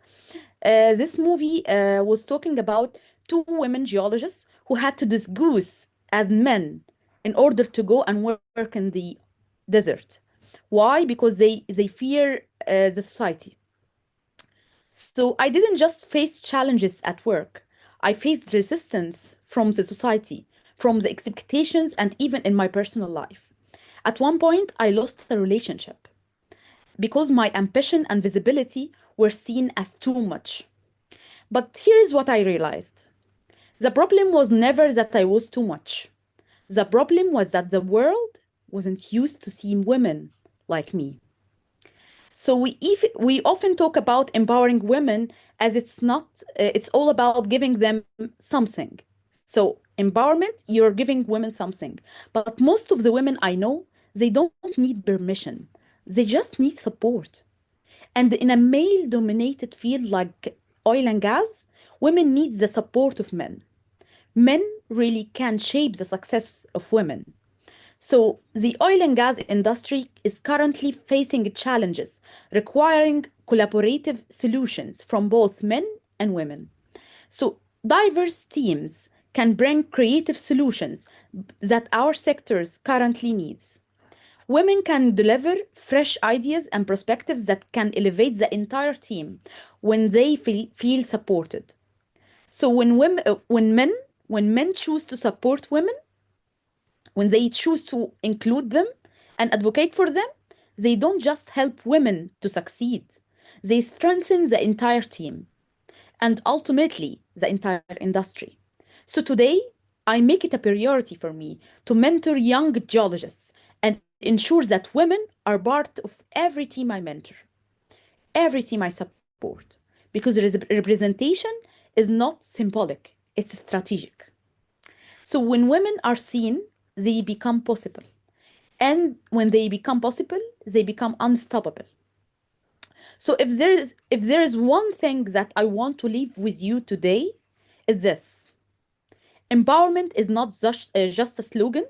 S19: This movie was talking about two women geologists who had to disguise as men in order to go and work in the desert. Why? Because they fear the society. So I didn't just face challenges at work. I faced resistance from the society, from the expectations, and even in my personal life. At one point, I lost a relationship because my ambition and visibility were seen as too much. But here is what I realized. The problem was never that I was too much. The problem was that the world wasn't used to seeing women like me. So we often talk about empowering women as it's all about giving them something. So empowerment, you're giving women something. But most of the women I know, they don't need permission. They just need support. And in a male-dominated field like oil and gas, women need the support of men. Men really can shape the success of women. So the oil and gas industry is currently facing challenges requiring collaborative solutions from both men and women. So diverse teams can bring creative solutions that our sectors currently needs. Women can deliver fresh ideas and perspectives that can elevate the entire team when they feel supported. So when men choose to support women, when they choose to include them and advocate for them, they don't just help women to succeed. They strengthen the entire team and ultimately the entire industry. So today, I make it a priority for me to mentor young geologists and ensure that women are part of every team I mentor, every team I support, because representation is not symbolic, it's strategic. So when women are seen, they become possible. And when they become possible, they become unstoppable. So if there is one thing that I want to leave with you today, is this. Empowerment is not just a slogan.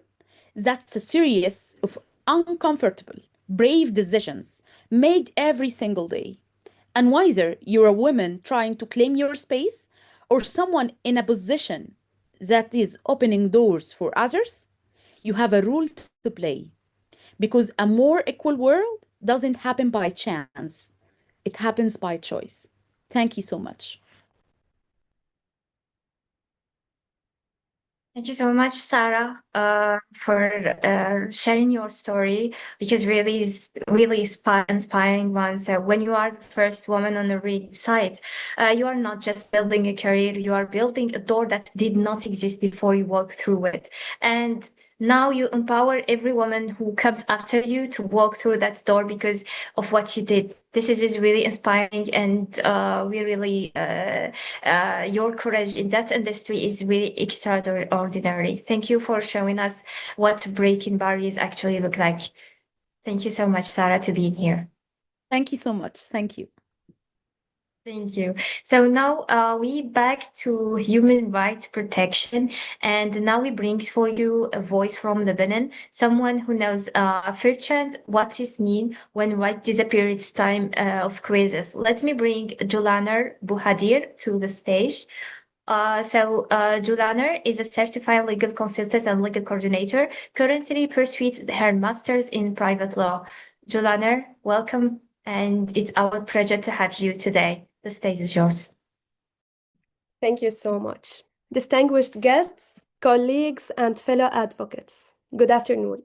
S19: That's a series of uncomfortable, brave decisions made every single day. And whether you're a woman trying to claim your space or someone in a position that is opening doors for others, you have a role to play. Because a more equal world doesn't happen by chance, it happens by choice. Thank you so much.
S1: Thank you so much, Sarah, for sharing your story, because really is really inspiring one. So when you are the first woman on the read site, you are not just building a career, you are building a door that did not exist before you walk through it. And now you empower every woman who comes after you to walk through that door because of what you did. This is really inspiring, and we really your courage in that industry is really extraordinary. Thank you for showing us what breaking barriers actually look like. Thank you so much, Sarah, to being here.
S19: Thank you so much. Thank you.
S1: Thank you. So now we back to human rights protection, and now we bring for you a voice from Lebanon, someone who knows firsthand what it means when rights disappear. It's time of crisis. Let me bring Julaner Buhadir to the stage. Julaner is a certified legal consultant and legal coordinator, currently pursues her master's in private law. Julaner, welcome, and it's our pleasure to have you today. The stage is yours.
S20: Thank you so much. Distinguished guests, colleagues, and fellow advocates, good afternoon.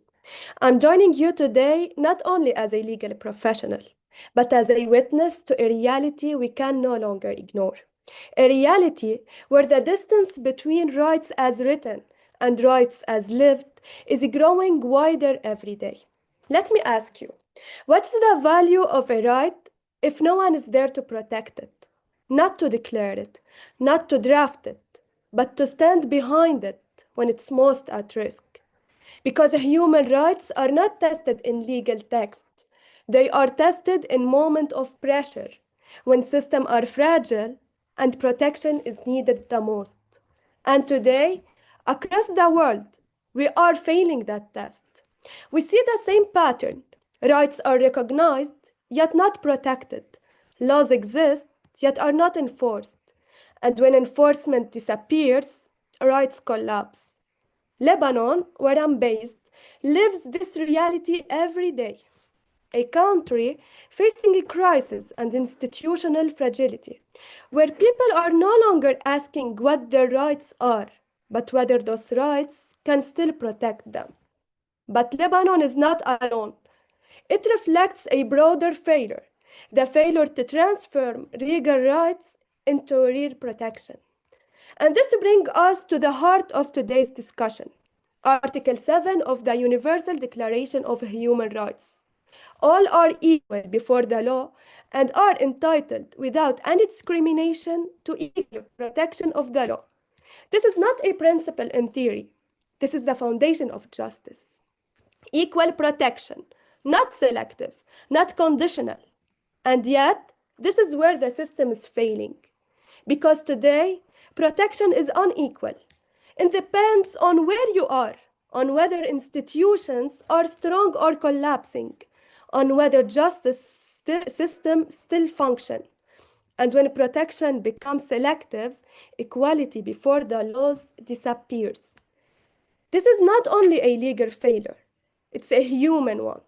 S20: I'm joining you today not only as a legal professional, but as a witness to a reality we can no longer ignore. A reality where the distance between rights as written and rights as lived is growing wider every day. Let me ask you, what's the value of a right if no one is there to protect it, not to declare it, not to draft it, but to stand behind it when it's most at risk? Because human rights are not tested in legal text. They are tested in moments of pressure, when systems are fragile and protection is needed the most. And today, across the world, we are failing that test. We see the same pattern. Rights are recognized, yet not protected. Laws exist, yet are not enforced. And when enforcement disappears, rights collapse. Lebanon, where I'm based, lives this reality every day. A country facing a crisis and institutional fragility, where people are no longer asking what their rights are, but whether those rights can still protect them. But Lebanon is not alone. It reflects a broader failure, the failure to transform legal rights into real protection. And this brings us to the heart of today's discussion, Article 7 of the Universal Declaration of Human Rights. All are equal before the law and are entitled without any discrimination to equal protection of the law. This is not a principle in theory. This is the foundation of justice. Equal protection, not selective, not conditional. And yet, this is where the system is failing. Because today, protection is unequal. It depends on where you are, on whether institutions are strong or collapsing, on whether justice system still function. And when protection becomes selective, equality before the laws disappears. This is not only a legal failure, it's a human one.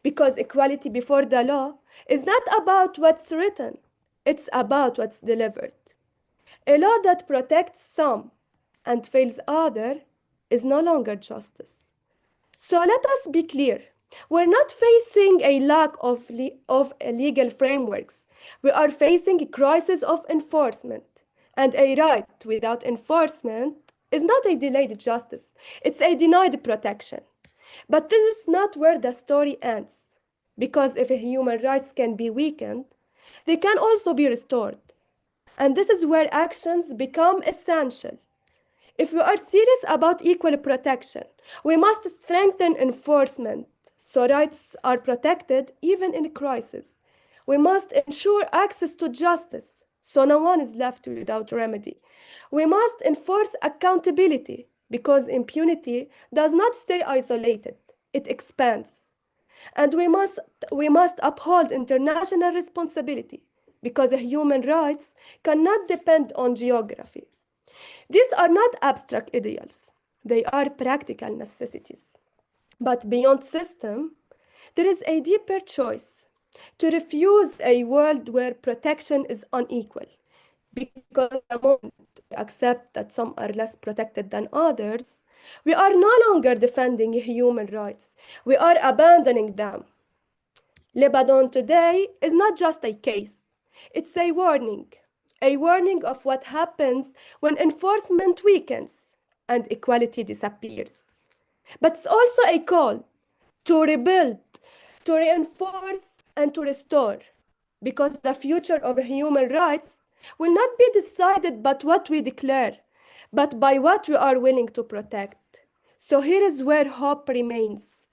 S20: Because equality before the law is not about what's written, it's about what's delivered. A law that protects some and fails others is no longer justice. So let us be clear. We're not facing a lack of legal frameworks. We are facing a crisis of enforcement. And a right without enforcement is not a delayed justice. It's a denied protection. But this is not where the story ends. Because if human rights can be weakened, they can also be restored. And this is where actions become essential. If we are serious about equal protection, we must strengthen enforcement so rights are protected even in crisis. We must ensure access to justice so no one is left without remedy. We must enforce accountability because impunity does not stay isolated. it expands. And we must uphold international responsibility because human rights cannot depend on geography. These are not abstract ideals, they are practical necessities. But beyond system, there is a deeper choice to refuse a world where protection is unequal. Because the moment we accept that some are less protected than others, we are no longer defending human rights, we are abandoning them. Lebanon today is not just a case, it's a warning of what happens when enforcement weakens and equality disappears. But it's also a call to rebuild, to reinforce, and to restore, because the future of human rights will not be decided by what we declare, but by what we are willing to protect. So here is where hope remains.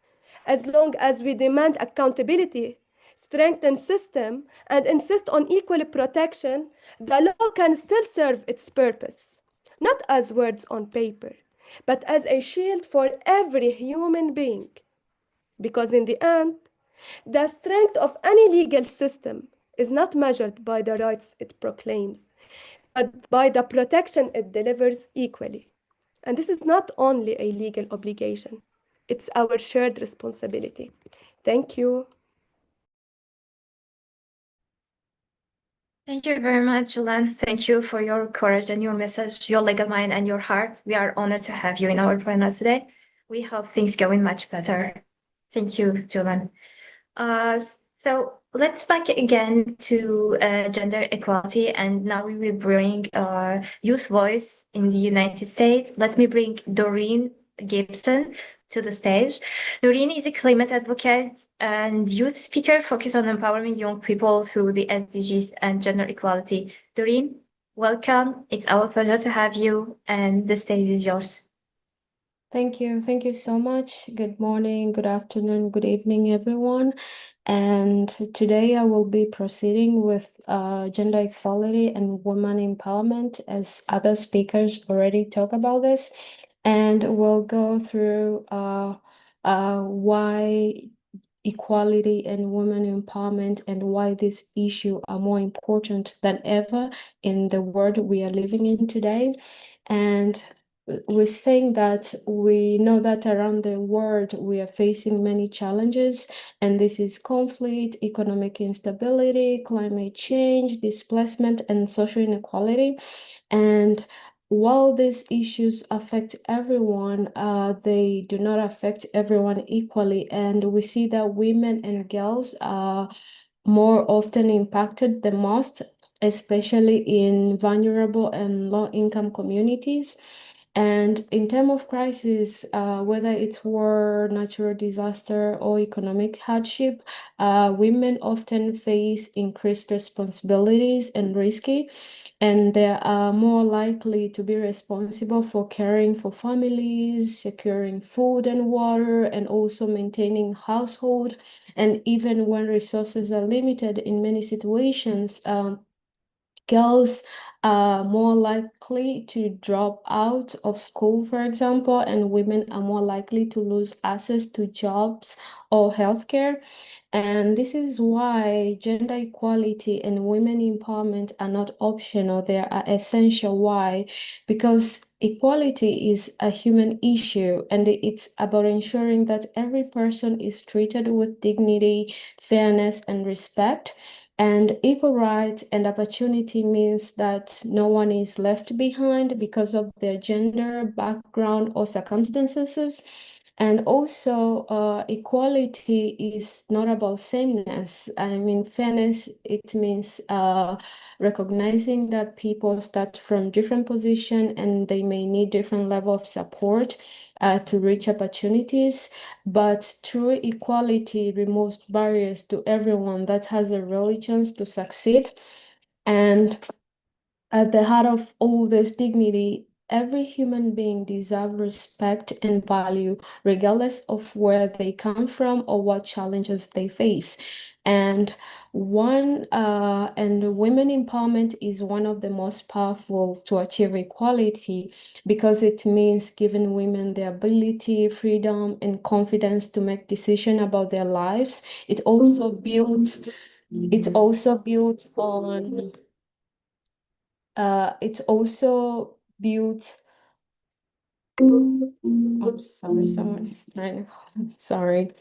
S20: As long as we demand accountability, strengthen system, and insist on equal protection, the law can still serve its purpose, not as words on paper, but as a shield for every human being. Because in the end, the strength of any legal system is not measured by the rights it proclaims, but by the protection it delivers equally. And this is not only a legal obligation, it's our shared responsibility. Thank you.
S1: Thank you very much, Julan. Thank you for your courage and your message, your legal mind and your heart. We are honored to have you in our panel today. We hope things going much better. Thank you, Julan. So let's back again to gender equality, and now we will bring youth voice in the United States. Let me bring Dorine Gibson to the stage. Dorine is a climate advocate and youth speaker focused on empowering young people through the SDGs and gender equality. Dorine, welcome. It's our pleasure to have you, and the stage is yours.
S21: Thank you. Thank you so much. Good morning, good afternoon, good evening, everyone. And today I will be proceeding with gender equality and women empowerment, as other speakers already talk about this. And we'll go through why equality and women empowerment and why this issue are more important than ever in the world we are living in today. And we're saying that we know that around the world we are facing many challenges, and this is conflict, economic instability, climate change, displacement, and social inequality. And while these issues affect everyone, they do not affect everyone equally. And we see that women and girls are more often impacted the most, especially in vulnerable and low-income communities. And in terms of crisis, whether it's war, natural disaster, or economic hardship, women often face increased responsibilities and risky, and they are more likely to be responsible for caring for families, securing food and water, and also maintaining household. And even when resources are limited in many situations, girls are more likely to drop out of school, for example, and women are more likely to lose access to jobs or healthcare. And this is why gender equality and women empowerment are not optional, they are essential. Why? Because equality is a human issue, and it's about ensuring that every person is treated with dignity, fairness, and respect. And equal rights and opportunity means that no one is left behind because of their gender, background, or circumstances. And also, equality is not about sameness. I mean, fairness, it means recognizing that people start from different positions and they may need different level of support to reach opportunities. But true equality removes barriers to everyone that has a real chance to succeed. And at the heart of all this dignity every human being deserves respect and value, regardless of where they come from or what challenges they face. And women empowerment is one of the most powerful to achieve equality because it means giving women the ability, freedom, and confidence to make decisions about their lives. It's also built on it's also built. I'm sorry, someone is trying to call me. Sorry.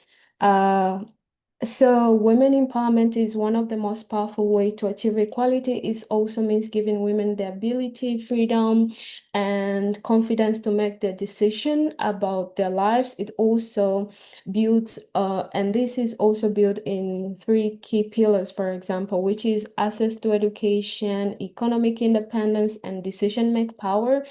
S21: So women empowerment is one of the most powerful way to achieve equality. It also means giving women the ability, freedom, and confidence to make their decision about their lives. It also built, and this is also built in 3 key pillars, for example, which is access to education, economic independence, and decision-make power.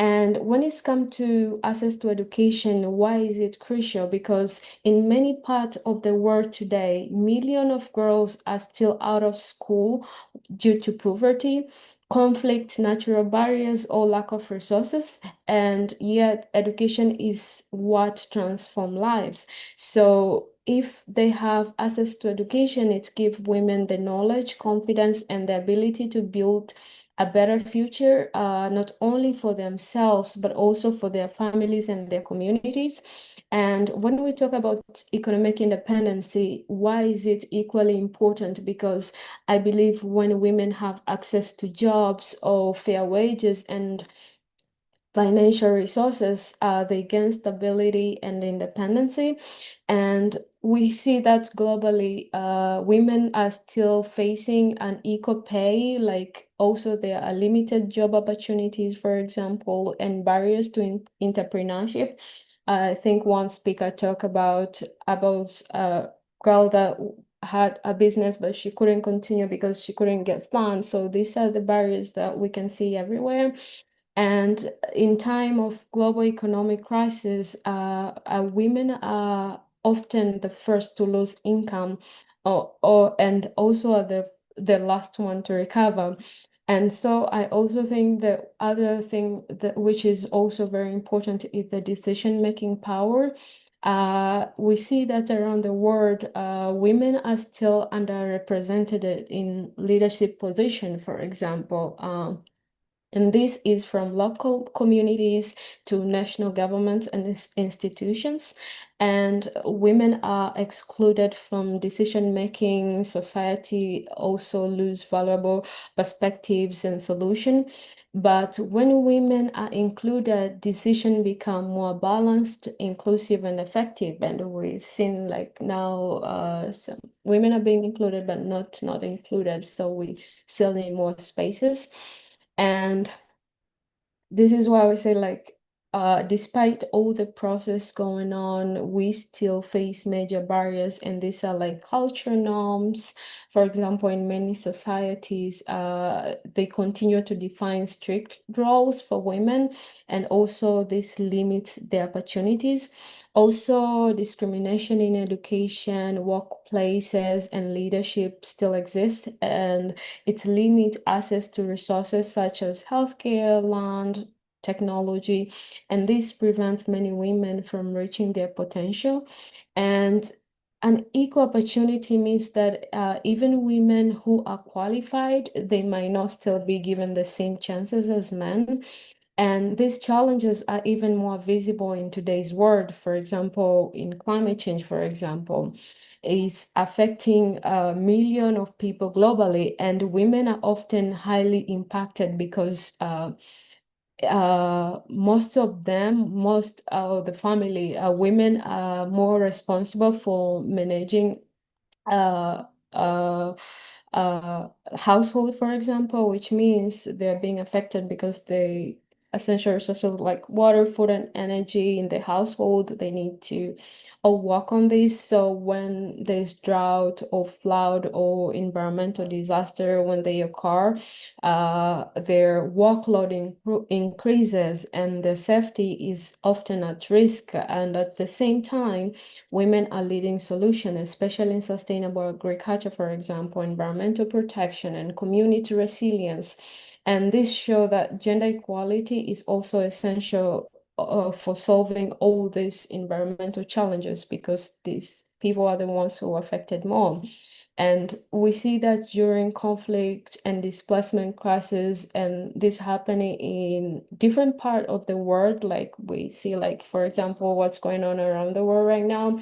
S21: And when it's come to access to education, why is it crucial? Because in many parts of the world today, millions of girls are still out of school due to poverty, conflict, natural barriers, or lack of resources. And yet education is what transforms lives. So if they have access to education, it gives women the knowledge, confidence, and the ability to build a better future, not only for themselves, but also for their families and their communities. And when we talk about economic independence, why is it equally important? Because I believe when women have access to jobs or fair wages and financial resources, they gain stability and independency. And we see that globally, women are still facing an equal pay, like also there are limited job opportunities, for example, and barriers to entrepreneurship. I think one speaker talked about a girl that had a business, but she couldn't continue because she couldn't get funds. So these are the barriers that we can see everywhere. And in time of global economic crisis, women are often the first to lose income, and also are the last one to recover. And so I also think the other thing that which is also very important is the decision-making power. We see that around the world, women are still underrepresented in leadership position, for example. And this is from local communities to national governments and institutions. And women are excluded from decision-making. Society also lose valuable perspectives and solutions. But when women are included, decisions become more balanced, inclusive, and effective. And we've seen like now some women are being included, but not included. So we still need more spaces. And this is why we say, like, despite all the process going on, we still face major barriers, and these are like cultural norms. For example, in many societies, they continue to define strict roles for women, and also this limits their opportunities. Also, discrimination in education, workplaces, and leadership still exists, and it limits access to resources such as healthcare, land, technology, and this prevents many women from reaching their potential. And an equal opportunity means that even women who are qualified, they might not still be given the same chances as men. And these challenges are even more visible in today's world. For example, in climate change, for example, is affecting millions of people globally, and women are often highly impacted because most of the family, women are more responsible for managing uh, uh, household, for example, which means they're being affected because they essential resources like water, food, and energy in the household, they need to all work on this. So when there's drought or flood or environmental disaster, when they occur, their workload increases and the safety is often at risk. And at the same time, women are leading solutions, especially in sustainable agriculture, for example, environmental protection and community resilience. And this shows that gender equality is also essential for solving all these environmental challenges, because these people are the ones who are affected more. And we see that during conflict and displacement crisis, and this happening in different part of the world, like we see, like, for example, what's going on around the world right now.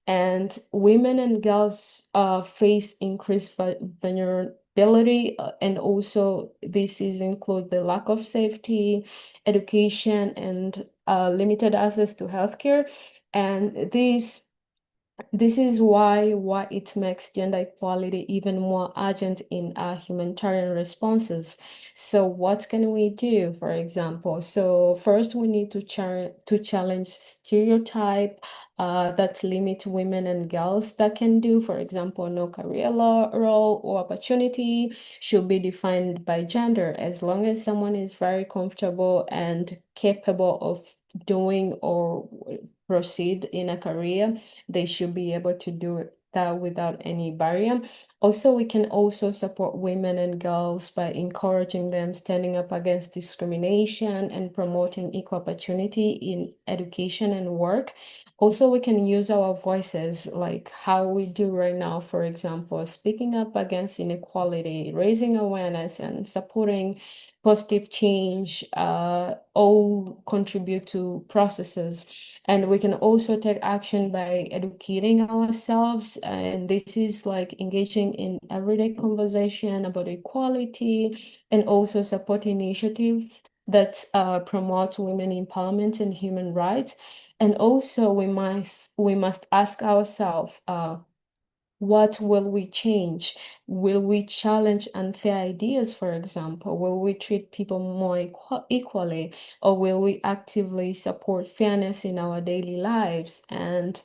S21: And women and girls face increased vulnerability, and also this is include the lack of safety, education, and limited access to healthcare. And this is why it makes gender equality even more urgent in our humanitarian responses. So what can we do, for example? So first, we need to challenge stereotype that limit women and girls that can do. For example, no career role or opportunity should be defined by gender, as long as someone is very comfortable and capable of doing or proceed in a career, they should be able to do that without any barrier. Also, we can also support women and girls by encouraging them, standing up against discrimination, and promoting equal opportunity in education and work. Also, we can use our voices like how we do right now, for example, speaking up against inequality, raising awareness, and supporting positive change, all contribute to processes. And we can also take action by educating ourselves. And this is like engaging in everyday conversation about equality, and also support initiatives that promote women empowerment and human rights. And also we must ask ourselves, what will we change? Will we challenge unfair ideas, for example? Will we treat people more equally? Or will we actively support fairness in our daily lives? And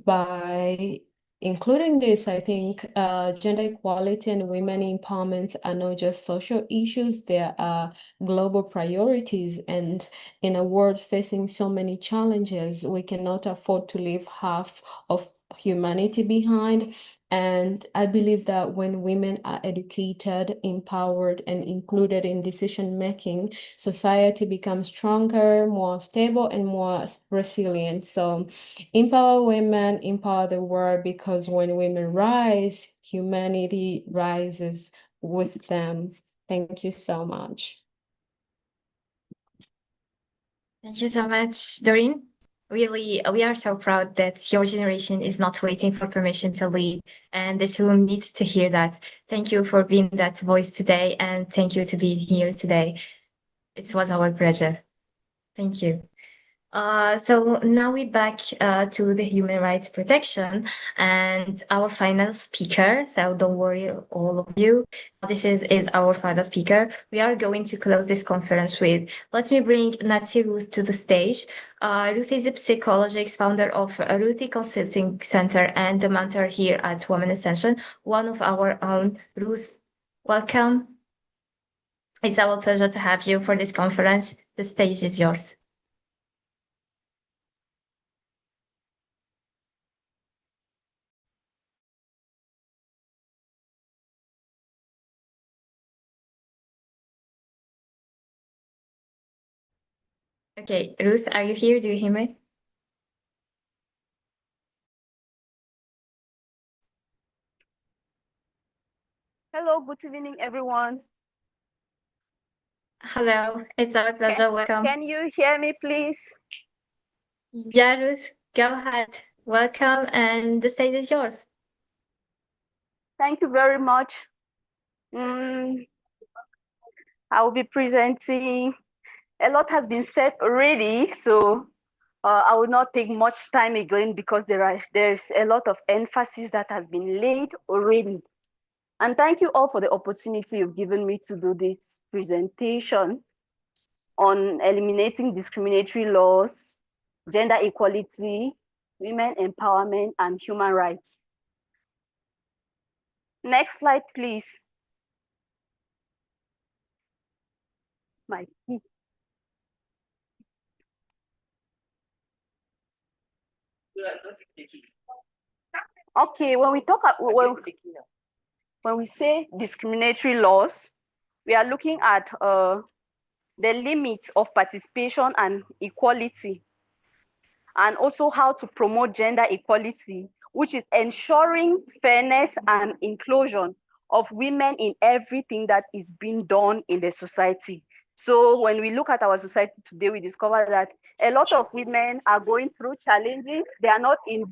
S21: by including this, I think gender equality and women empowerment are not just social issues, they are global priorities. And in a world facing so many challenges, we cannot afford to leave half of humanity behind. And I believe that when women are educated, empowered, and included in decision making, society becomes stronger, more stable, and more resilient. So empower women, empower the world, because when women rise, humanity rises with them. Thank you so much.
S1: Thank you so much, Dorine. Really, we are so proud that your generation is not waiting for permission to lead, and this room needs to hear that. Thank you for being that voice today, and thank you to be here today. It was our pleasure. Thank you. So now we're back to the human rights protection and our final speaker. So don't worry, all of you. This is our final speaker. We are going to close this conference with, let me bring Ruth to the stage. Ruth is a psychologist, founder of Ruthie Consulting Center, and the mentor here at Women Ascension, one of our own. Ruth, welcome. It's our pleasure to have you for this conference. The stage is yours. Okay, Ruth, are you here? Do you hear me?
S2: Hello, good evening, everyone.
S1: Hello, it's our pleasure. Welcome.
S2: Can you hear me, please?
S1: Yeah, Ruth, go ahead. Welcome, and the stage is yours.
S2: Thank you very much. I will be presenting. A lot has been said already, so I will not take much time again because there's a lot of emphasis that has been laid already. And thank you all for the opportunity you've given me to do this presentation on eliminating discriminatory laws, gender equality, women empowerment, and human rights. Next slide, please. Okay, when we say discriminatory laws, we are looking at the limits of participation and equality, and also how to promote gender equality, which is ensuring fairness and inclusion of women in everything that is being done in the society. So when we look at our society today, we discover that a lot of women are going through challenges. They are not being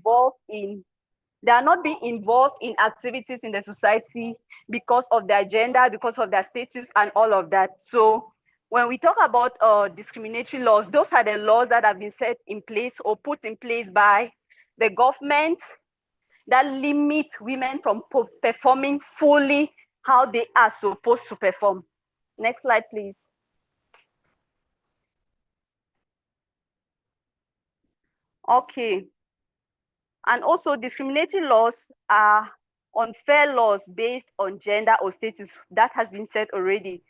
S2: involved in activities in the society because of their gender, because of their status, and all of that. So when we talk about discriminatory laws, those are the laws that have been set in place or put in place by the government that limit women from performing fully how they are supposed to perform. Next slide, please. Okay. And also discriminatory laws are unfair laws based on gender or status. That has been said already.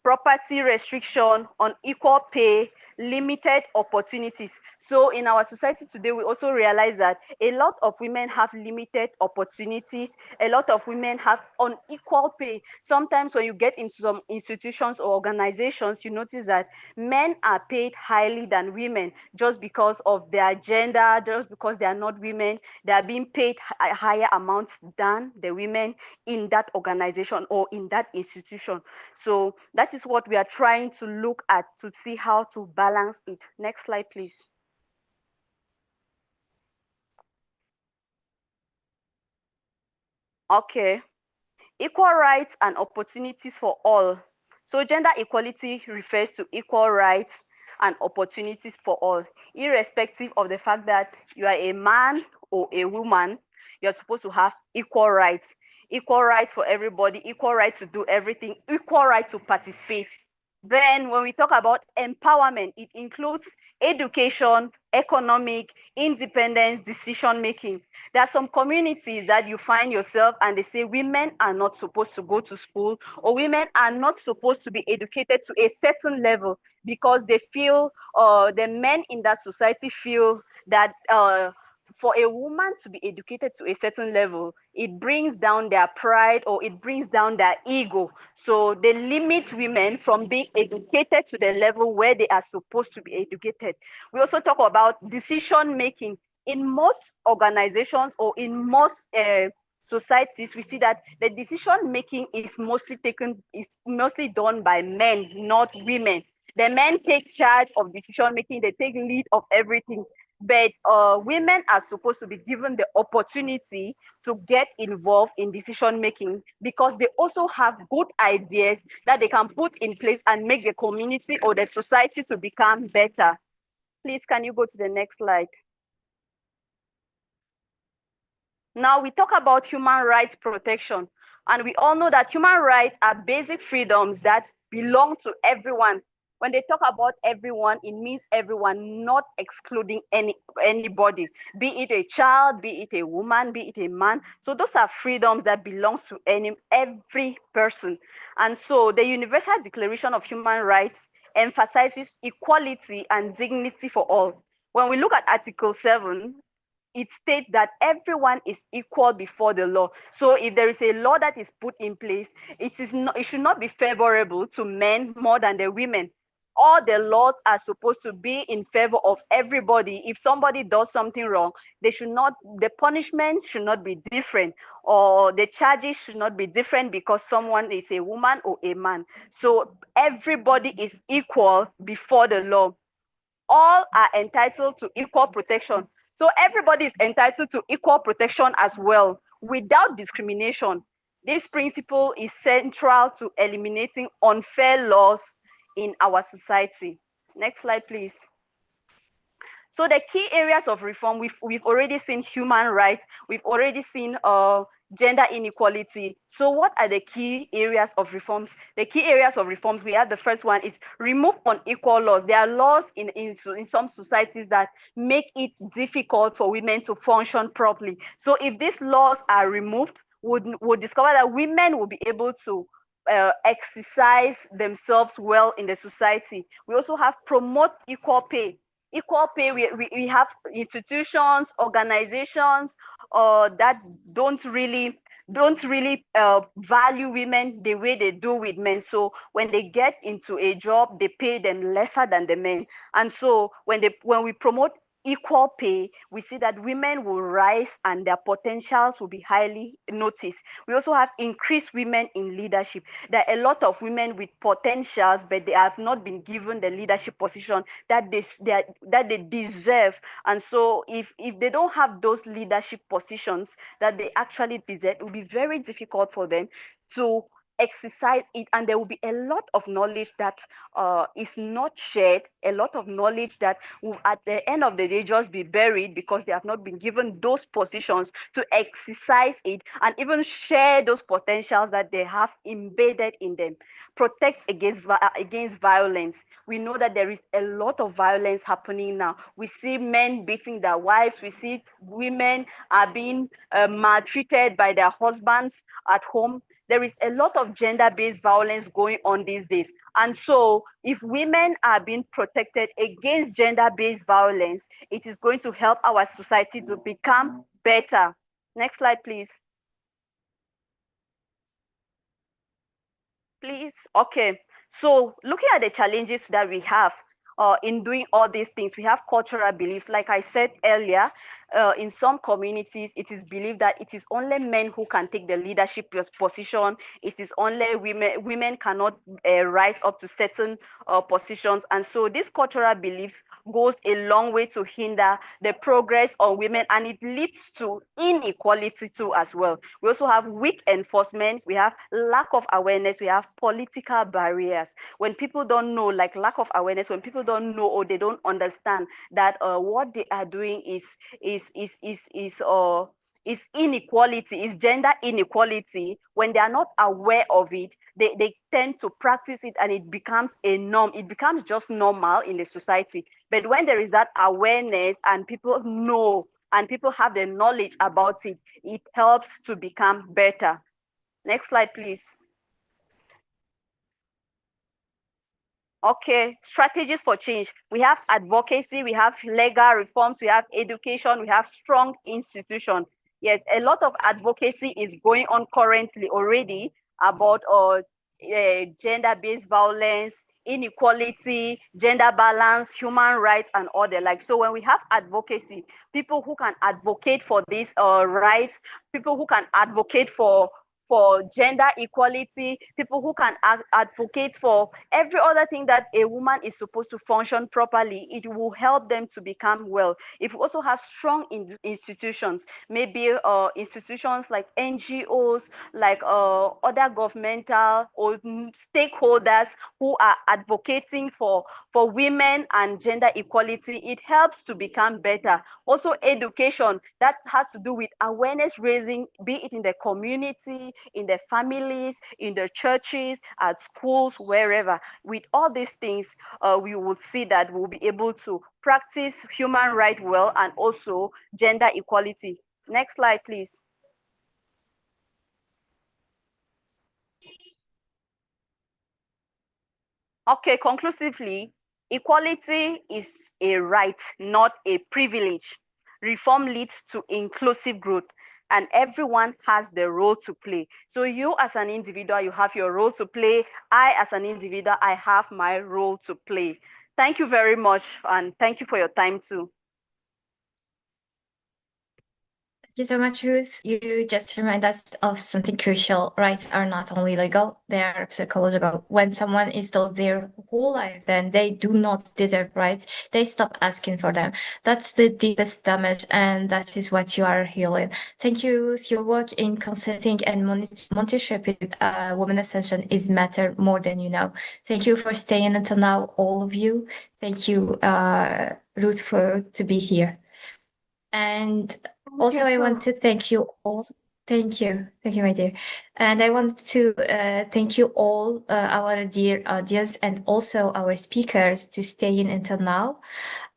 S2: Property restriction, unequal pay, limited opportunities. So in our society today, we also realize that a lot of women have limited opportunities. A lot of women have unequal pay. Sometimes when you get into some institutions or organizations, you notice that men are paid highly than women just because of their gender, just because they are not women. They are being paid higher amounts than the women in that organization or in that institution. So that is what we are trying to look at to see how to balance it. Next slide, please. Okay. Equal rights and opportunities for all. So gender equality refers to equal rights and opportunities for all, irrespective of the fact that you are a man or a woman. You're supposed to have equal rights for everybody, equal rights to do everything, equal right to participate. Then when we talk about empowerment, it includes education, economic, independence, decision making. There are some communities that you find yourself and they say women are not supposed to go to school, or women are not supposed to be educated to a certain level because they feel, the men in that society feel that for a woman to be educated to a certain level, it brings down their pride or it brings down their ego. So they limit women from being educated to the level where they are supposed to be educated. We also talk about decision making. In most organizations or in most societies, we see that the decision making is mostly done by men, not women. The men take charge of decision making, they take lead of everything. But women are supposed to be given the opportunity to get involved in decision making because they also have good ideas that they can put in place and make the community or the society to become better. Please, can you go to the next slide? Now we talk about human rights protection, and we all know that human rights are basic freedoms that belong to everyone. When they talk about everyone, it means everyone, not excluding anybody, be it a child, be it a woman, be it a man. So those are freedoms that belongs to every person. And so the Universal Declaration of Human Rights emphasizes equality and dignity for all. When we look at Article 7, it states that everyone is equal before the law. So if there is a law that is put in place, it should not be favorable to men more than the women. All the laws are supposed to be in favor of everybody. If somebody does something wrong, the punishment should not be different, or the charges should not be different because someone is a woman or a man. So everybody is equal before the law. All are entitled to equal protection. So everybody is entitled to equal protection as well, without discrimination. This principle is central to eliminating unfair laws in our society. Next slide, please. So the key areas of reform, we've already seen human rights, we've already seen gender inequality. So what are the key areas of reforms? The key areas of reforms, we have the first one is remove unequal laws. There are laws in some societies that make it difficult for women to function properly. So if these laws are removed, we'll discover that women will be able to exercise themselves well in the society. We also have promote equal pay. Equal pay, we have institutions, organizations that don't really don't really value women the way they do with men. So when they get into a job, they pay them lesser than the men. And so when we promote equal pay, we see that women will rise and their potentials will be highly noticed. We also have increased women in leadership. There are a lot of women with potentials, but they have not been given the leadership position that they deserve. And so if they don't have those leadership positions that they actually deserve, it will be very difficult for them to exercise it, and there will be a lot of knowledge that is not shared, a lot of knowledge that will at the end of the day just be buried because they have not been given those positions to exercise it and even share those potentials that they have embedded in them. Protect against violence. We know that there is a lot of violence happening now. We see men beating their wives. We see women are being maltreated by their husbands at home. There is a lot of gender-based violence going on these days. And so if women are being protected against gender-based violence, it is going to help our society to become better. Next slide, please. Please. Okay. So looking at the challenges that we have in doing all these things, we have cultural beliefs. Like I said earlier, in some communities, it is believed that it is only men who can take the leadership position. It is only women cannot rise up to certain positions. And so these cultural beliefs goes a long way to hinder the progress of women, and it leads to inequality too as well. We also have weak enforcement. We have lack of awareness. We have political barriers. When people don't know, like lack of awareness, when people don't know or they don't understand that what they are doing is inequality, is gender inequality. When they are not aware of it, they tend to practice it, and it becomes a norm. It becomes just normal in the society. But when there is that awareness and people know and people have the knowledge about it, it helps to become better. Next slide, please. Okay, strategies for change. We have advocacy, we have legal reforms, we have education, we have strong institutions. Yes, a lot of advocacy is going on currently already about gender-based violence, inequality, gender balance, human rights, and all the like. So when we have advocacy, people who can advocate for these rights, people who can advocate for gender equality, people who can advocate for every other thing that a woman is supposed to function properly, it will help them to become well. If we also have strong institutions, maybe institutions like NGOs, like other governmental or stakeholders who are advocating for women and gender equality, it helps to become better. Also education, that has to do with awareness raising, be it in the community, in the families, in the churches, at schools, wherever. With all these things, we will see that we'll be able to practice human rights well and also gender equality. Next slide, please. Okay, conclusively, equality is a right, not a privilege. Reform leads to inclusive growth, and everyone has the role to play. So you as an individual, you have your role to play. I as an individual, I have my role to play. Thank you very much, and thank you for your time too.
S1: Thank you so much, Ruth. You just remind us of something crucial. Rights are not only legal, they are psychological. When someone is told their whole life then they do not deserve rights, they stop asking for them. That's the deepest damage, and that is what you are healing. Thank you, Ruth. Your work in consulting and mentorship with Women Ascension is matter more than you know. Thank you for staying until now, all of you. Thank you, Ruth, to be here. And also, I want to thank you all. Thank you, my dear. And I want to thank you all, our dear audience, and also our speakers to stay in until now.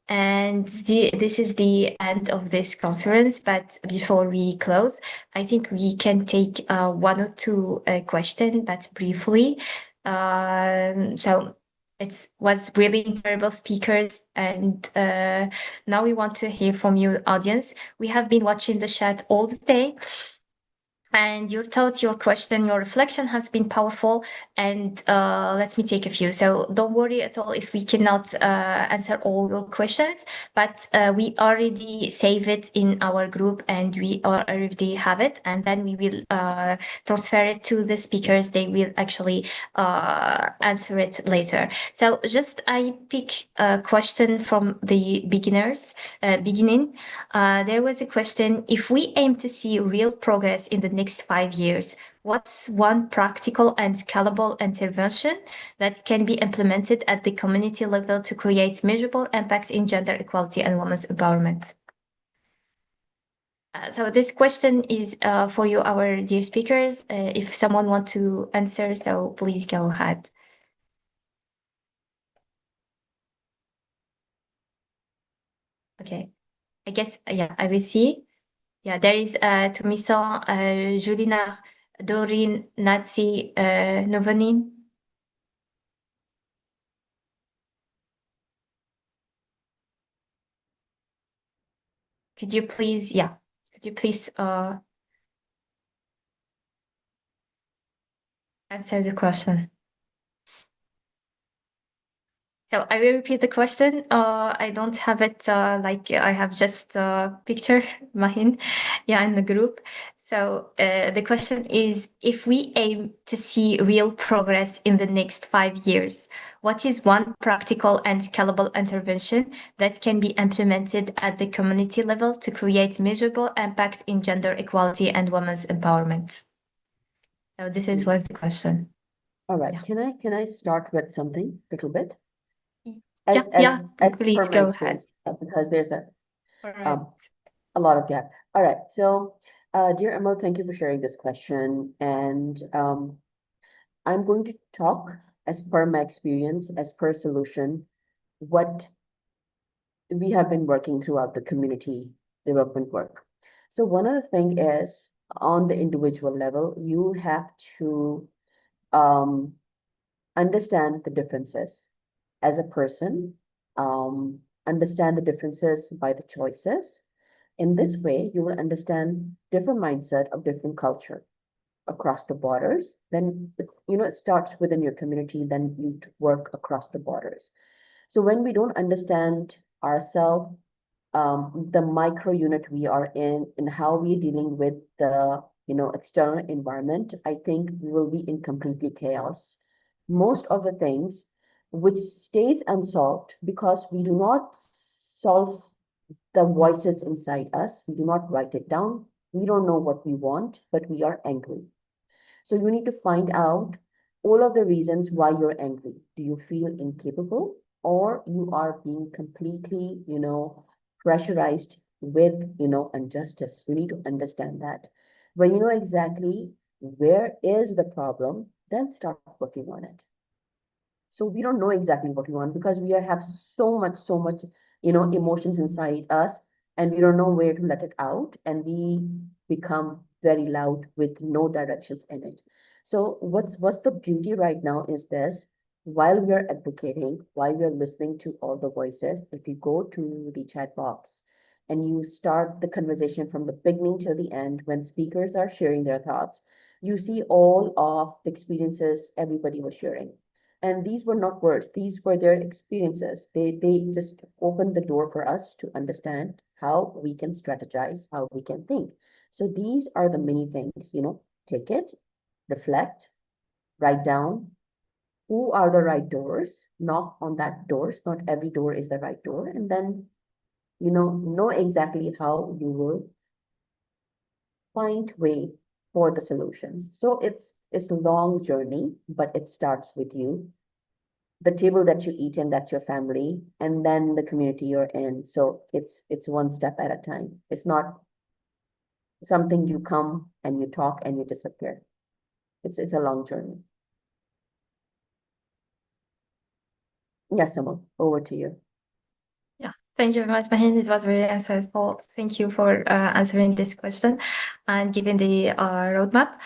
S1: And this is the end of this conference. But before we close, I think we can take one or two questions, but briefly. So it was really incredible speakers, and now we want to hear from you, audience. We have been watching the chat all the day. And your thoughts, your question, your reflection has been powerful. And let me take a few. So don't worry at all if we cannot answer all your questions, but we already save it in our group and we already have it. And then we will transfer it to the speakers. They will actually answer it later. So just I pick a question from the beginning. There was a question: if we aim to see real progress in the next 5 years, what's one practical and scalable intervention that can be implemented at the community level to create measurable impact in gender equality and women's empowerment? So this question is for you, our dear speakers. If someone wants to answer, so please go ahead. Okay, I guess, yeah, I will see. Yeah, there is Tomisan, Julina, Dorine, Natsi, Navonine. Could you please answer the question? So I will repeat the question. I don't have it like I have just a picture, Mahin, yeah, in the group. So the question is, if we aim to see real progress in the next 5 years, what is one practical and scalable intervention that can be implemented at the community level to create measurable impact in gender equality and women's empowerment? So this was the question.
S10: All right. Yeah. Can I start with something a little bit?
S1: As please go ahead.
S10: Because there's a lot of gap. All right. So, dear Amel, thank you for sharing this question. And I'm going to talk as per my experience, as per solution, what we have been working throughout the community development work. So one of the thing is, on the individual level, you have to understand the differences as a person, understand the differences by the choices. In this way, you will understand different mindset of different culture across the borders. Then it starts within your community, then you work across the borders. So when we don't understand ourselves, the micro unit we are in, and how we're dealing with the external environment, I think we will be in completely chaos. Most of the things which stays unsolved because we do not solve the voices inside us, we do not write it down, we don't know what we want, but we are angry. So you need to find out all of the reasons why you're angry. Do you feel incapable, or you are being completely, pressurized with, injustice? You need to understand that. When you know exactly where is the problem, then start working on it. So we don't know exactly what we want because we have so much, emotions inside us, and we don't know where to let it out, and we become very loud with no directions in it. So what's the beauty right now is this: while we are advocating, while we are listening to all the voices, if you go to the chat box and you start the conversation from the beginning till the end, when speakers are sharing their thoughts, you see all of the experiences everybody was sharing. And these were not words, these were their experiences. They just opened the door for us to understand how we can strategize, how we can think. So these are the many things, take it, reflect, write down who are the right doors, knock on that doors. Not every door is the right door. And then, know exactly how you will find way for the solutions. So it's a long journey, but it starts with you. The table that you eat in, that's your family, and then the community you're in. So it's one step at a time. It's not something you come and you talk and you disappear. It's a long journey. Yes, Amel, over to you.
S1: Yeah, Thank you very much, Mahin. This was very insightful. Thank you for answering this question and giving the roadmap.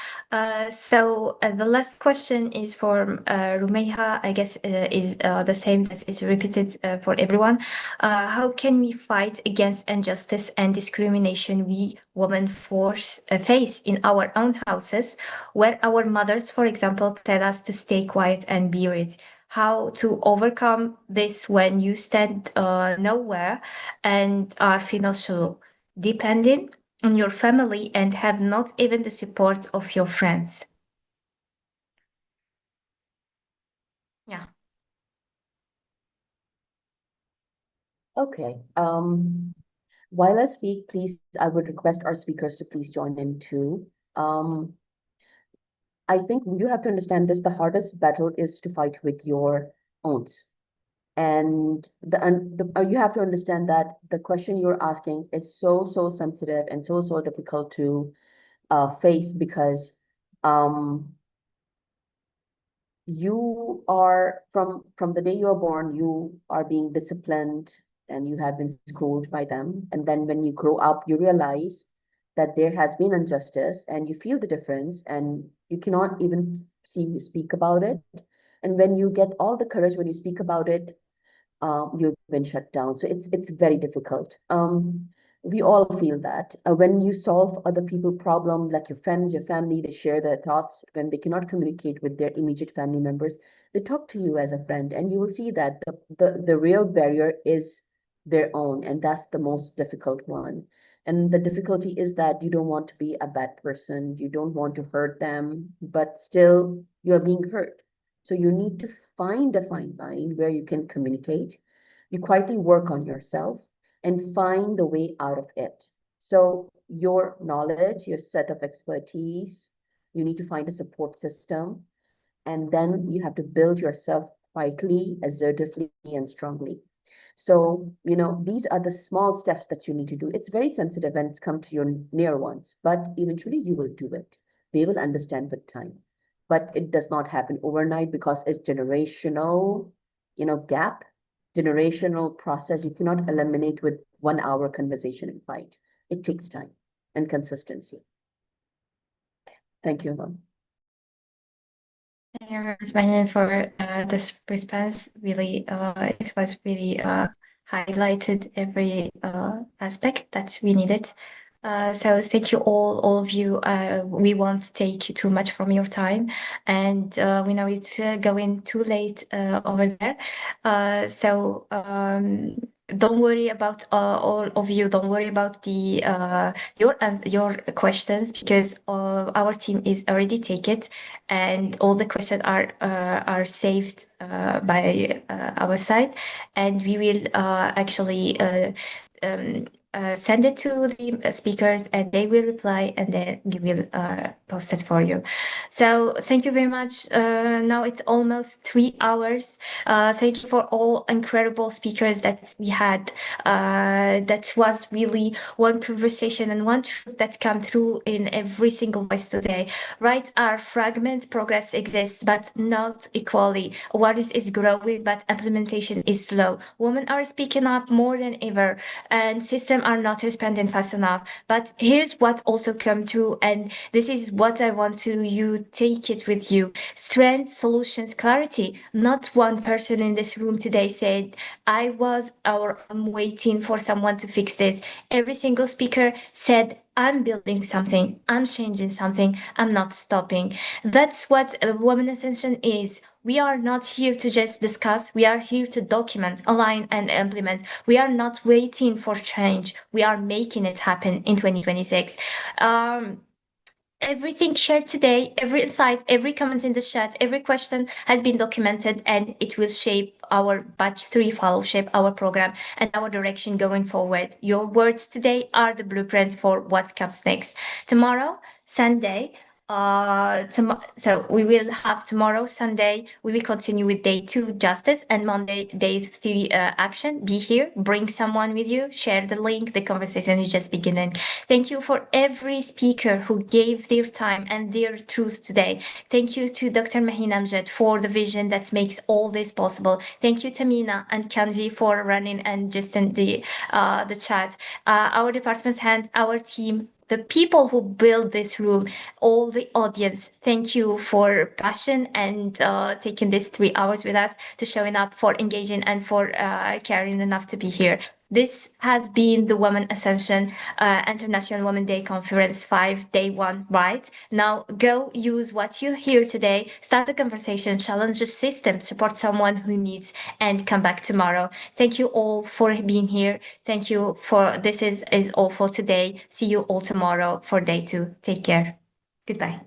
S1: So the last question is for Rumeyha. I guess is the same that is repeated for everyone. How can we fight against injustice and discrimination we women face in our own houses, where our mothers, for example, tell us to stay quiet and be read? How to overcome this when you stand nowhere and are financially dependent on your family and have not even the support of your friends. Yeah.
S10: Okay. While I speak, please, I would request our speakers to please join in too. I think you have to understand this, the hardest battle is to fight with your own. And you have to understand that the question you're asking is so sensitive and so difficult to face because you are from the day you are born, you are being disciplined and you have been schooled by them. And then when you grow up, you realize that there has been injustice and you feel the difference and you cannot even speak about it. And when you get all the courage when you speak about it, you've been shut down. So it's very difficult. We all feel that. When you solve other people's problem, like your friends, your family, they share their thoughts. When they cannot communicate with their immediate family members, they talk to you as a friend, and you will see that the real barrier is their own, and that's the most difficult one. And the difficulty is that you don't want to be a bad person, you don't want to hurt them, but still you are being hurt. So you need to find a fine line where you can communicate, you quietly work on yourself, and find the way out of it. So your knowledge, your set of expertise, you need to find a support system, and then you have to build yourself quietly, assertively, and strongly. So, these are the small steps that you need to do. It's very sensitive when it's come to your near ones, but eventually you will do it. They will understand with time. But it does not happen overnight because it's generational, gap, generational process. You cannot eliminate with 1 hour conversation and fight. It takes time and consistency. Thank you, Amel.
S1: Thank you very much, Mahin, for this response. Really, it was really highlighted every aspect that we needed. So thank you all of you. We won't take too much from your time, and we know it's going too late over there. So don't worry about all of you. Don't worry about the your questions because our team is already take it, and all the questions are saved by our side, and we will actually send it to the speakers and they will reply and then we will post it for you. So thank you very much. Now it's almost 3 hours. Thank you for all incredible speakers that we had. That was really one conversation and one truth that come through in every single voice today. Rights are fragment, progress exists, but not equally. Awareness is growing, but implementation is slow. Women are speaking up more than ever, and systems are not responding fast enough. But here's what also come through, and this is what I want to you take it with you. Strength, solutions, clarity. Not one person in this room today said, I was or I'm waiting for someone to fix this. Every single speaker said, I'm building something, I'm changing something, I'm not stopping. That's what a Women Ascension is. We are not here to just discuss, we are here to document, align, and implement. We are not waiting for change, we are making it happen in 2026. Everything shared today, every insight, every comment in the chat, every question has been documented, and it will shape our batch 3 fellowship, our program, and our direction going forward. Your words today are the blueprint for what comes next. Tomorrow, Sunday, So we will have tomorrow, Sunday, we will continue with day 2, justice, and Monday, day 3, action. Be here, bring someone with you, share the link. The conversation is just beginning. Thank you for every speaker who gave their time and their truth today. Thank you to Dr. Mahin Amjad for the vision that makes all this possible. Thank you, Tamina and Kanvi, for running and just in the chat. Our department's hand, our team, the people who build this room, all the audience, thank you for passion and taking this 3 hours with us, to showing up, for engaging, and for caring enough to be here. This has been the Women Ascension International Women's Day Conference 5, day 1, right? Now go use what you hear today, start a conversation, challenge the system, support someone who needs, and come back tomorrow. Thank you all for being here. Thank you for, this is all for today. See you all tomorrow for day 2. Take care. Goodbye.